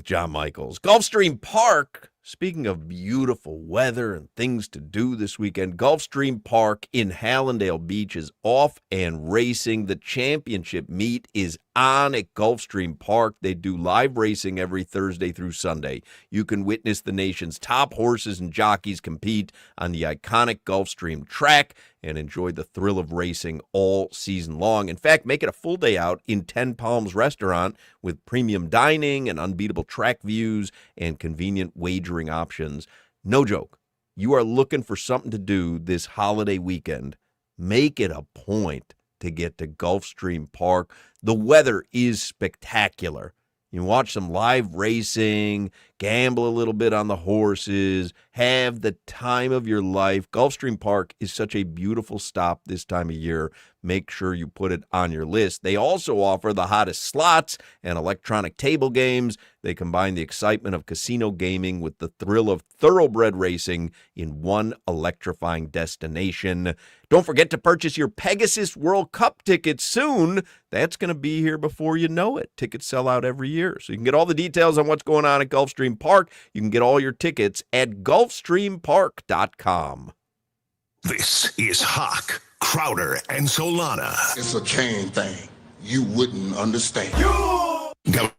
John Michaels. Gulfstream Park, speaking of beautiful weather and things to do this weekend, Gulfstream Park in Hallandale Beach is off and racing. The championship meet is on at Gulfstream Park. They do live racing every Thursday through Sunday. You can witness the nation's top horses and jockeys compete on the iconic Gulfstream track and enjoy the thrill of racing all season long. In fact, make it a full day out in 10 Palms Restaurant with premium dining and unbeatable track views and convenient wagering options. No joke. You are looking for something to do this holiday weekend. Make it a point to get to Gulfstream Park. The weather is spectacular. You watch some live racing, gamble a little bit on the horses, have the time of your life. Gulfstream Park is such a beautiful stop this time of year. Make sure you put it on your list. They also offer the hottest slots and electronic table games. They combine the excitement of casino gaming with the thrill of thoroughbred racing in one electrifying destination. Don't forget to purchase your Pegasus World Cup tickets soon. That's going to be here before you know it. Tickets sell out every year. So you can get all the details on what's going on at Gulfstream Park. You can get all your tickets at GulfstreamPark.com. This is Hoch, Crowder, and Solana. It's a Kane thing. You wouldn't understand. Go-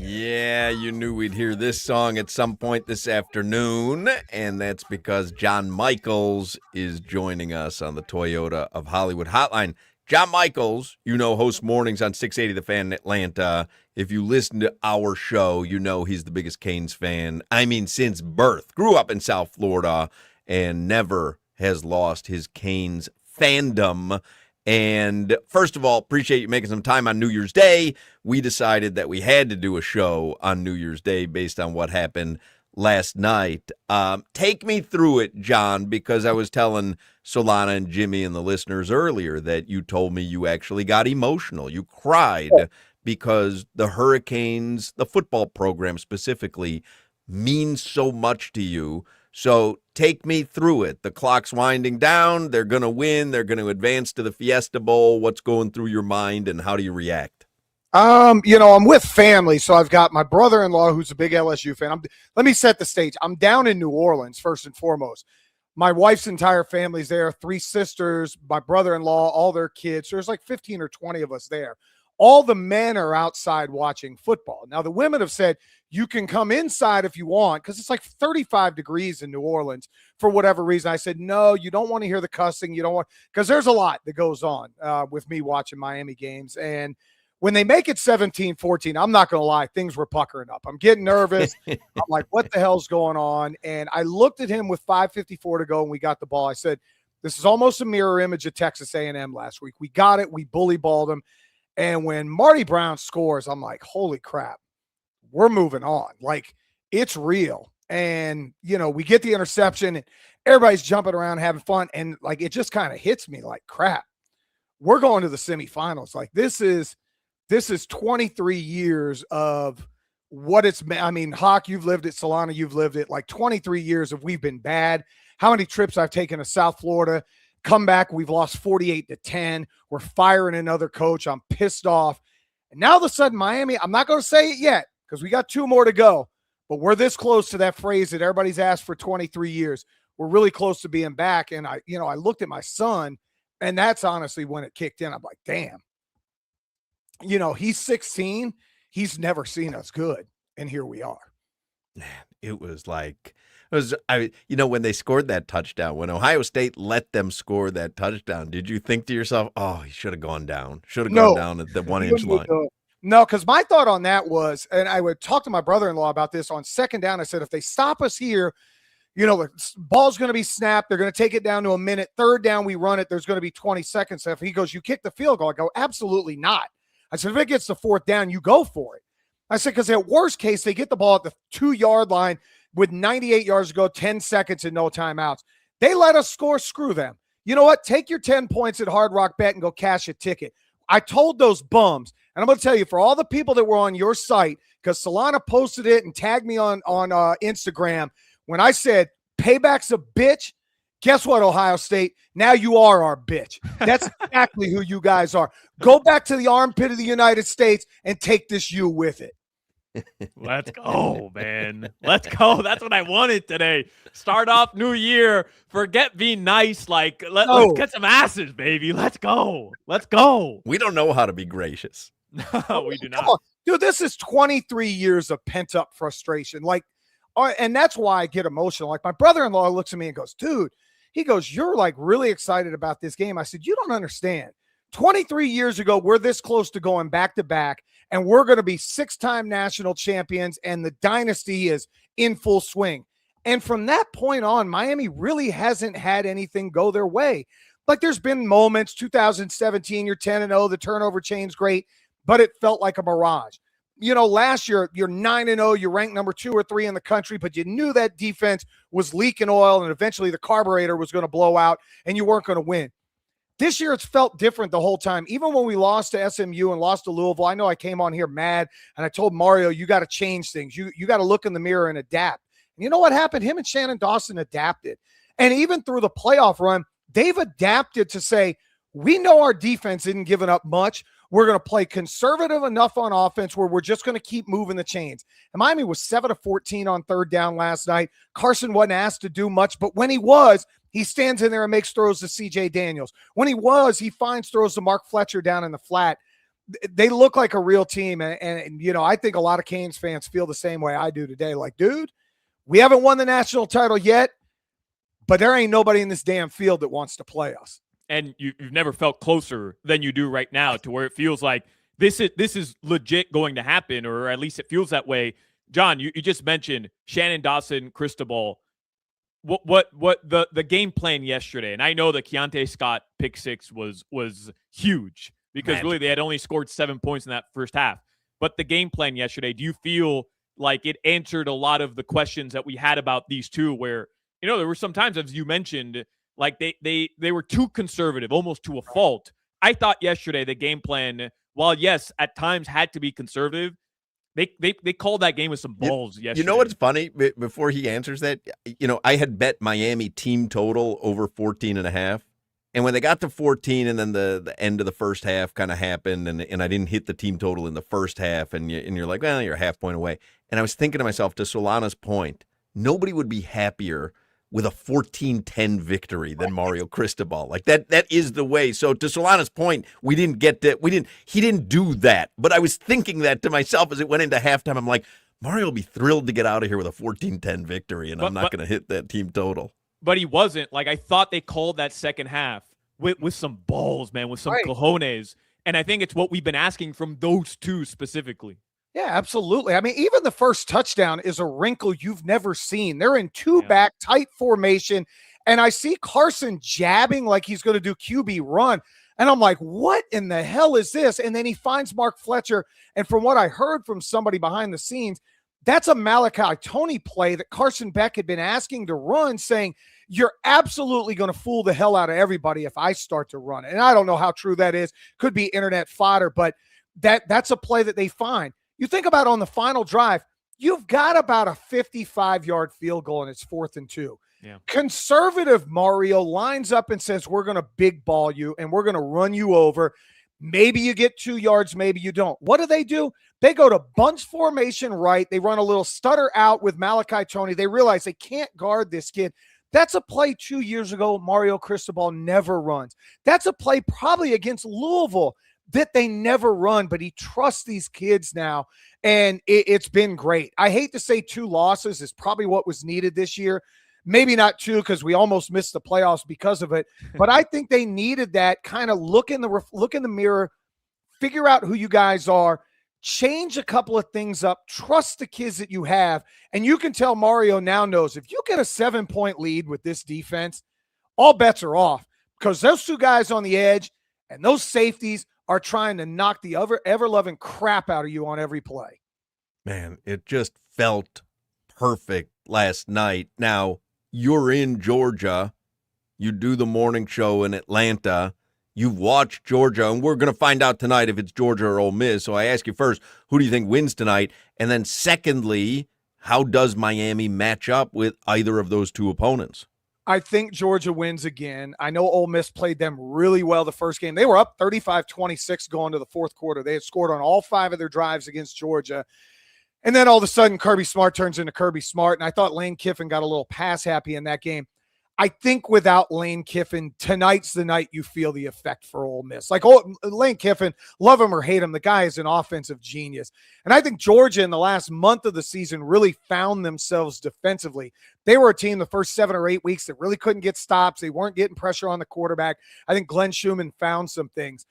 Yeah, you knew we'd hear this song at some point this afternoon, and that's because John Michaels is joining us on the Toyota of Hollywood hotline. John Michaels, hosts mornings on 680 The Fan in Atlanta. If you listen to our show, you know he's the biggest Canes fan. I mean, since birth. Grew up in South Florida and never has lost his Canes fandom. And first of all, appreciate you making some time on New Year's Day. We decided that we had to do a show on New Year's Day based on what happened last night. Take me through it, John, because I was telling Solana and Jimmy and the listeners earlier that you told me you actually got emotional. You cried because the Hurricanes, the football program specifically, means so much to you. So take me through it. The clock's winding down. They're going to win. They're going to advance to the Fiesta Bowl. What's going through your mind, and how do you react? I'm with family, so I've got my brother-in-law who's a big LSU fan. Let me set the stage. I'm down in New Orleans, first and foremost. My wife's entire family's there, 3 sisters, my brother-in-law, all their kids. So there's like 15 or 20 of us there. All the men are outside watching football. Now, the women have said, you can come inside if you want, because it's like 35 degrees in New Orleans for whatever reason. I said, no, you don't want to hear the cussing. You don't want, because there's a lot that goes on with me watching Miami games. And when they make it 17-14, I'm not going to lie, things were puckering up. I'm getting nervous. I'm like, what the hell's going on? And I looked at him with 5:54 to go, and we got the ball. I said, this is almost a mirror image of Texas A&M last week. We got it. We bully balled them. And when Marty Brown scores, I'm like, holy crap, we're moving on. Like, it's real. And, we get the interception, and everybody's jumping around, having fun. And, like, it just kind of hits me like, crap, we're going to the semifinals. Like, this is 23 years of what it's been. I mean, Hoch, you've lived it. Solana, you've lived it. Like 23 years of we've been bad. How many trips I've taken to South Florida, come back, we've lost 48-10. We're firing another coach. I'm pissed off. And now all of a sudden, Miami, I'm not going to say it yet because we got 2 more to go, but we're this close to that phrase that everybody's asked for 23 years. We're really close to being back. And I looked at my son, and that's honestly when it kicked in. I'm like, damn. He's 16. He's never seen us good. And here we are. Man, when they scored that touchdown, when Ohio State let them score that touchdown, did you think to yourself, oh, he should have gone down, gone down at the 1-inch line? No, because my thought on that was, and I would talk to my brother-in-law about this on second down. I said, if they stop us here, the ball's going to be snapped. They're going to take it down to a minute. Third down, we run it. There's going to be 20 seconds left. He goes, you kick the field goal. I go, absolutely not. I said, if it gets to 4th down, you go for it. I said, because at worst case, they get the ball at the 2-yard line with 98 yards to go, 10 seconds and no timeouts. They let us score. Screw them. You know what? Take your 10 points at Hard Rock Bet and go cash a ticket. I told those bums, and I'm going to tell you, for all the people that were on your site, because Solana posted it and tagged me on Instagram, when I said, payback's a bitch, guess what, Ohio State? Now you are our bitch. That's exactly who you guys are. Go back to the armpit of the United States and take this U with it. Let's go, man. Let's go. That's what I wanted today. Start off new year. Forget being nice. Let's get some asses, baby. Let's go. Let's go. We don't know how to be gracious. No, we do not. Dude, this is 23 years of pent-up frustration. And that's why I get emotional. Like, my brother-in-law looks at me and goes, dude, he goes, you're like really excited about this game. I said, you don't understand. 23 years ago, we're this close to going back-to-back, and we're going to be 6-time national champions, and the dynasty is in full swing. And from that point on, Miami really hasn't had anything go their way. Like, there's been moments, 2017, you're 10-0, the turnover chain's great, but it felt like a mirage. Last year, you're 9-0, you're ranked number 2 or 3 in the country, but you knew that defense was leaking oil, and eventually the carburetor was going to blow out, and you weren't going to win. This year, it's felt different the whole time. Even when we lost to SMU and lost to Louisville, I know I came on here mad, and I told Mario, you got to change things. You got to look in the mirror and adapt. And you know what happened? Him and Shannon Dawson adapted. And even through the playoff run, they've adapted to say, we know our defense isn't giving up much. We're going to play conservative enough on offense where we're just going to keep moving the chains. And Miami was 7-14 on 3rd down last night. Carson wasn't asked to do much, but when he was, he stands in there and makes throws to C.J. Daniels. When he finds throws to Mark Fletcher down in the flat. they look like a real team. And, you know, I think a lot of Canes fans feel the same way I do today. Like, dude, we haven't won the national title yet, but there ain't nobody in this damn field that wants to play us. And you've never felt closer than you do right now to where it feels like this is legit going to happen, or at least it feels that way. John, you just mentioned Shannon Dawson, Cristobal. What the game plan yesterday, and I know the Keontae Scott pick six was huge because really they had only scored 7 points in that first half. But the game plan yesterday, do you feel like it answered a lot of the questions that we had about these two, where, you know, there were some times, as you mentioned, like they were too conservative, almost to a fault. I thought yesterday the game plan, while yes, at times had to be conservative, they called that game with some balls yesterday. You know what's funny? Before he answers that, you know, I had bet Miami team total over 14.5. And when they got to 14 and then the end of the first half kind of happened and I didn't hit the team total in the first half and you're like, well, you're a half point away. And I was thinking to myself, to Solana's point, nobody would be happier with a 14-10 victory than Mario Cristobal. Like that is the way. So to Solana's point, he didn't do that. But I was thinking that to myself as it went into halftime. I'm like, Mario will be thrilled to get out of here with a 14-10 victory, and I'm not going to hit that team total. But he wasn't. Like, I thought they called that second half with some balls, man, with some cojones. And I think it's what we've been asking from those two specifically. Yeah, absolutely. I mean, even the first touchdown is a wrinkle you've never seen. They're in two-back tight formation, and I see Carson jabbing like he's going to do QB run. And I'm like, what in the hell is this? And then he finds Mark Fletcher. And from what I heard from somebody behind the scenes, that's a Malachi Tony play that Carson Beck had been asking to run, saying, you're absolutely going to fool the hell out of everybody if I start to run it. And I don't know how true that is. Could be internet fodder, but that's a play that they find. You think about on the final drive, you've got about a 55-yard field goal, and it's 4th and 2. Yeah. Conservative Mario lines up and says, we're going to big ball you, and we're going to run you over. Maybe you get 2 yards, maybe you don't. What do? They go to bunch formation right. They run a little stutter out with Malachi Tony. They realize they can't guard this kid. That's a play 2 years ago Mario Cristobal never runs. That's a play probably against Louisville that they never run, but he trusts these kids now, and it's been great. I hate to say 2 losses is probably what was needed this year. Maybe not 2 because we almost missed the playoffs because of it, but I think they needed that kind of look in the mirror, figure out who you guys are, change a couple of things up, trust the kids that you have, and you can tell Mario now knows if you get a 7-point lead with this defense, all bets are off because those 2 guys on the edge and those safeties are trying to knock the ever-loving crap out of you on every play. Man, it just felt perfect last night. Now, you're in Georgia. You do the morning show in Atlanta. You've watched Georgia, and we're going to find out tonight if it's Georgia or Ole Miss. So I ask you first, who do you think wins tonight? And then secondly, how does Miami match up with either of those 2 opponents? I think Georgia wins again. I know Ole Miss played them really well the first game. They were up 35-26 going to the fourth quarter. They had scored on all 5 of their drives against Georgia. And then all of a sudden, Kirby Smart turns into Kirby Smart, and I thought Lane Kiffin got a little pass happy in that game. I think without Lane Kiffin, tonight's the night you feel the effect for Ole Miss. Like, Lane Kiffin, love him or hate him, the guy is an offensive genius. And I think Georgia in the last month of the season really found themselves defensively. They were a team the first 7 or 8 weeks that really couldn't get stops. They weren't getting pressure on the quarterback. I think Glenn Schumann found some things.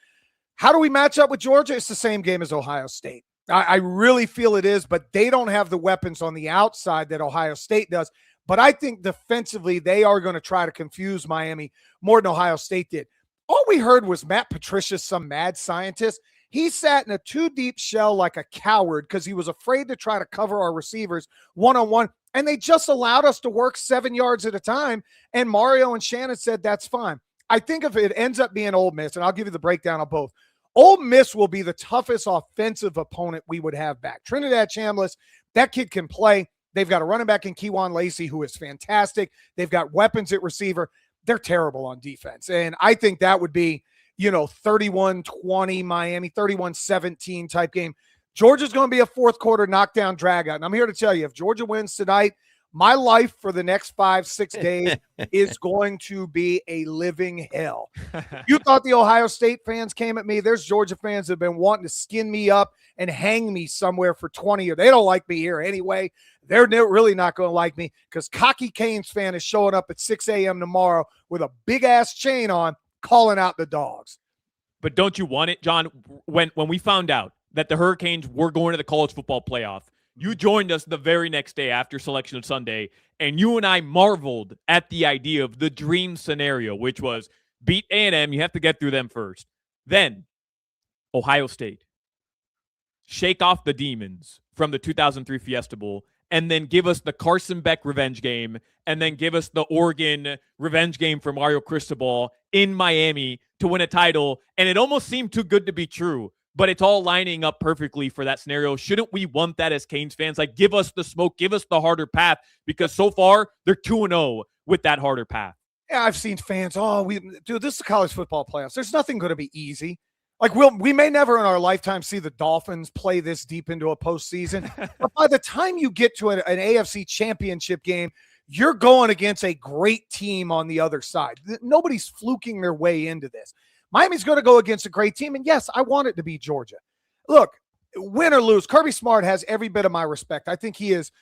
How do we match up with Georgia? It's the same game as Ohio State. I really feel it is, but they don't have the weapons on the outside that Ohio State does. But I think defensively, they are going to try to confuse Miami more than Ohio State did. All we heard was Matt Patricia, some mad scientist. He sat in a 2-deep shell like a coward because he was afraid to try to cover our receivers one-on-one, and they just allowed us to work 7 yards at a time, and Mario and Shannon said that's fine. I think if it ends up being Ole Miss, and I'll give you the breakdown on both, Ole Miss will be the toughest offensive opponent we would have back. Trinidad Chambliss, that kid can play. They've got a running back in Kejuan Lacey who is fantastic. They've got weapons at receiver. They're terrible on defense. And I think that would be, 31-20 Miami, 31-17 type game. Georgia's going to be a fourth quarter knockdown drag out. And I'm here to tell you, if Georgia wins tonight, My life for the next 5-6 days is going to be a living hell. You thought the Ohio State fans came at me. There's Georgia fans that have been wanting to skin me up and hang me somewhere for 20 years. They don't like me here anyway. They're really not going to like me because cocky Canes fan is showing up at 6 a.m. tomorrow with a big-ass chain on, calling out the dogs. But don't you want it, John? When we found out that the Hurricanes were going to the college football playoff, you joined us the very next day after Selection Sunday, and you and I marveled at the idea of the dream scenario, which was beat A&M. You have to get through them first. Then Ohio State. Shake off the demons from the 2003 Fiesta Bowl, and then give us the Carson Beck revenge game, and then give us the Oregon revenge game for Mario Cristobal in Miami to win a title. And it almost seemed too good to be true. But it's all lining up perfectly for that scenario. Shouldn't we want that as Canes fans? Like, give us the smoke, give us the harder path, because so far they're 2-0 with that harder path. Yeah, I've seen fans, dude, this is the college football playoffs. There's nothing going to be easy. Like, we may never in our lifetime see the Dolphins play this deep into a postseason. But by the time you get to an AFC championship game, you're going against a great team on the other side. Nobody's fluking their way into this. Miami's going to go against a great team, and yes, I want it to be Georgia. Look, win or lose, Kirby Smart has every bit of my respect. I think he is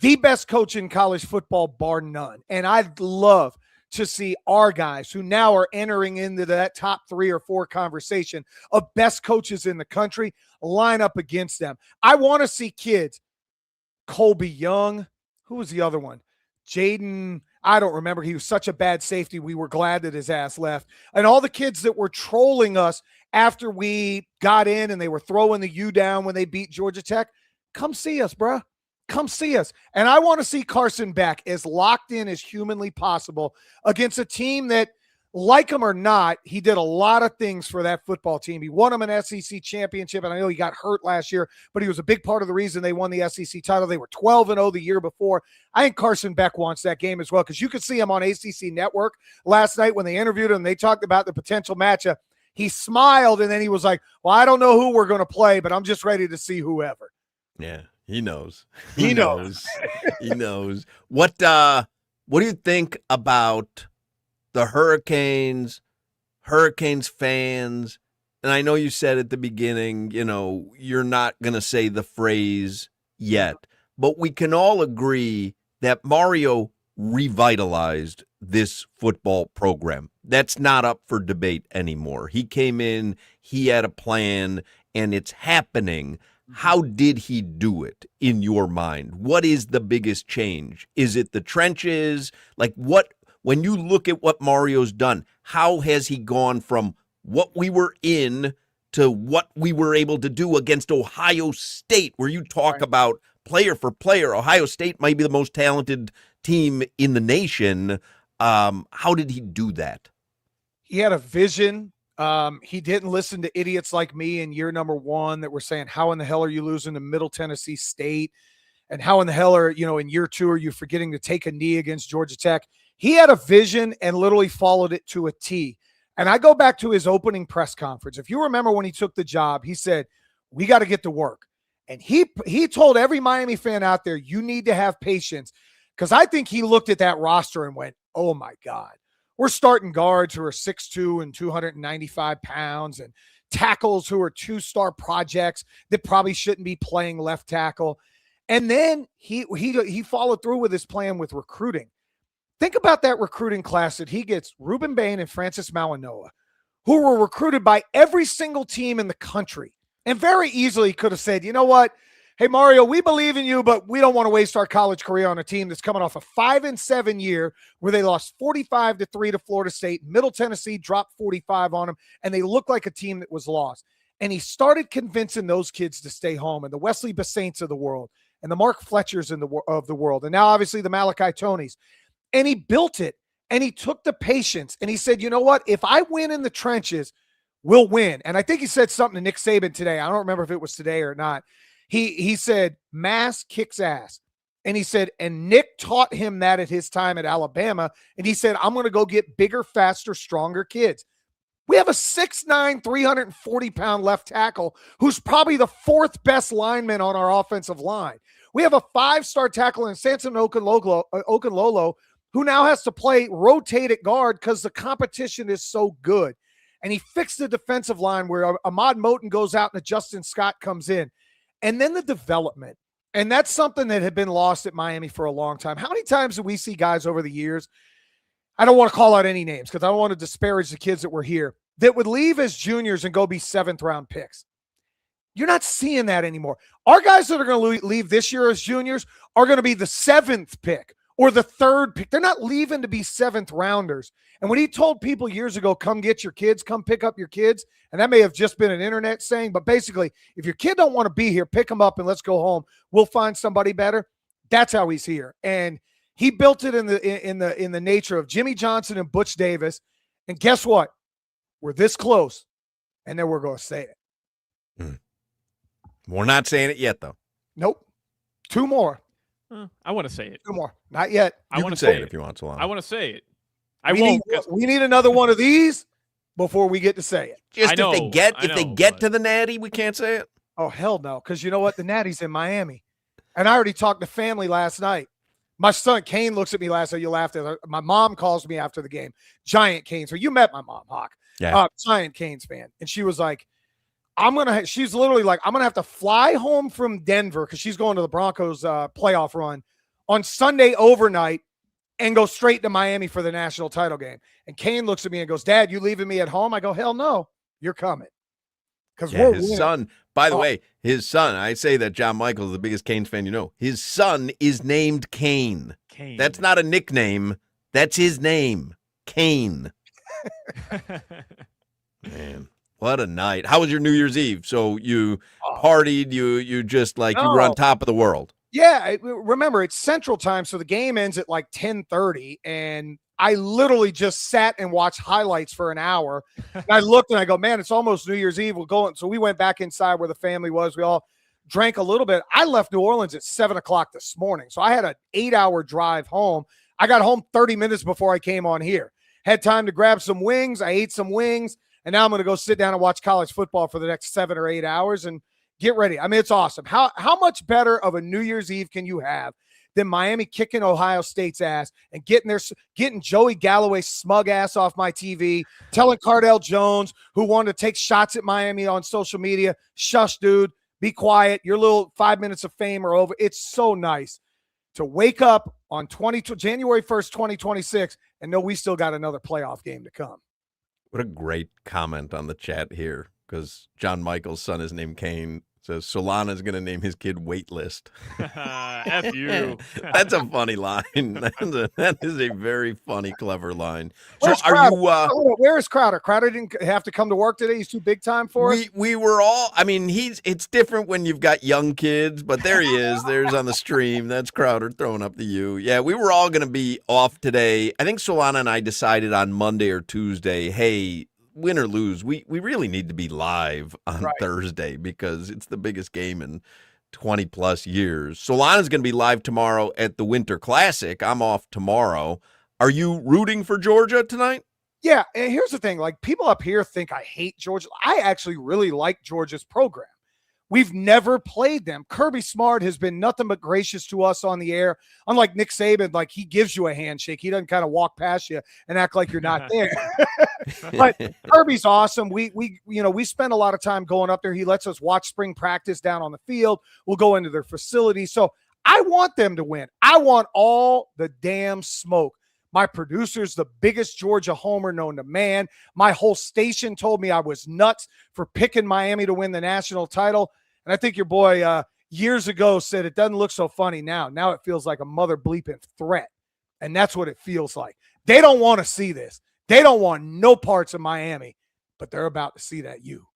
the best coach in college football, bar none. And I'd love to see our guys who now are entering into that top 3 or 4 conversation of best coaches in the country line up against them. I want to see kids, Colby Young, who was the other one? Jaden, I don't remember. He was such a bad safety. We were glad that his ass left. And all the kids that were trolling us after we got in and they were throwing the U down when they beat Georgia Tech, come see us, bruh. Come see us. And I want to see Carson Beck as locked in as humanly possible against a team that, like him or not, he did a lot of things for that football team. He won them an SEC championship, and I know he got hurt last year, but he was a big part of the reason they won the SEC title. They were 12-0 the year before. I think Carson Beck wants that game as well, because you could see him on ACC Network last night when they interviewed him. They talked about the potential matchup. He smiled, and then he was like, well, I don't know who we're going to play, but I'm just ready to see whoever. Yeah, he knows. He knows. He knows. What do you think about the Hurricanes fans? And I know you said at the beginning, you're not going to say the phrase yet, but we can all agree that Mario revitalized this football program. That's not up for debate anymore. He came in, he had a plan, and it's happening. How did he do it in your mind? What is the biggest change? Is it the trenches? Like, when you look at what Mario's done, how has he gone from what we were in to what we were able to do against Ohio State, where you talk about player for player? Ohio State might be the most talented team in the nation. How did he do that? He had a vision. He didn't listen to idiots like me in year number 1 that were saying, how in the hell are you losing to Middle Tennessee State? And how in the hell are, in year 2, are you forgetting to take a knee against Georgia Tech? He had a vision and literally followed it to a T. And I go back to his opening press conference. If you remember when he took the job, he said, we got to get to work. And he told every Miami fan out there, you need to have patience. Because I think he looked at that roster and went, oh my God, we're starting guards who are 6'2" and 295 pounds and tackles who are 2-star projects that probably shouldn't be playing left tackle. And then he followed through with his plan with recruiting. Think about that recruiting class that he gets, Ruben Bain and Francis Malinois, who were recruited by every single team in the country. And very easily could have said, you know what? Hey, Mario, we believe in you, but we don't want to waste our college career on a team that's coming off a 5-7 year where they lost 45-3 to Florida State. Middle Tennessee dropped 45 on them, and they looked like a team that was lost. And he started convincing those kids to stay home, and the Wesley Basaints of the world, and the Mark Fletchers of the world, and now obviously the Malachi Tonys. And he built it, and he took the patience, and he said, you know what? If I win in the trenches, we'll win. And I think he said something to Nick Saban today. I don't remember if it was today or not. He said, mass kicks ass. And he said, and Nick taught him that at his time at Alabama. And he said, I'm going to go get bigger, faster, stronger kids. We have a 6'9", 340-pound left tackle who's probably the 4th best lineman on our offensive line. We have a 5-star tackle in Samson Okunlolo, who now has to play rotate at guard because the competition is so good. And he fixed the defensive line where Ahmad Moten goes out and Justin Scott comes in. And then the development. And that's something that had been lost at Miami for a long time. How many times do we see guys over the years, I don't want to call out any names because I don't want to disparage the kids that were here, that would leave as juniors and go be 7th-round picks? You're not seeing that anymore. Our guys that are going to leave this year as juniors are going to be the 7th pick or the 3rd pick. They're not leaving to be 7th-rounders. And when he told people years ago, come get your kids, come pick up your kids, and that may have just been an internet saying, but basically, if your kid don't want to be here, pick them up and let's go home. We'll find somebody better. That's how he's here. And he built it in the nature of Jimmy Johnson and Butch Davis. And guess what? We're this close, and then we're going to say it. We're not saying it yet, though. Nope. 2 more. I want to say it. 2 more. Not yet. I want to say it if you want, Solana. I want to say it. We need another one of these before we get to say it. Just if they get to the Natty, we can't say it. Oh, hell no. Because you know what? The Natty's in Miami. And I already talked to family last night. My son Kane looks at me last night. You laughed at her. My mom calls me after the game. Giant Canes fan. You met my mom, Hoch. Yeah. Giant Canes fan. And she was like, she's literally like, I'm going to have to fly home from Denver because she's going to the Broncos playoff run on Sunday overnight and go straight to Miami for the national title game. And Kane looks at me and goes, Dad, you leaving me at home? I go, hell no, you're coming. Because his son, by the way, his son, I say that John Michael is the biggest Canes fan you know. His son is named Kane. That's not a nickname. That's his name, Kane. Man, what a night. How was your New Year's Eve? So you partied, you just like you were on top of the world. Yeah, remember, it's Central Time, so the game ends at like 10:30, and I literally just sat and watched highlights for an hour. And I looked and I go, man, it's almost New Year's Eve. We'll go. So we went back inside where the family was. We all drank a little bit. I left New Orleans at 7 o'clock this morning, so I had an 8-hour drive home. I got home 30 minutes before I came on here. Had time to grab some wings. I ate some wings, and now I'm going to go sit down and watch college football for the next 7 or 8 hours and get ready. I mean, it's awesome. How much better of a New Year's Eve can you have than Miami kicking Ohio State's ass and getting Joey Galloway's smug ass off my TV, telling Cardell Jones, who wanted to take shots at Miami on social media, shush, dude, be quiet. Your little 5 minutes of fame are over. It's so nice to wake up on January 1st, 2026, and know we still got another playoff game to come. What a great comment on the chat here, because John Michael's son is named Kane. Says Solana's going to name his kid Waitlist. F you. That's a funny line. That is a very funny, clever line. Where's so are Crowder? you where is Crowder? Crowder didn't have to come to work today. He's too big time for it. We were all, I mean, it's different when you've got young kids, but there he is. There's on the stream. That's Crowder throwing up the U. Yeah, we were all going to be off today. I think Solana and I decided on Monday or Tuesday, hey, win or lose, we really need to be live on Thursday because it's the biggest game in 20 plus years. Solana's going to be live tomorrow at the Winter Classic. I'm off tomorrow. Are you rooting for Georgia tonight? Yeah, and here's the thing. Like, people up here think I hate Georgia. I actually really like Georgia's program. We've never played them. Kirby Smart has been nothing but gracious to us on the air. Unlike Nick Saban, like, he gives you a handshake. He doesn't kind of walk past you and act like you're not there. But Kirby's awesome. We spend a lot of time going up there. He lets us watch spring practice down on the field. We'll go into their facility. So I want them to win. I want all the damn smoke. My producer's the biggest Georgia homer known to man. My whole station told me I was nuts for picking Miami to win the national title. And I think your boy years ago said it doesn't look so funny now. Now it feels like a mother bleeping threat. And that's what it feels like. They don't want to see this. They don't want no parts of Miami, but they're about to see that U.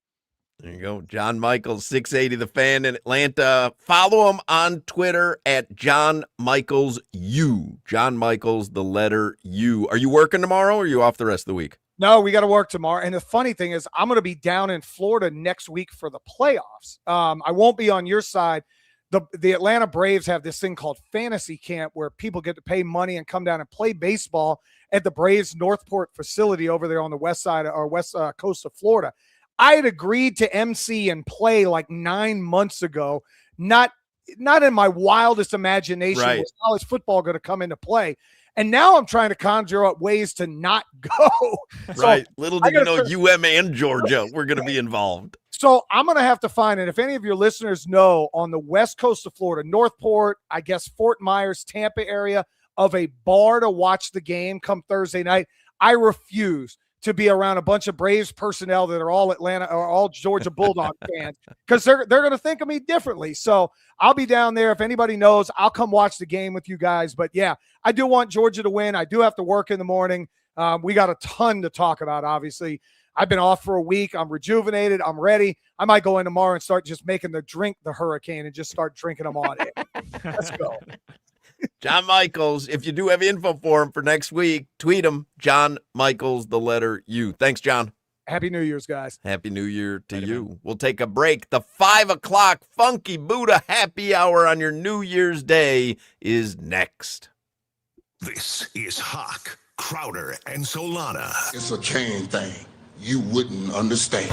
There you go. John Michaels, 680 The Fan in Atlanta. Follow him on Twitter at John Michaels U. John Michaels, the letter U. Are you working tomorrow or are you off the rest of the week? No, we got to work tomorrow. And the funny thing is, I'm going to be down in Florida next week for the playoffs. I won't be on your side. The Atlanta Braves have this thing called Fantasy Camp where people get to pay money and come down and play baseball at the Braves Northport facility over there on the west side or west coast of Florida. I had agreed to MC and play like 9 months ago, not not in my wildest imagination Right. was college football going to come into play. And now I'm trying to conjure up ways to not go. Right. Little did you know gotta UM and Georgia were going to be involved. So I'm going to have to find it. If any of your listeners know on the west coast of Florida, Northport, I guess Fort Myers, Tampa area, of a bar to watch the game come Thursday night, I refuse to be around a bunch of Braves personnel that are all Atlanta or all Georgia Bulldog fans, because they're going to think of me differently. So I'll be down there. If anybody knows, I'll come watch the game with you guys. But yeah, I do want Georgia to win. I do have to work in the morning. We got a ton to talk about, obviously. I've been off for a week. I'm rejuvenated. I'm ready. I might go in tomorrow and start just making the Hurricane and just start drinking them on it. Let's go. John Michaels, if you do have info for him for next week, tweet him. John Michaels, the letter U. Thanks, John. Happy New Year's, guys. Happy New Year to you. We'll take a break. The 5 o'clock Funky Buddha happy hour on your New Year's Day is next. This is Hoch, Crowder, and Solana. It's a chain thing. You wouldn't understand.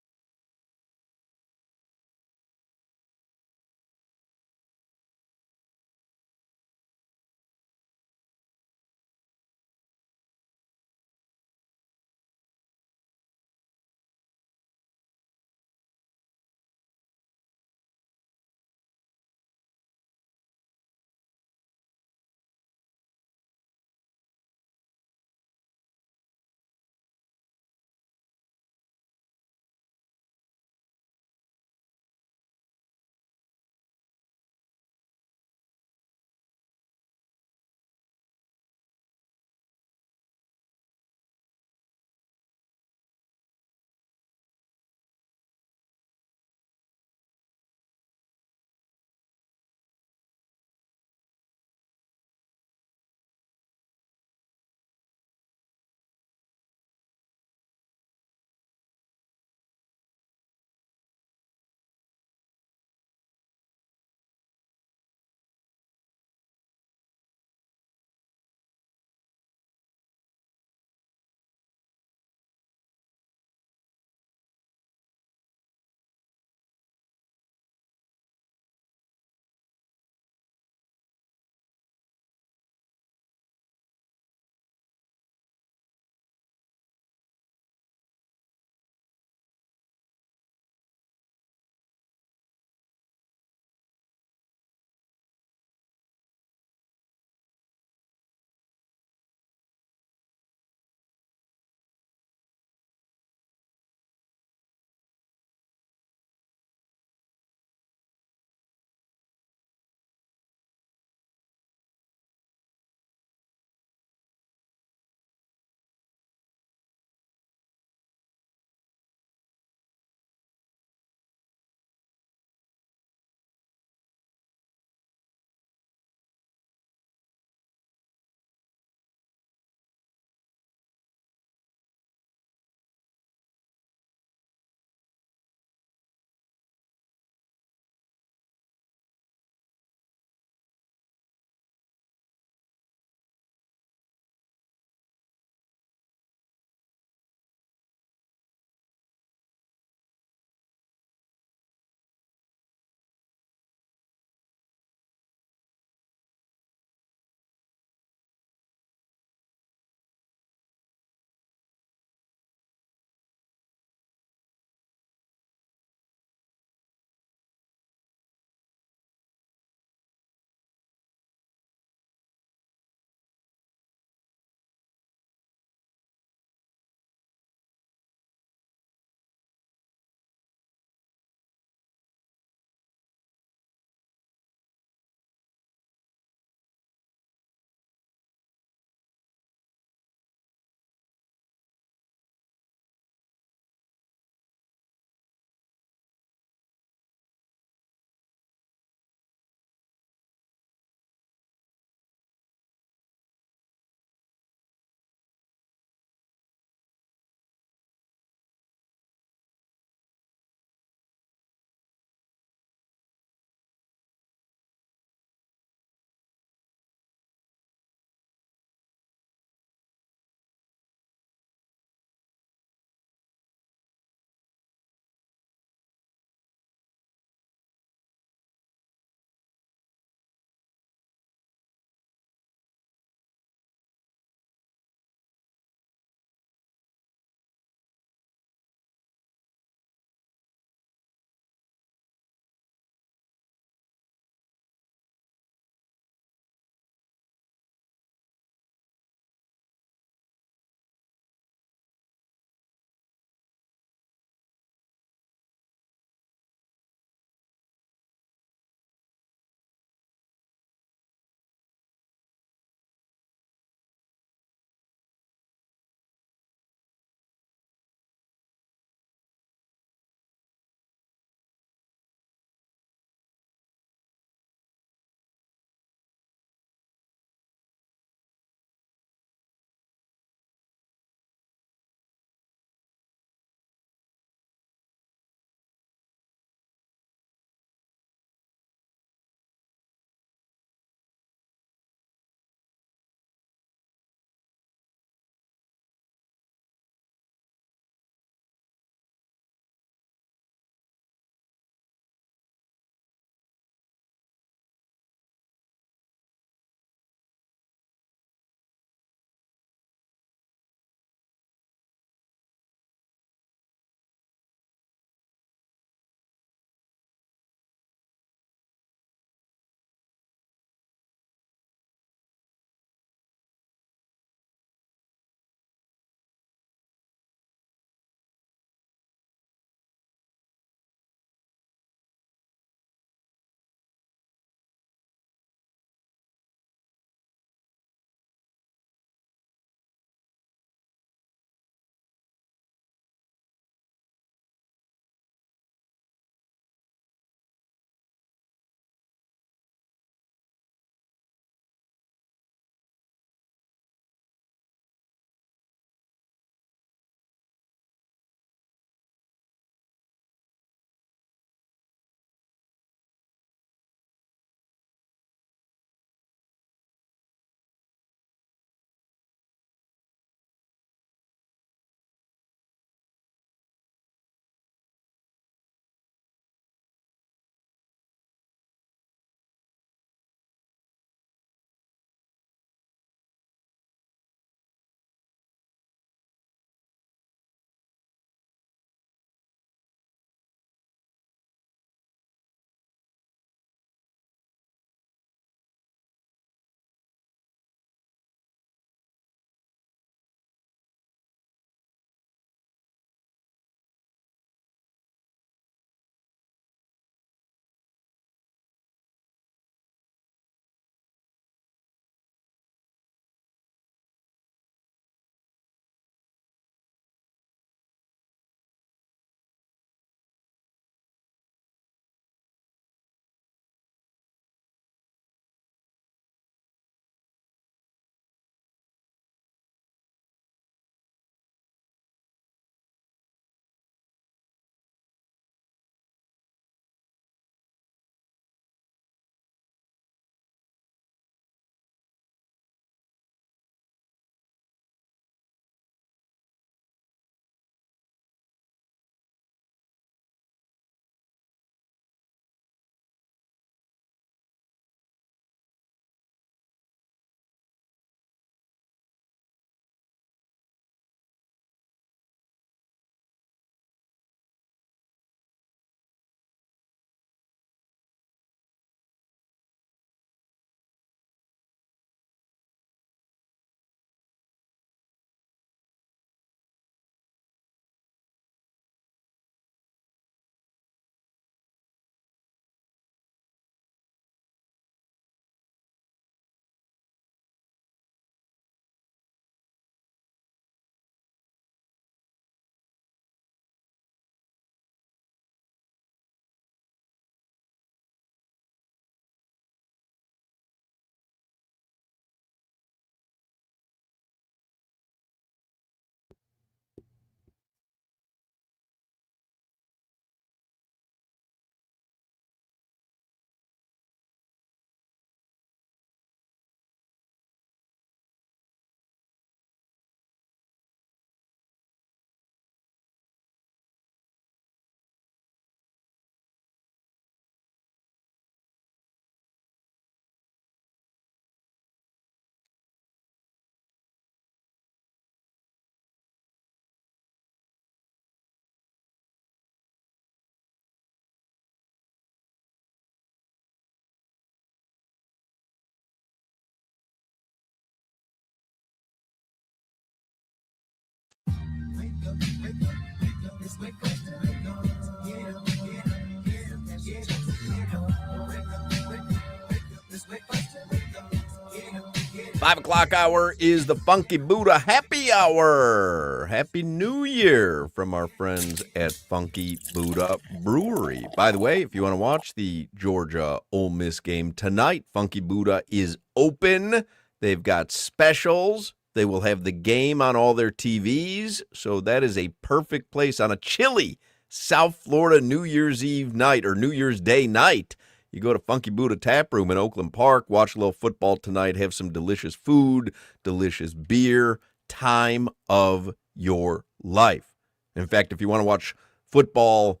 Five o'clock hour is the Funky Buddha Happy Hour. Happy New Year from our friends at Funky Buddha Brewery. By the way, if you want to watch the Georgia Ole Miss game tonight, Funky Buddha is open. They've got specials. They will have the game on all their TVs. So that is a perfect place on a chilly South Florida New Year's Eve night or New Year's Day night. You go to Funky Buddha Tap Room in Oakland Park, watch a little football tonight, have some delicious food, delicious beer, time of your life. In fact, if you want to watch football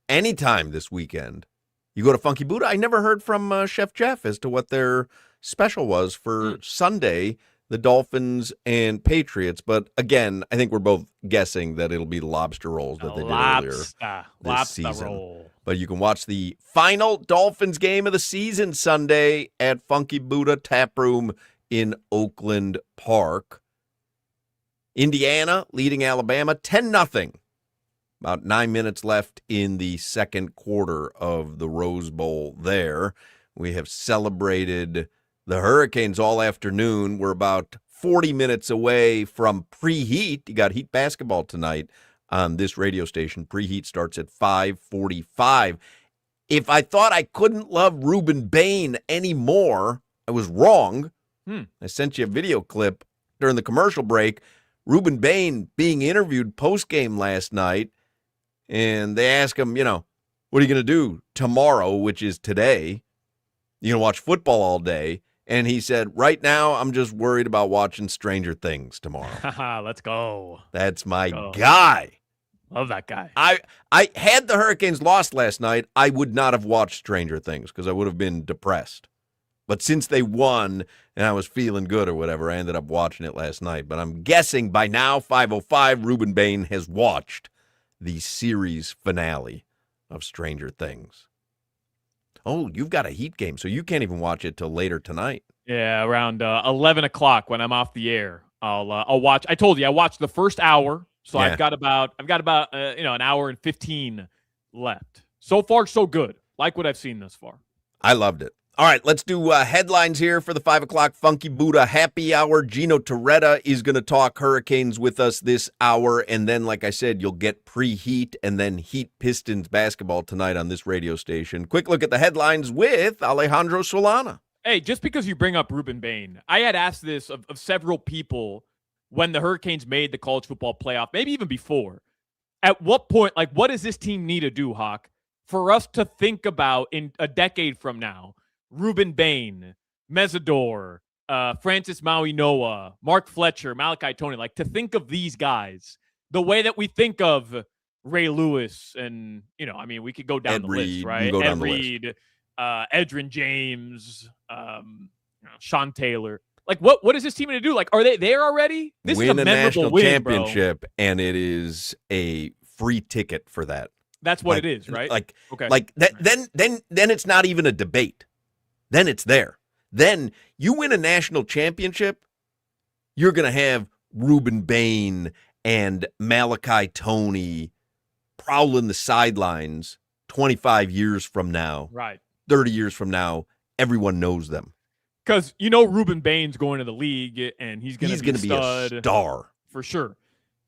anytime this weekend, you go to Funky Buddha. I never heard from Chef Jeff as to what their special was for Sunday, the Dolphins and Patriots. But again, I think we're both guessing that it'll be the lobster rolls that they did earlier this season. Roll. But you can watch the final Dolphins game of the season Sunday at Funky Buddha Tap Room in Oakland Park. Indiana leading Alabama 10-0. About 9 minutes left in the second quarter of the Rose Bowl there. We have celebrated the Hurricanes all afternoon. We're about 40 minutes away from preheat. You got Heat basketball tonight on this radio station. Preheat starts at 5:45. If I thought I couldn't love Ruben Bain anymore, I was wrong. I sent you a video clip during the commercial break. Ruben Bain being interviewed post-game last night, and they ask him, what are you going to do tomorrow, which is today? You going to watch football all day? And he said, right now, I'm just worried about watching Stranger Things tomorrow. Let's go. That's my guy. Love that guy. I had the Hurricanes lost last night, I would not have watched Stranger Things because I would have been depressed. But since they won and I was feeling good or whatever, I ended up watching it last night. But I'm guessing by now, 5:05, Ruben Bain has watched the series finale of Stranger Things. Oh, you've got a Heat game, so you can't even watch it till later tonight. Yeah, around 11 o'clock when I'm off the air, I'll watch. I told you I watched the first hour, so Yeah. I've got about an hour and 15 left. So far, so good. Like what I've seen thus far. I loved it. All right, let's do headlines here for the 5 o'clock Funky Buddha Happy Hour. Gino Torretta is going to talk Hurricanes with us this hour. And then, like I said, you'll get preheat and then Heat Pistons basketball tonight on this radio station. Quick look at the headlines with Alejandro Solana. Hey, just because you bring up Ruben Bain, I had asked this of several people when the Hurricanes made the college football playoff, maybe even before. At what point, what does this team need to do, Hoch, for us to think about in a decade from now? Ruben Bain, Mesidor, Francis Maui-Noah, Mark Fletcher, Malachi Tony, to think of these guys the way that we think of Ray Lewis and, we could go down Ed the Reed, list, right? go down Ed the list. Reed, Edrin James, Sean Taylor. What is this team going to do? Are they there already? This Win is a memorable national win, championship, and it is a free ticket for that. That's what it is, right? Okay. Then it's not even a debate. Then it's there. Then you win a national championship, you're going to have Ruben Bain and Malachi Tony prowling the sidelines 25 years from now. Right. 30 years from now, everyone knows them. Because Ruben Bain's going to the league, and he's going to be a star. For sure.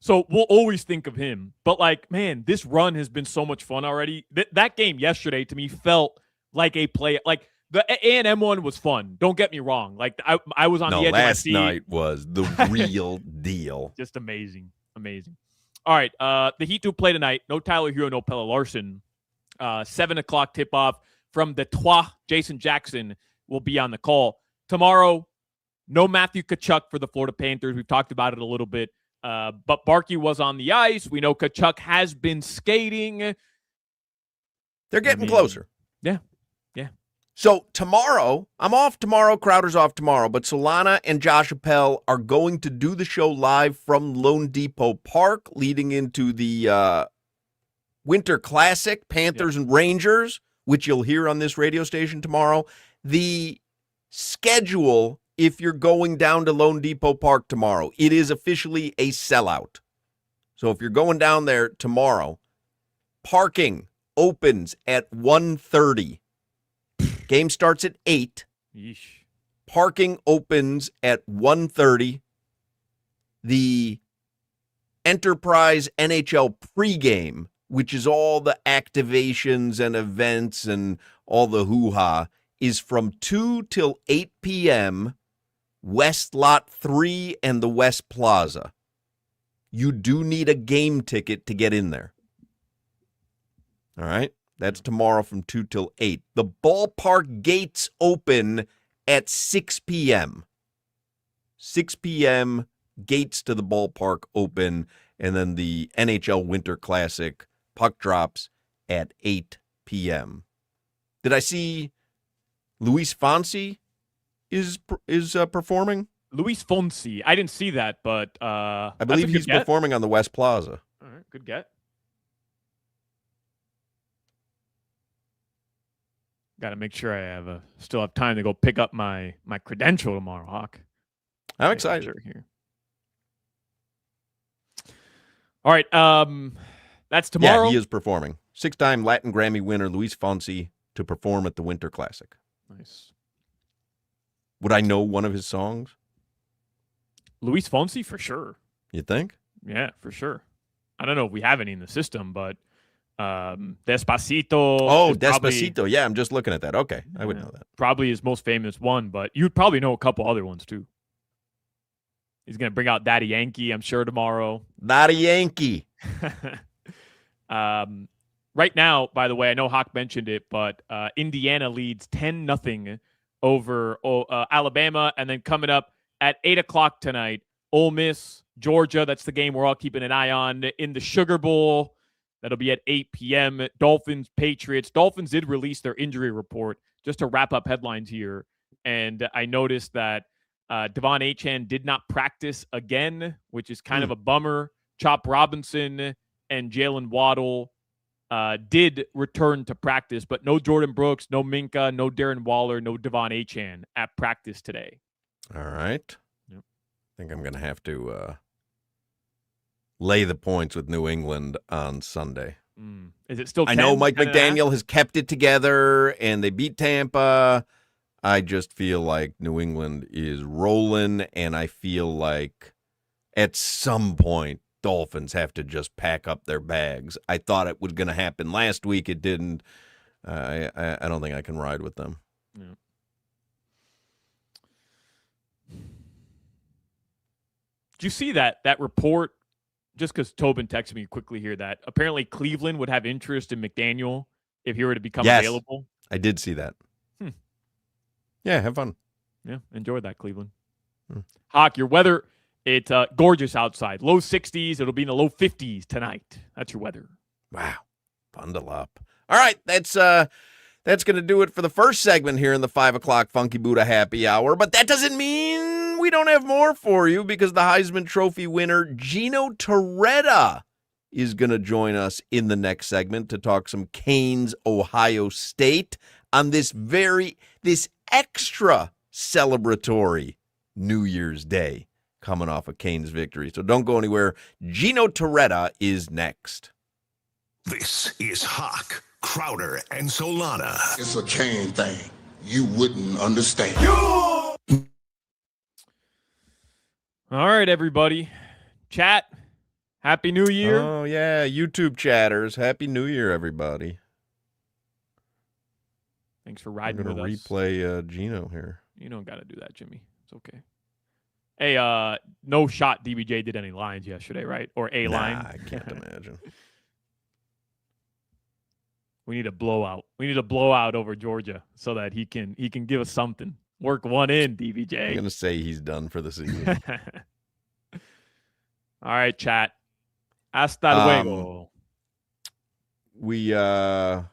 So we'll always think of him. But, this run has been so much fun already. That game yesterday, to me, felt like a play. The A&M one was fun. Don't get me wrong. I was on the edge of my seat. Last night was the real deal. Just amazing. Amazing. All right. The Heat do play tonight. No Tyler Hero, no Pelle Larson. 7 o'clock tip-off from the Trois. Jason Jackson will be on the call. Tomorrow, no Matthew Tkachuk for the Florida Panthers. We've talked about it a little bit. But Barkey was on the ice. We know Tkachuk has been skating. They're getting closer. Yeah. So tomorrow, I'm off tomorrow. Crowder's off tomorrow. But Solana and Josh Appel are going to do the show live from Lone Depot Park leading into the Winter Classic, Panthers and Rangers, which you'll hear on this radio station tomorrow. The schedule, if you're going down to Lone Depot Park tomorrow, it is officially a sellout. So if you're going down there tomorrow, Parking opens at 1:30. Game starts at 8. Yeesh. Parking opens at 1:30. The Enterprise NHL pregame, which is all the activations and events and all the hoo-ha, is from 2 till 8 p.m., West Lot 3 and the West Plaza. You do need a game ticket to get in there. All right? That's tomorrow from 2 till 8. The ballpark gates open at 6 p.m. 6 p.m., gates to the ballpark open, and then the NHL Winter Classic puck drops at 8 p.m. Did I see Luis Fonsi is performing? Luis Fonsi. I didn't see that, but I believe he's performing on the West Plaza. All right, good get. Got to make sure I still have time to go pick up my credential tomorrow, Hawk. I'm excited. Here. All right, that's tomorrow. Yeah, he is performing. 6-time Latin Grammy winner Luis Fonsi to perform at the Winter Classic. Nice. Would I know one of his songs? Luis Fonsi, for sure. You think? Yeah, for sure. I don't know if we have any in the system, but Despacito. Oh, Despacito. Yeah, I'm just looking at that. Okay, I would know that. Probably his most famous one, but you'd probably know a couple other ones too. He's going to bring out Daddy Yankee, I'm sure, tomorrow. Daddy Yankee. Right now, by the way, I know Hoch mentioned it, but Indiana leads 10-0 over Alabama. And then coming up at 8 o'clock tonight, Ole Miss, Georgia. That's the game we're all keeping an eye on in the Sugar Bowl. That'll be at 8 p.m. Dolphins, Patriots. Dolphins did release their injury report just to wrap up headlines here. And I noticed that Devon Achane did not practice again, which is kind of a bummer. Chop Robinson and Jalen Waddle did return to practice, but no Jordan Brooks, no Minka, no Darren Waller, no Devon Achane at practice today. All right. Yep. I think I'm going to have to lay the points with New England on Sunday. Is it still 10, I know Mike 10 McDaniel has kept it together, and they beat Tampa. I just feel like New England is rolling, and I feel like at some point Dolphins have to just pack up their bags. I thought it was going to happen last week. It didn't. I don't think I can ride with them. Yeah. Did you see that report? Just because Tobin texted me quickly here that apparently Cleveland would have interest in McDaniel if he were to become available. I did see that. Yeah, have fun. Yeah, enjoy that, Cleveland. Hoch, your weather, it's gorgeous outside. Low 60s. It'll be in the low 50s tonight. That's your weather. Wow. Bundle up. All right, that's going to do it for the first segment here in the 5 o'clock Funky Buddha Happy Hour. But that doesn't mean we don't have more for you, because the Heisman Trophy winner, Gino Torretta, is going to join us in the next segment to talk some Canes, Ohio State on this extra celebratory New Year's Day coming off a Canes victory. So don't go anywhere. Gino Torretta is next. This is Hoch, Crowder, and Solana. It's a Kane thing. You wouldn't understand. All right, everybody. Chat. Happy New Year. Oh, yeah. YouTube chatters. Happy New Year, everybody. Thanks for riding with us. I'm going to replay Gino here. You don't got to do that, Jimmy. It's okay. Hey, no shot DBJ did any lines yesterday, right? Or a line? I can't imagine. We need a blowout. We need a blowout over Georgia so that he can give us something. Work one in, DBJ. I'm going to say he's done for the season. All right, chat. Hasta luego. We